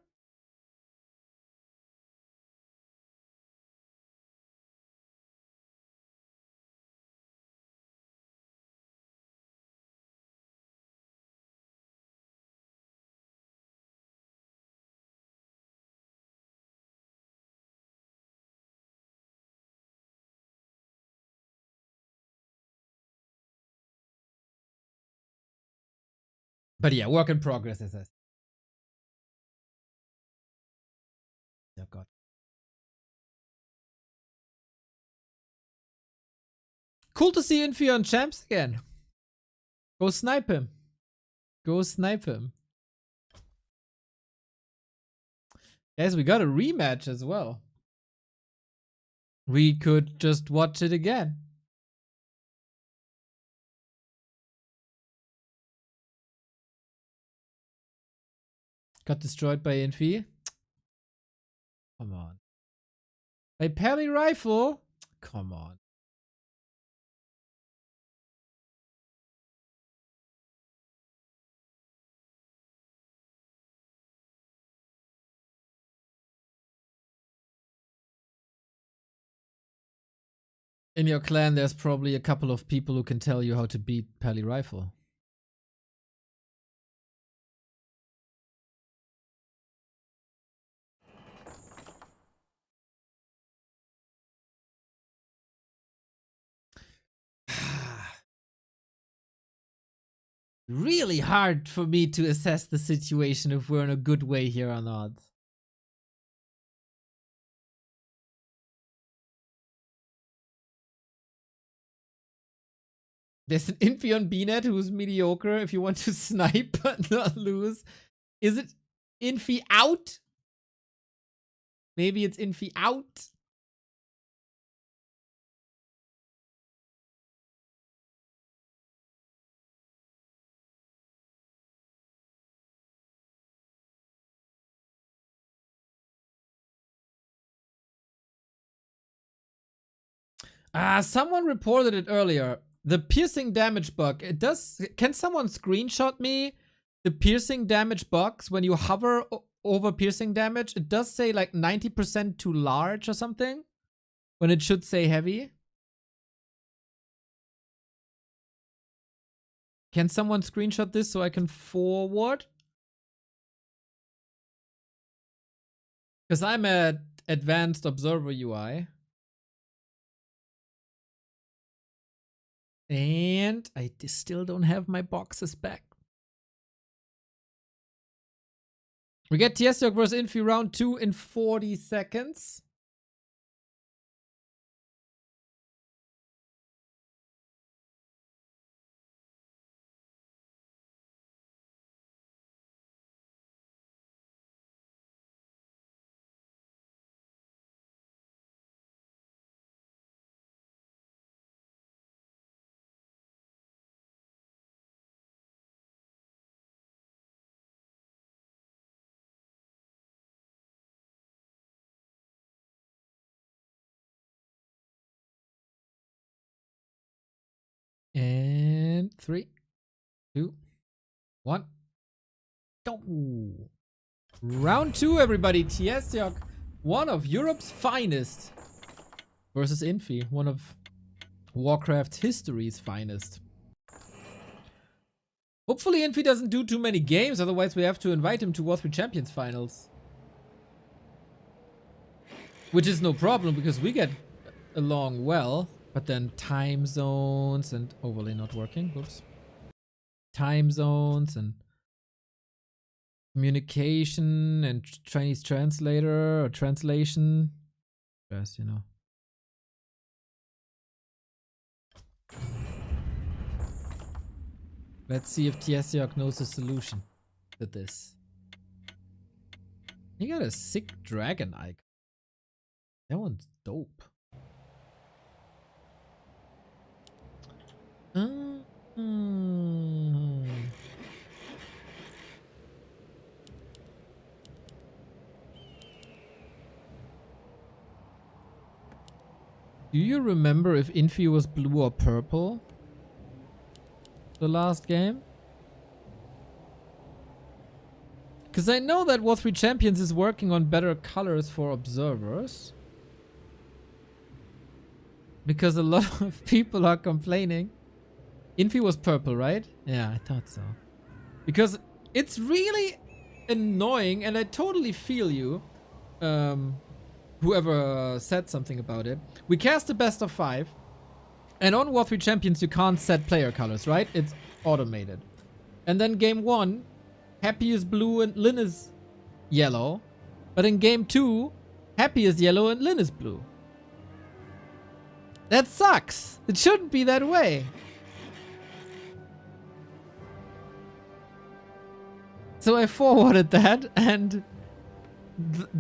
But yeah, work in progress, as I said. Oh god. Cool to see Infi on champs again. Go snipe him. Go snipe him. Guys, we got a rematch as well. We could just watch it again. Got destroyed by Infi. Come on. By Pally Rifle? Come on. In your clan, there's probably a couple of people who can tell you how to beat Pally Rifle. Really hard for me to assess the situation if we're in a good way here or not. There's an Infi on BNet who's mediocre if you want to snipe but not lose. Is it Infi out? Maybe it's Infi out? Someone reported it earlier. The piercing damage bug. It does. Can someone screenshot me the piercing damage bugs when you hover over piercing damage? It does say like 90% too large or something when it should say heavy. Can someone screenshot this so I can forward? Because I'm at Advanced Observer UI. And I still don't have my boxes back. We get TSDOC versus Infi round 2 in 40 seconds. And 3, 2, 1. Go! Round 2, everybody. TSDOC, one of Europe's finest, versus Infi, one of Warcraft history's finest. Hopefully Infi doesn't do too many games, otherwise we have to invite him to Warcraft 3 Champions Finals. Which is no problem, because we get along well. But then time zones and overlay not working. Whoops. Time zones and communication and Chinese translator or translation. Yes, you know. Let's see if TSDOC knows a solution to this. He got a sick dragon icon. That one's dope. Do you remember if Infi was blue or purple? The last game? Because I know that Warcraft 3 Champions is working on better colors for observers. Because a lot of people are complaining. Infi was purple, right? Yeah, I thought so. Because it's really annoying, and I totally feel you. Whoever said something about it. We cast the best of 5. And on Warcraft 3 Champions, you can't set player colors, right? It's automated. And then game 1, Happy is blue and Lin is yellow. But in game 2, Happy is yellow and Lin is blue. That sucks. It shouldn't be that way. So I forwarded that, and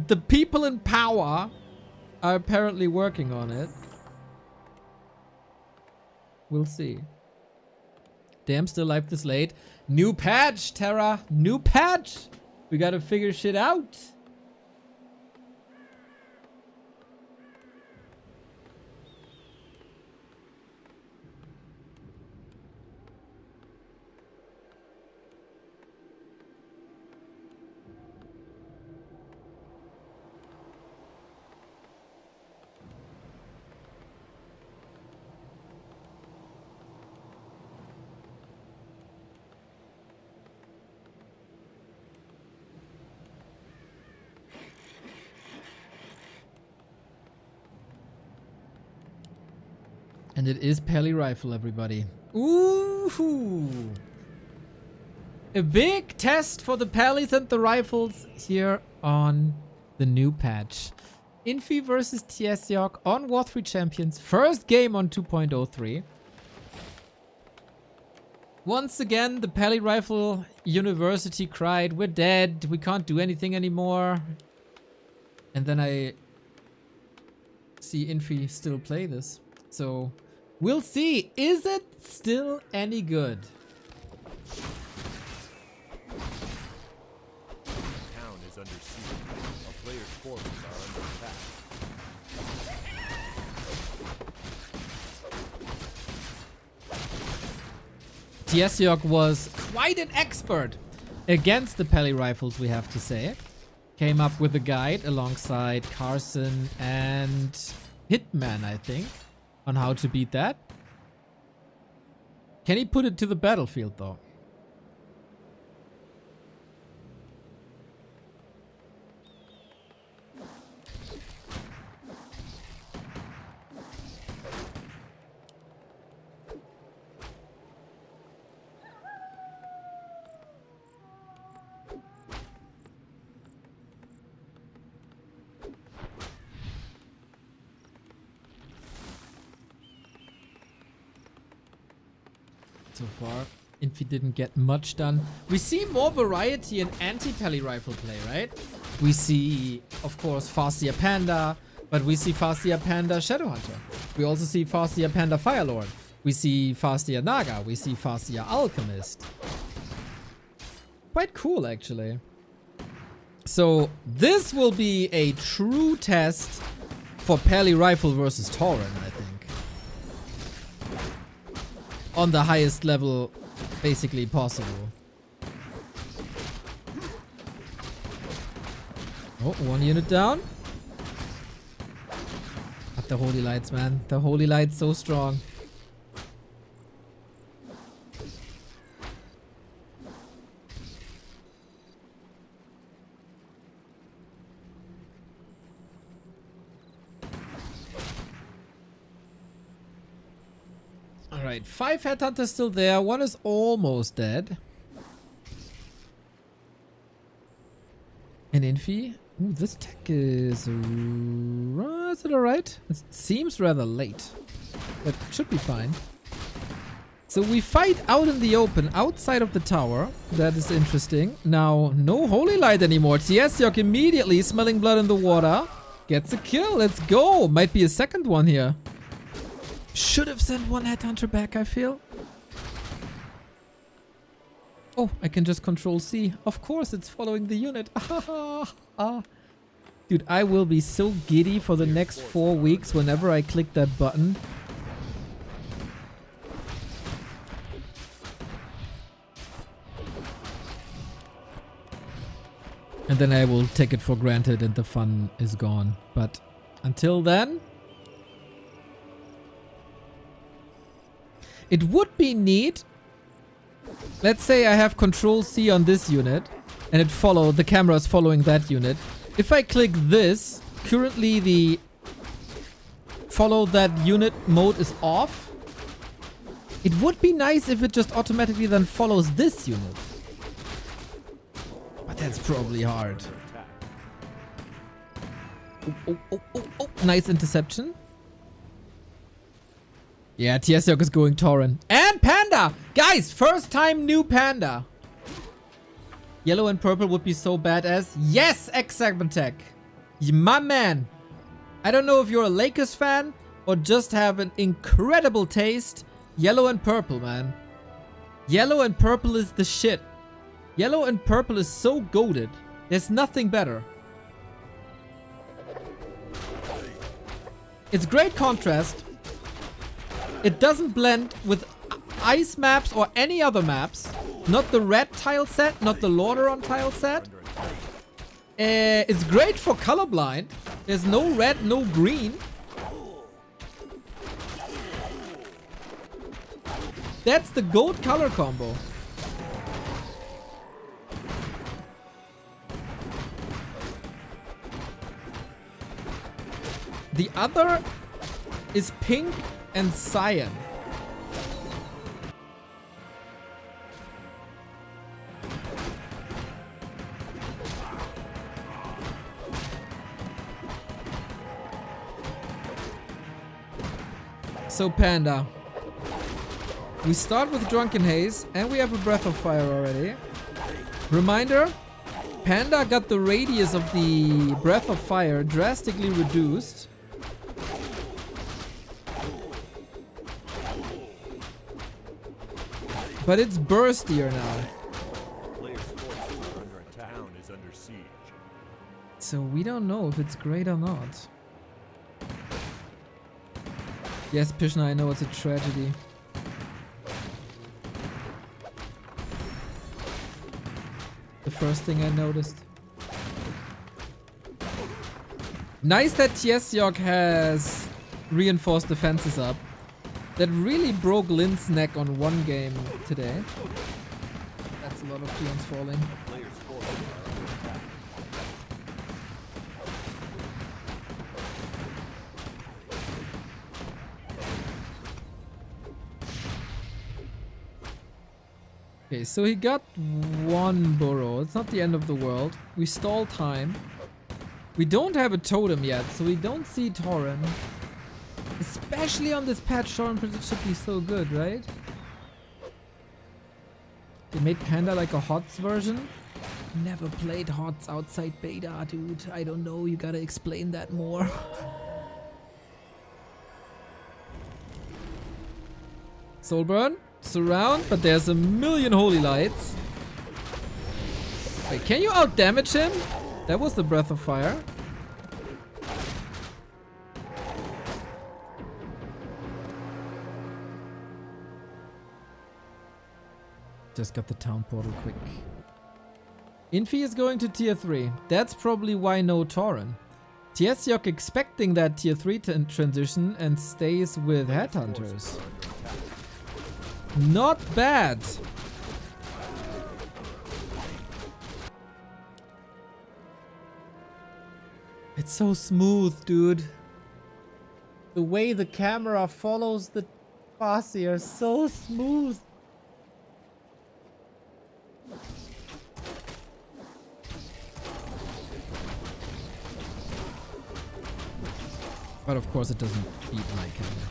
the people in power are apparently working on it. We'll see. Damn, still live this late. New patch, Terra. New patch. We gotta figure shit out. And it is Pally Rifle, everybody. Ooh! A big test for the Pallies and the Rifles here on the new patch. Infi versus TSDOC on Warcraft 3 Champions. First game on 2.03. Once again, the Pally Rifle University cried, "We're dead. We can't do anything anymore." And then I see Infi still play this. So we'll see. Is it still any good? Town is under siege. A player's forces are under attack. TSDOC was quite an expert against the Pally Rifles, we have to say. Came up with a guide alongside Carson and Hitman, I think, on how to beat that. Can he put it to the battlefield though? So far, Infi didn't get much done. We see more variety in anti-pally rifle play, right? We see, of course, Farseer Panda, but we see Farseer Panda Shadowhunter. We also see Farseer Panda Firelord. We see Farseer Naga. We see Farseer Alchemist. Quite cool, actually. So, this will be a true test for pally rifle versus Tauren, I think. On the highest level, basically possible. Oh, one unit down. But the Holy Lights, man. The Holy Lights so strong. Alright, 5 Headhunters still there. One is almost dead. An Infi. Ooh, this tech is it alright? It seems rather late. But should be fine. So we fight out in the open, outside of the tower. That is interesting. Now, no Holy Light anymore. Tiesyok immediately, smelling blood in the water, gets a kill. Let's go. Might be a second one here. Should have sent one Headhunter back, I feel. Oh, I can just control C. Of course, it's following the unit. Dude, I will be so giddy for the next 4 weeks whenever I click that button. And then I will take it for granted and the fun is gone. But until then... It would be neat. Let's say I have Control C on this unit and the camera is following that unit. If I click this, currently the follow that unit mode is off. It would be nice if it just automatically then follows this unit. But that's probably hard. Oh. Nice interception. Yeah, Tiesyok is going Tauren. And Panda! Guys, first time new Panda. Yellow and purple would be so badass. Yes, X7Tech. My man. I don't know if you're a Lakers fan or just have an incredible taste. Yellow and purple, man. Yellow and purple is the shit. Yellow and purple is so goated. There's nothing better. It's great contrast. It doesn't blend with ice maps or any other maps. Not the red tile set, not the Lordaeron tile set. It's great for colorblind. There's no red, no green. That's the goat color combo. The other is pink and cyan. So Panda. We start with Drunken Haze and we have a Breath of Fire already. Reminder, Panda got the radius of the Breath of Fire drastically reduced. But it's burstier now. So we don't know if it's great or not. Yes, Pishna, I know it's a tragedy. The first thing I noticed. Nice that Tiesyok has reinforced defenses up. That really broke Lynn's neck on one game today. That's a lot of peons falling. Okay, so he got one burrow. It's not the end of the world. We stall time. We don't have a totem yet, so we don't see Tauren. Especially on this patch, Tauren should be so good, right? They made Panda like a HOTS version. Never played HOTS outside beta, dude. I don't know, you gotta explain that more. Soulburn, surround, but there's a million holy lights. Wait, can you out-damage him? That was the Breath of Fire. Just got the town portal quick. Infi is going to tier 3. That's probably why no Tauren. Tiesyok expecting that tier 3 transition and stays with Headhunters. Not bad. It's so smooth, dude. The way the camera follows the boss here is so smooth. But of course it doesn't beat my camera.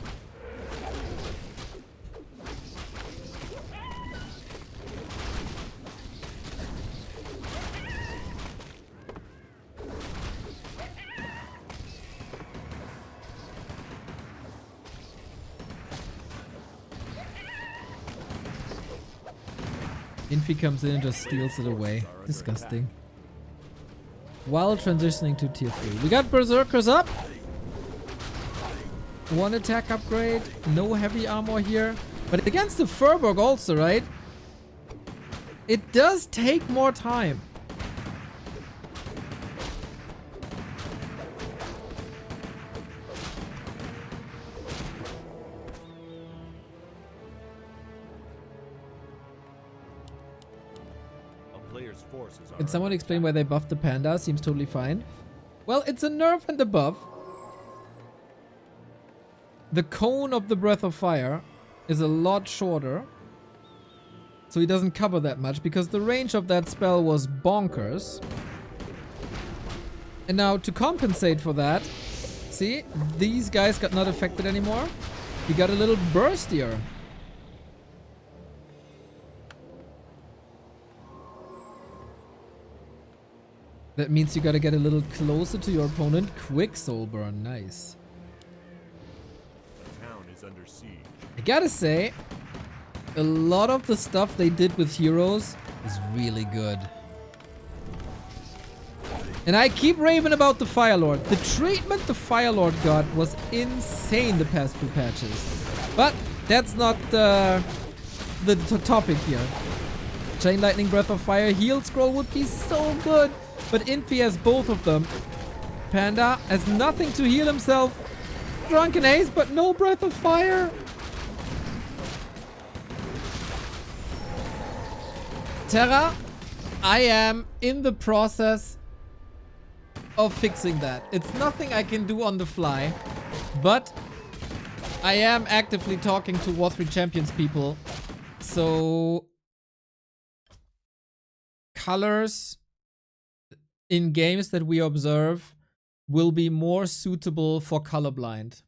Infi comes in and just steals it away. Disgusting. While transitioning to tier 3. We got Berserkers up. One attack upgrade. No heavy armor here. But against the Furborg also, right? It does take more time. Can someone explain why they buffed the panda? Seems totally fine. Well, it's a nerf and a buff. The cone of the Breath of Fire is a lot shorter. So he doesn't cover that much because the range of that spell was bonkers. And now to compensate for that, see, these guys got not affected anymore. He got a little burstier. That means you gotta get a little closer to your opponent. Quick soul burn, nice. The town is under siege. I gotta say, a lot of the stuff they did with heroes is really good. And I keep raving about the Fire Lord. The treatment the Fire Lord got was insane the past few patches. But that's not the topic here. Chain Lightning, Breath of Fire, Heal Scroll would be so good. But Infi has both of them. Panda has nothing to heal himself. Drunken Ace, but no Breath of Fire. Terra, I am in the process of fixing that. It's nothing I can do on the fly, but I am actively talking to War 3 Champions people. So colors in games that we observe will be more suitable for colorblind.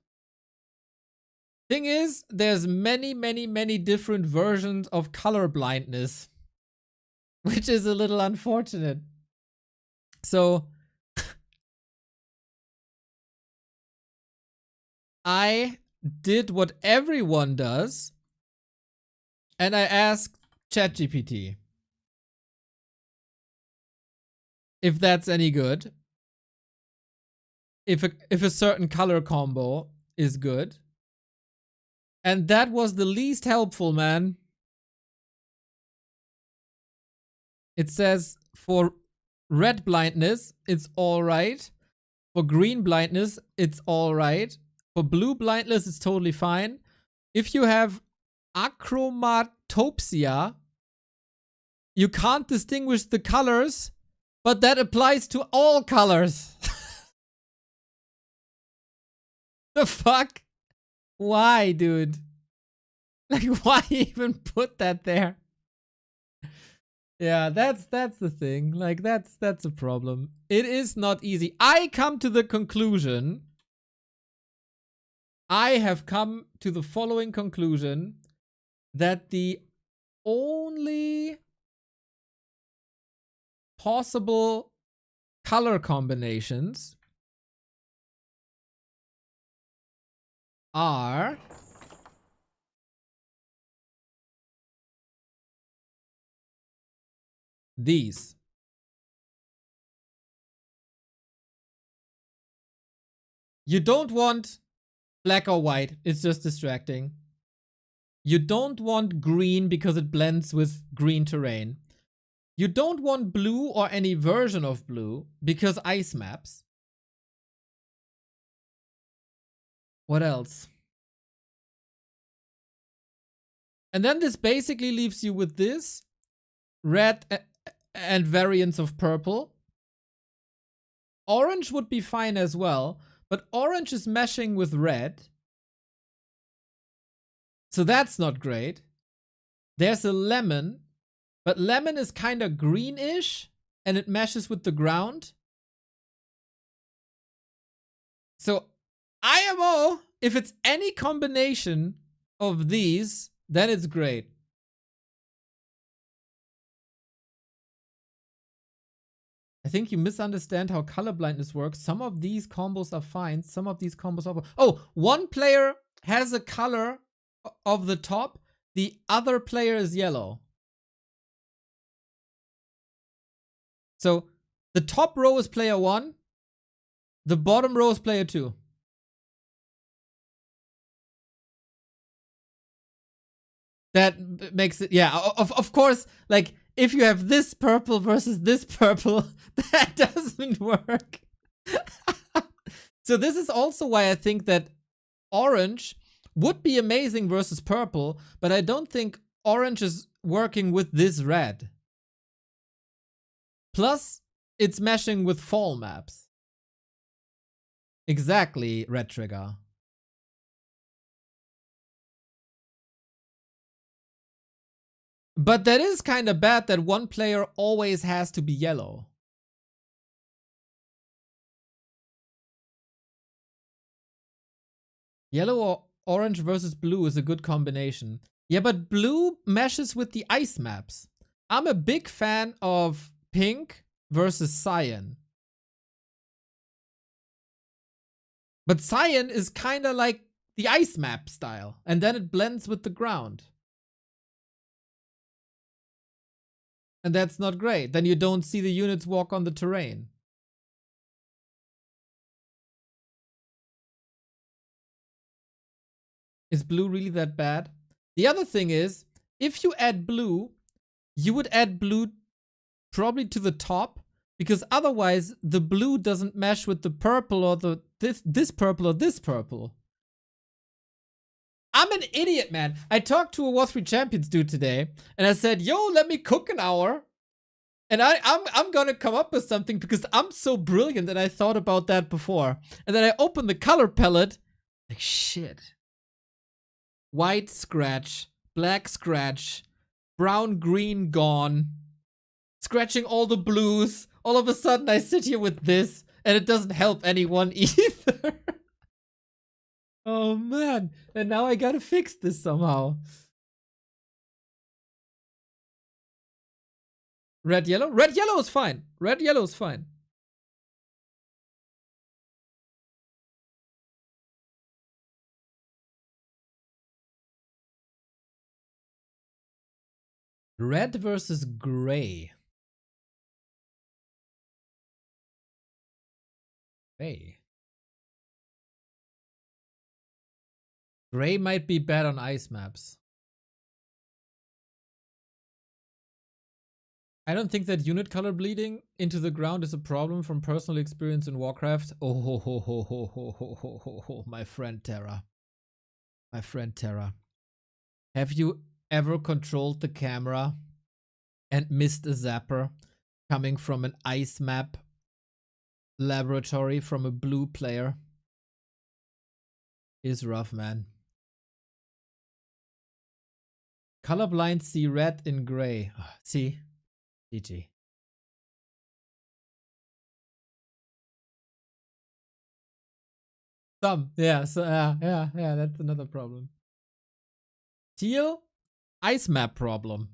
Thing is, there's many different versions of color blindness, which is a little unfortunate. So I did what everyone does and I asked ChatGPT if that's any good. If a certain color combo is good. And that was the least helpful, man. It says for red blindness, it's alright. For green blindness, it's alright. For blue blindness, it's totally fine. if you have achromatopsia, you can't distinguish the colors, but that applies to all colors. The fuck? Why, dude? Like, why even put that there? Yeah, that's the thing. Like, that's a problem. It is not easy. I have come to the following conclusion that the only possible color combinations are these. You don't want black or white. It's just distracting. You don't want green because it blends with green terrain. You don't want blue or any version of blue because ice maps. What else? And then this basically leaves you with this red and variants of purple. Orange would be fine as well, but orange is meshing with red. So that's not great. There's a lemon, but lemon is kind of greenish and it meshes with the ground. So IMO, if it's any combination of these, then it's great. I think you misunderstand how colorblindness works. Some of these combos are fine. Some of these combos are... Oh, one player has a color of the top. The other player is yellow. So the top row is player 1. The bottom row is player 2. That makes it... Yeah, of course, like... If you have this purple versus this purple, that doesn't work. So this is also why I think that orange would be amazing versus purple, but I don't think orange is working with this red. Plus, it's meshing with fall maps. Exactly, Red Trigger. But that is kind of bad that one player always has to be yellow. Yellow or orange versus blue is a good combination. Yeah, but blue meshes with the ice maps. I'm a big fan of pink versus cyan. But cyan is kind of like the ice map style, and then it blends with the ground. And that's not great. Then you don't see the units walk on the terrain. Is blue really that bad? The other thing is, if you add blue, you would add blue probably to the top, because otherwise the blue doesn't mesh with the purple or this purple or this purple. I'm an idiot, man. I talked to a Warcraft III Champions dude today, and I said, yo, let me cook an hour. And I'm gonna come up with something because I'm so brilliant and I thought about that before. And then I opened the color palette, like shit. White scratch, black scratch, brown, green gone. Scratching all the blues. All of a sudden I sit here with this, and it doesn't help anyone either. Oh man, and now I gotta fix this somehow. Red, yellow? Red, yellow is fine. Red, yellow is fine. Red versus gray. Gray. Gray might be bad on ice maps. I don't think that unit color bleeding into the ground is a problem from personal experience in Warcraft. Oh, ho, ho, ho, ho, ho, ho, ho, ho, ho, my friend Terra. My friend Terra. Have you ever controlled the camera and missed a zapper coming from an ice map laboratory from a blue player? Is rough, man. Colorblind see red in gray. See? GG. Some. Yeah, so yeah, that's another problem. Teal, ice map problem.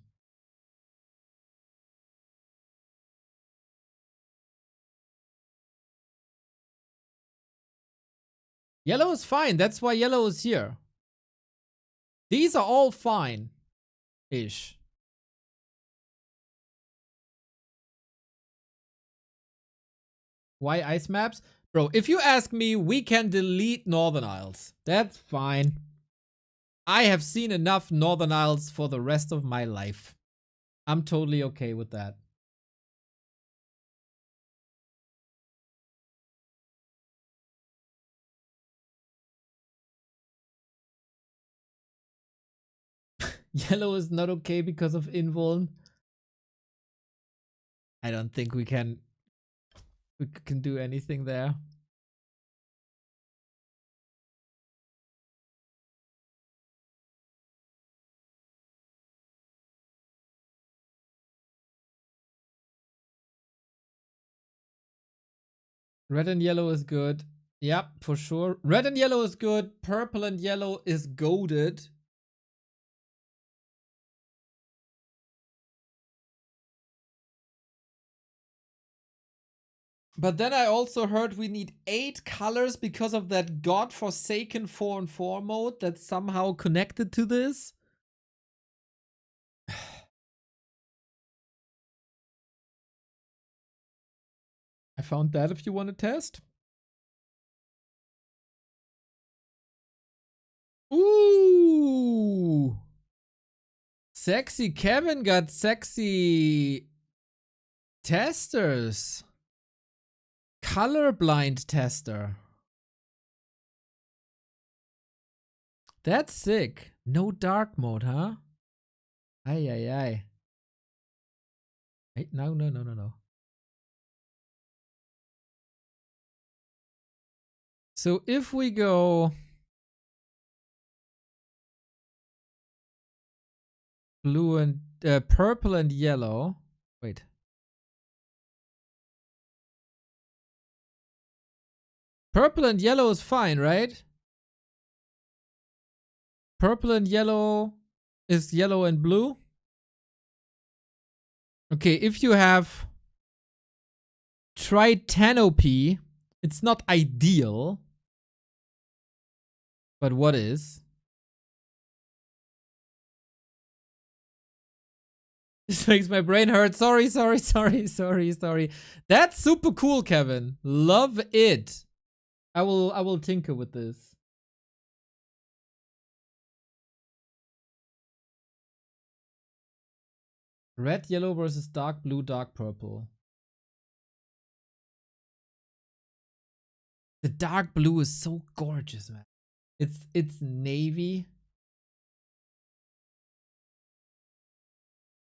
Yellow is fine. That's why yellow is here. These are all fine-ish. Why ice maps? Bro, if you ask me, we can delete Northern Isles. That's fine. I have seen enough Northern Isles for the rest of my life. I'm totally okay with that. Yellow is not okay because of invuln. I don't think we can do anything there. Red and yellow is good. Yep, for sure. Red and yellow is good. Purple and yellow is goated. But then I also heard we need 8 colors because of that godforsaken 4-on-4 mode that's somehow connected to this. I found that if you want to test. Ooh! Sexy Kevin got sexy testers. Colorblind tester. That's sick. No dark mode, huh? Ay, ay, ay. Hey, no. So if we go blue and purple and yellow. Wait. Purple and yellow is fine, right? Purple and yellow is yellow and blue. Okay, if you have Tritanopy, it's not ideal. But what is? This makes my brain hurt. Sorry. That's super cool, Kevin. Love it. I will tinker with this. Red, yellow versus dark blue, dark purple. The dark blue is so gorgeous, man. It's navy.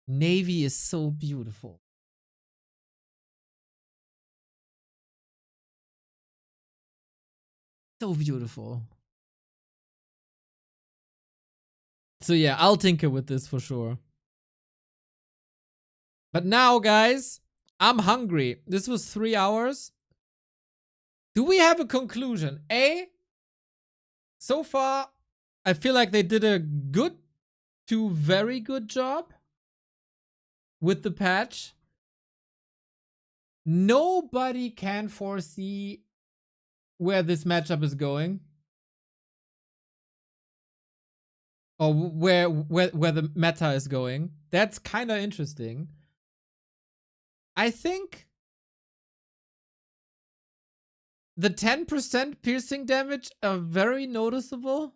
Navy is so beautiful. So beautiful. So yeah, I'll tinker with this for sure. But now, guys, I'm hungry. This was 3 hours. Do we have a conclusion? So far, I feel like they did a good to very good job with the patch. Nobody can foresee where this matchup is going. Or where the meta is going. That's kind of interesting. I think the 10% piercing damage are very noticeable.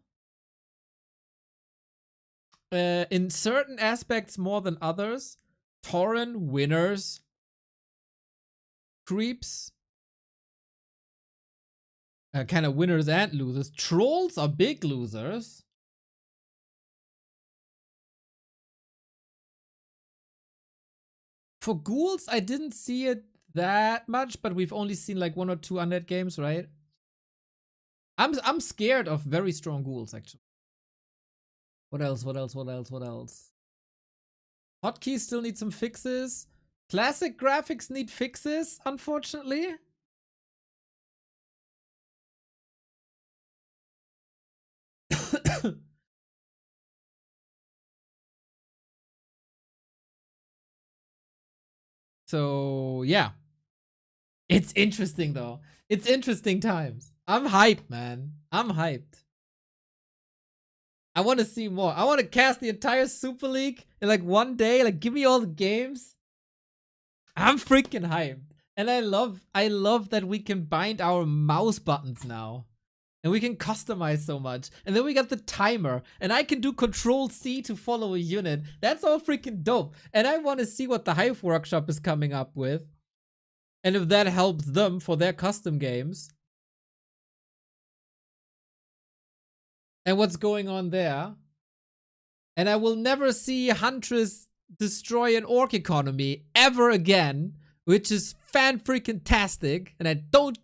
In certain aspects more than others. Tauren, winners. Creeps. Kind of winners and losers. Trolls are big losers. For ghouls, I didn't see it that much, but we've only seen like 1 or 2 undead games, right? I'm scared of very strong ghouls, actually. What else? What else? What else? What else? Hotkeys still need some fixes. Classic graphics need fixes, unfortunately. So, yeah. It's interesting, though. It's interesting times. I'm hyped, man. I'm hyped. I want to see more. I want to cast the entire Super League in like one day. Like, give me all the games. I'm freaking hyped. And I love that we can bind our mouse buttons now. And we can customize so much. And then we got the timer. And I can do Control-C to follow a unit. That's all freaking dope. And I want to see what the Hive Workshop is coming up with. And if that helps them for their custom games. And what's going on there. And I will never see Huntress destroy an orc economy ever again. Which is fan-freaking-tastic. And I don't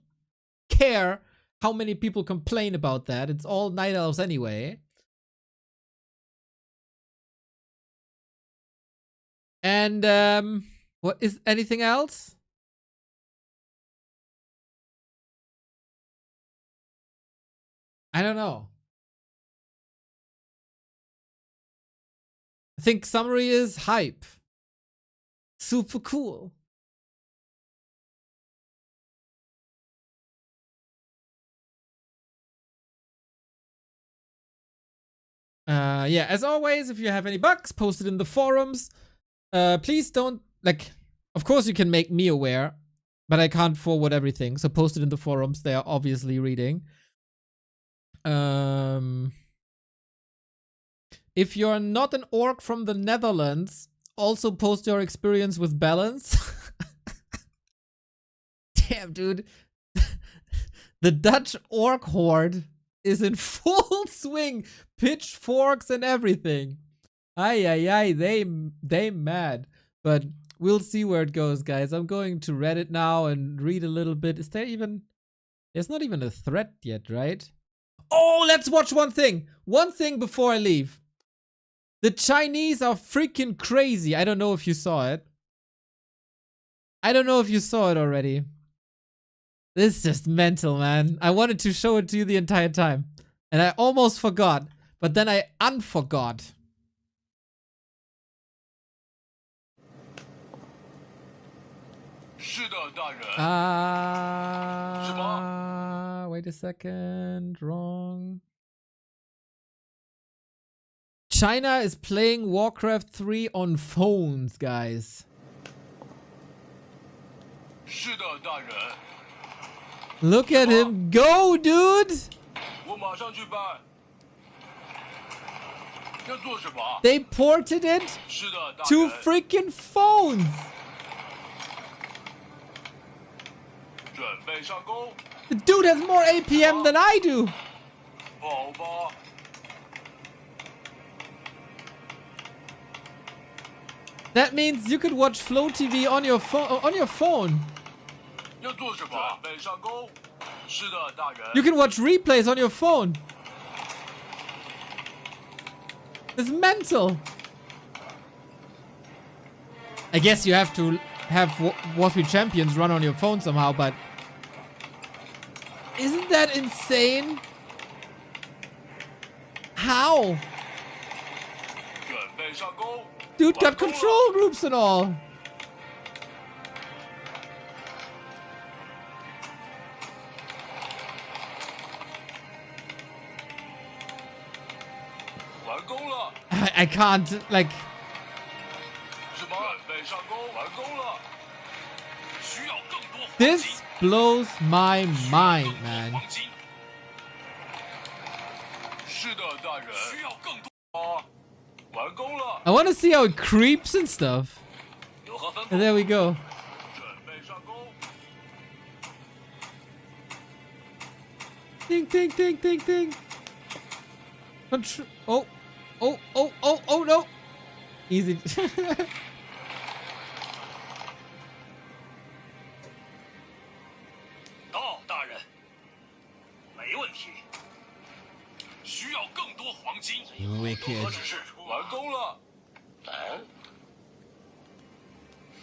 care how many people complain about that. It's all night elves anyway. And, what is anything else? I don't know. I think summary is hype. Super cool. Yeah, as always, if you have any bugs, post it in the forums. Please don't, like, of course you can make me aware, but I can't forward everything, so post it in the forums. They are obviously reading. If you're not an orc from the Netherlands, also post your experience with balance. Damn, dude. The Dutch orc horde is in full swing. Pitchforks and everything. Ay, they mad. But we'll see where it goes, guys. I'm going to Reddit now and read a little bit. Is there even... There's not even a thread yet, right? Oh, let's watch one thing. One thing before I leave. The Chinese are freaking crazy. I don't know if you saw it. I don't know if you saw it already. This is just mental, man. I wanted to show it to you the entire time. And I almost forgot. But then I unforgot. Wait a second. Wrong. China is playing Warcraft 3 on phones, guys. Look at him go, dude! They ported it to freaking phones! The dude has more APM than I do! That means you could watch Flow TV on your phone. You can watch replays on your phone. It's mental. I guess you have to have Warcraft Champions run on your phone somehow, but isn't that insane? How? Dude got control groups and all. I can't, like... This blows my mind, man. I want to see how it creeps and stuff. And there we go. Ding, ding, ding, ding, ding. Oh, oh, oh, oh, oh, no. Easy. 题。需要更多黄金。 Wicked. 指示完工了。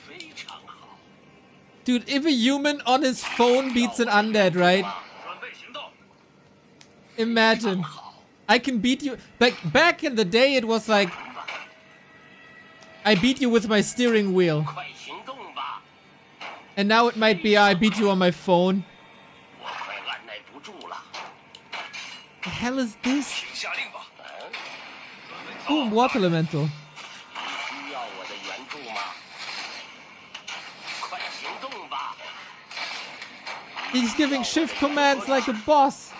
非常好。 Dude, if a human on his phone beats an undead, right? 准备行动。 Imagine. I can beat you. Back in the day, it was like I beat you with my steering wheel. 快行动吧！ And now it might be I beat you on my phone. 我快按耐不住了。 The hell is this? 请下令吧。准备 Boom, water elemental. 需要我的援助吗？快行动吧！ He's giving shift commands like a boss.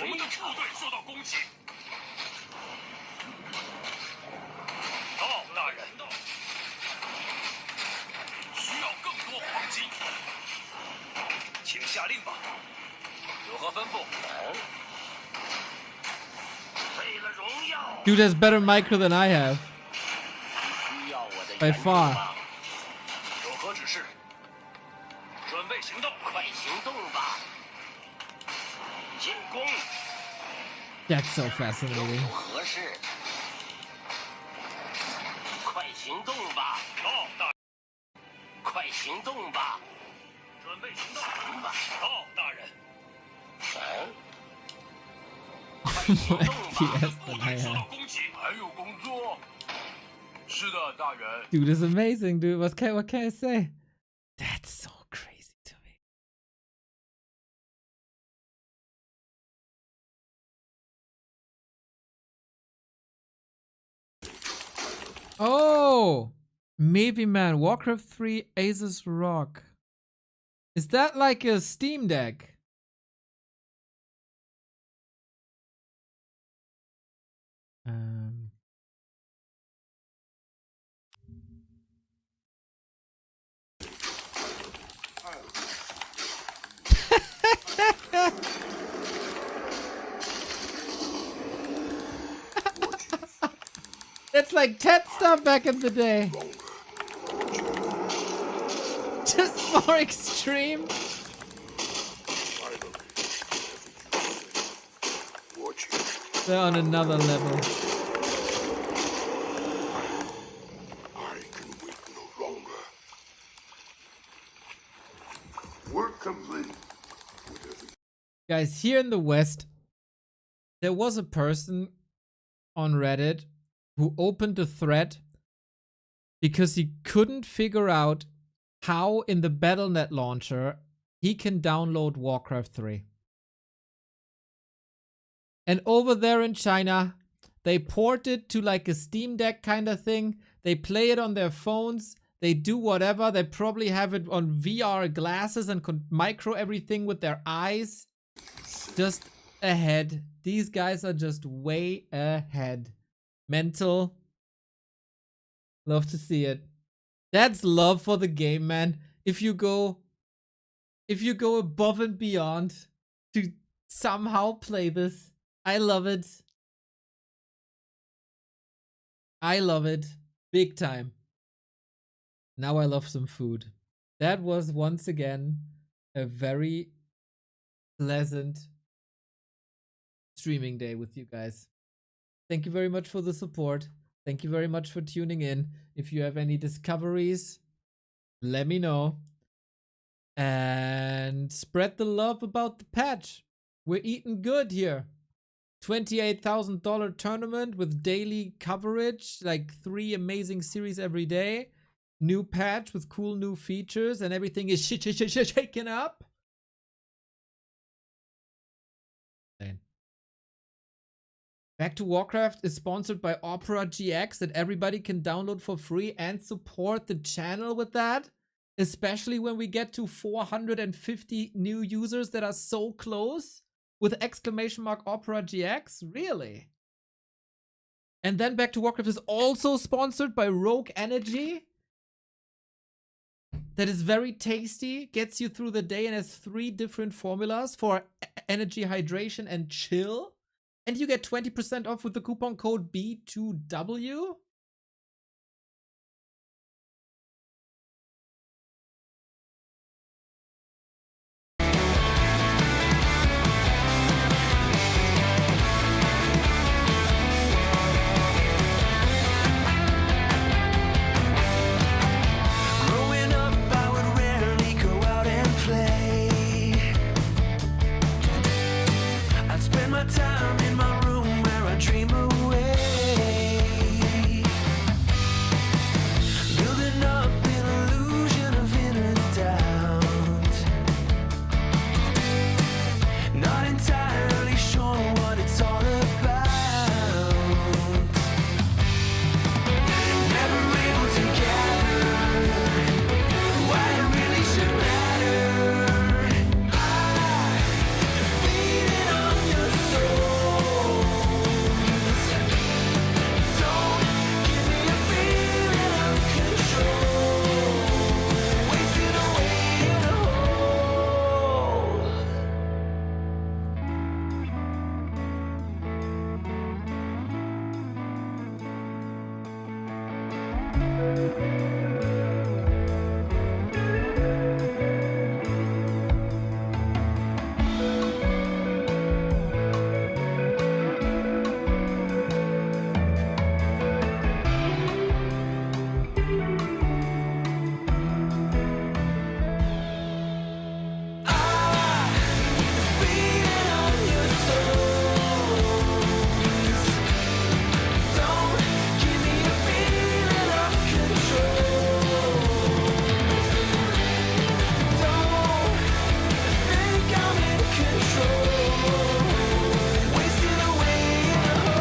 我们的部队受到攻击。到，大人。需要更多黄金，请下令吧。有何吩咐？为了荣耀。 Dude has better micro than I have. 需要我的 By 援助 far. 吗？有何指示？准备行动，快行动吧！进攻。 That's so fascinating. 合适。快行动吧！到，大人。快行动吧！准备行动。到，大人。快行动吧！ FPS 部 than I 队受到 have. 攻击，还有工作。是的，大人。 Dude is amazing, dude. What can I say? That's so crazy to me. Oh, maybe man. Warcraft 3 Asus Rock. Is that like a Steam Deck? Um. That's like TED stuff back in the day. Just more extreme. They're on another level. I can wait no longer. Work complete. Guys, here in the West, there was a person on Reddit who opened a thread because he couldn't figure out how in the BattleNet launcher he can download Warcraft 3. And over there in China, they port it to like a Steam Deck kind of thing. They play it on their phones. They do whatever. They probably have it on VR glasses and can micro everything with their eyes. Just ahead. These guys are just way ahead. Mental. Love to see it. That's love for the game, man. If you go above and beyond to somehow play this, I love it. I love it. Big time. Now I love some food. That was once again a very pleasant streaming day with you guys. Thank you very much for the support. Thank you very much for tuning in. If you have any discoveries, let me know. And spread the love about the patch. We're eating good here. $28,000 tournament with daily coverage, like 3 amazing series every day. New patch with cool new features, and everything is shaken up. Back to Warcraft is sponsored by OperaGX that everybody can download for free and support the channel with that. Especially when we get to 450 new users that are so close with exclamation mark OperaGX. Really? And then Back to Warcraft is also sponsored by Rogue Energy. That is very tasty, gets you through the day, and has 3 different formulas for energy, hydration, and chill. And you get 20% off with the coupon code B2W. Feeding on your souls. Don't give me a feeling of control. Don't think I'm in control. Wasting away in a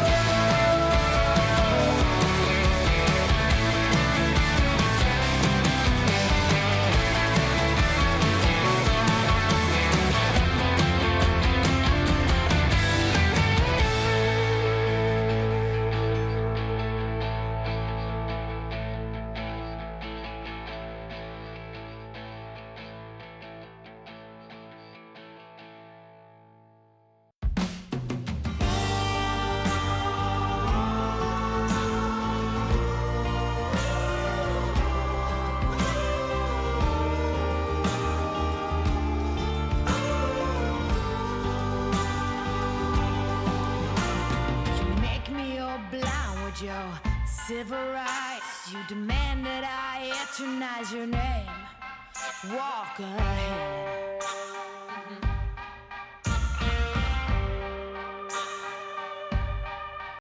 You make me all blind with your civil rights. You demand that I eternize your name. Walk ahead.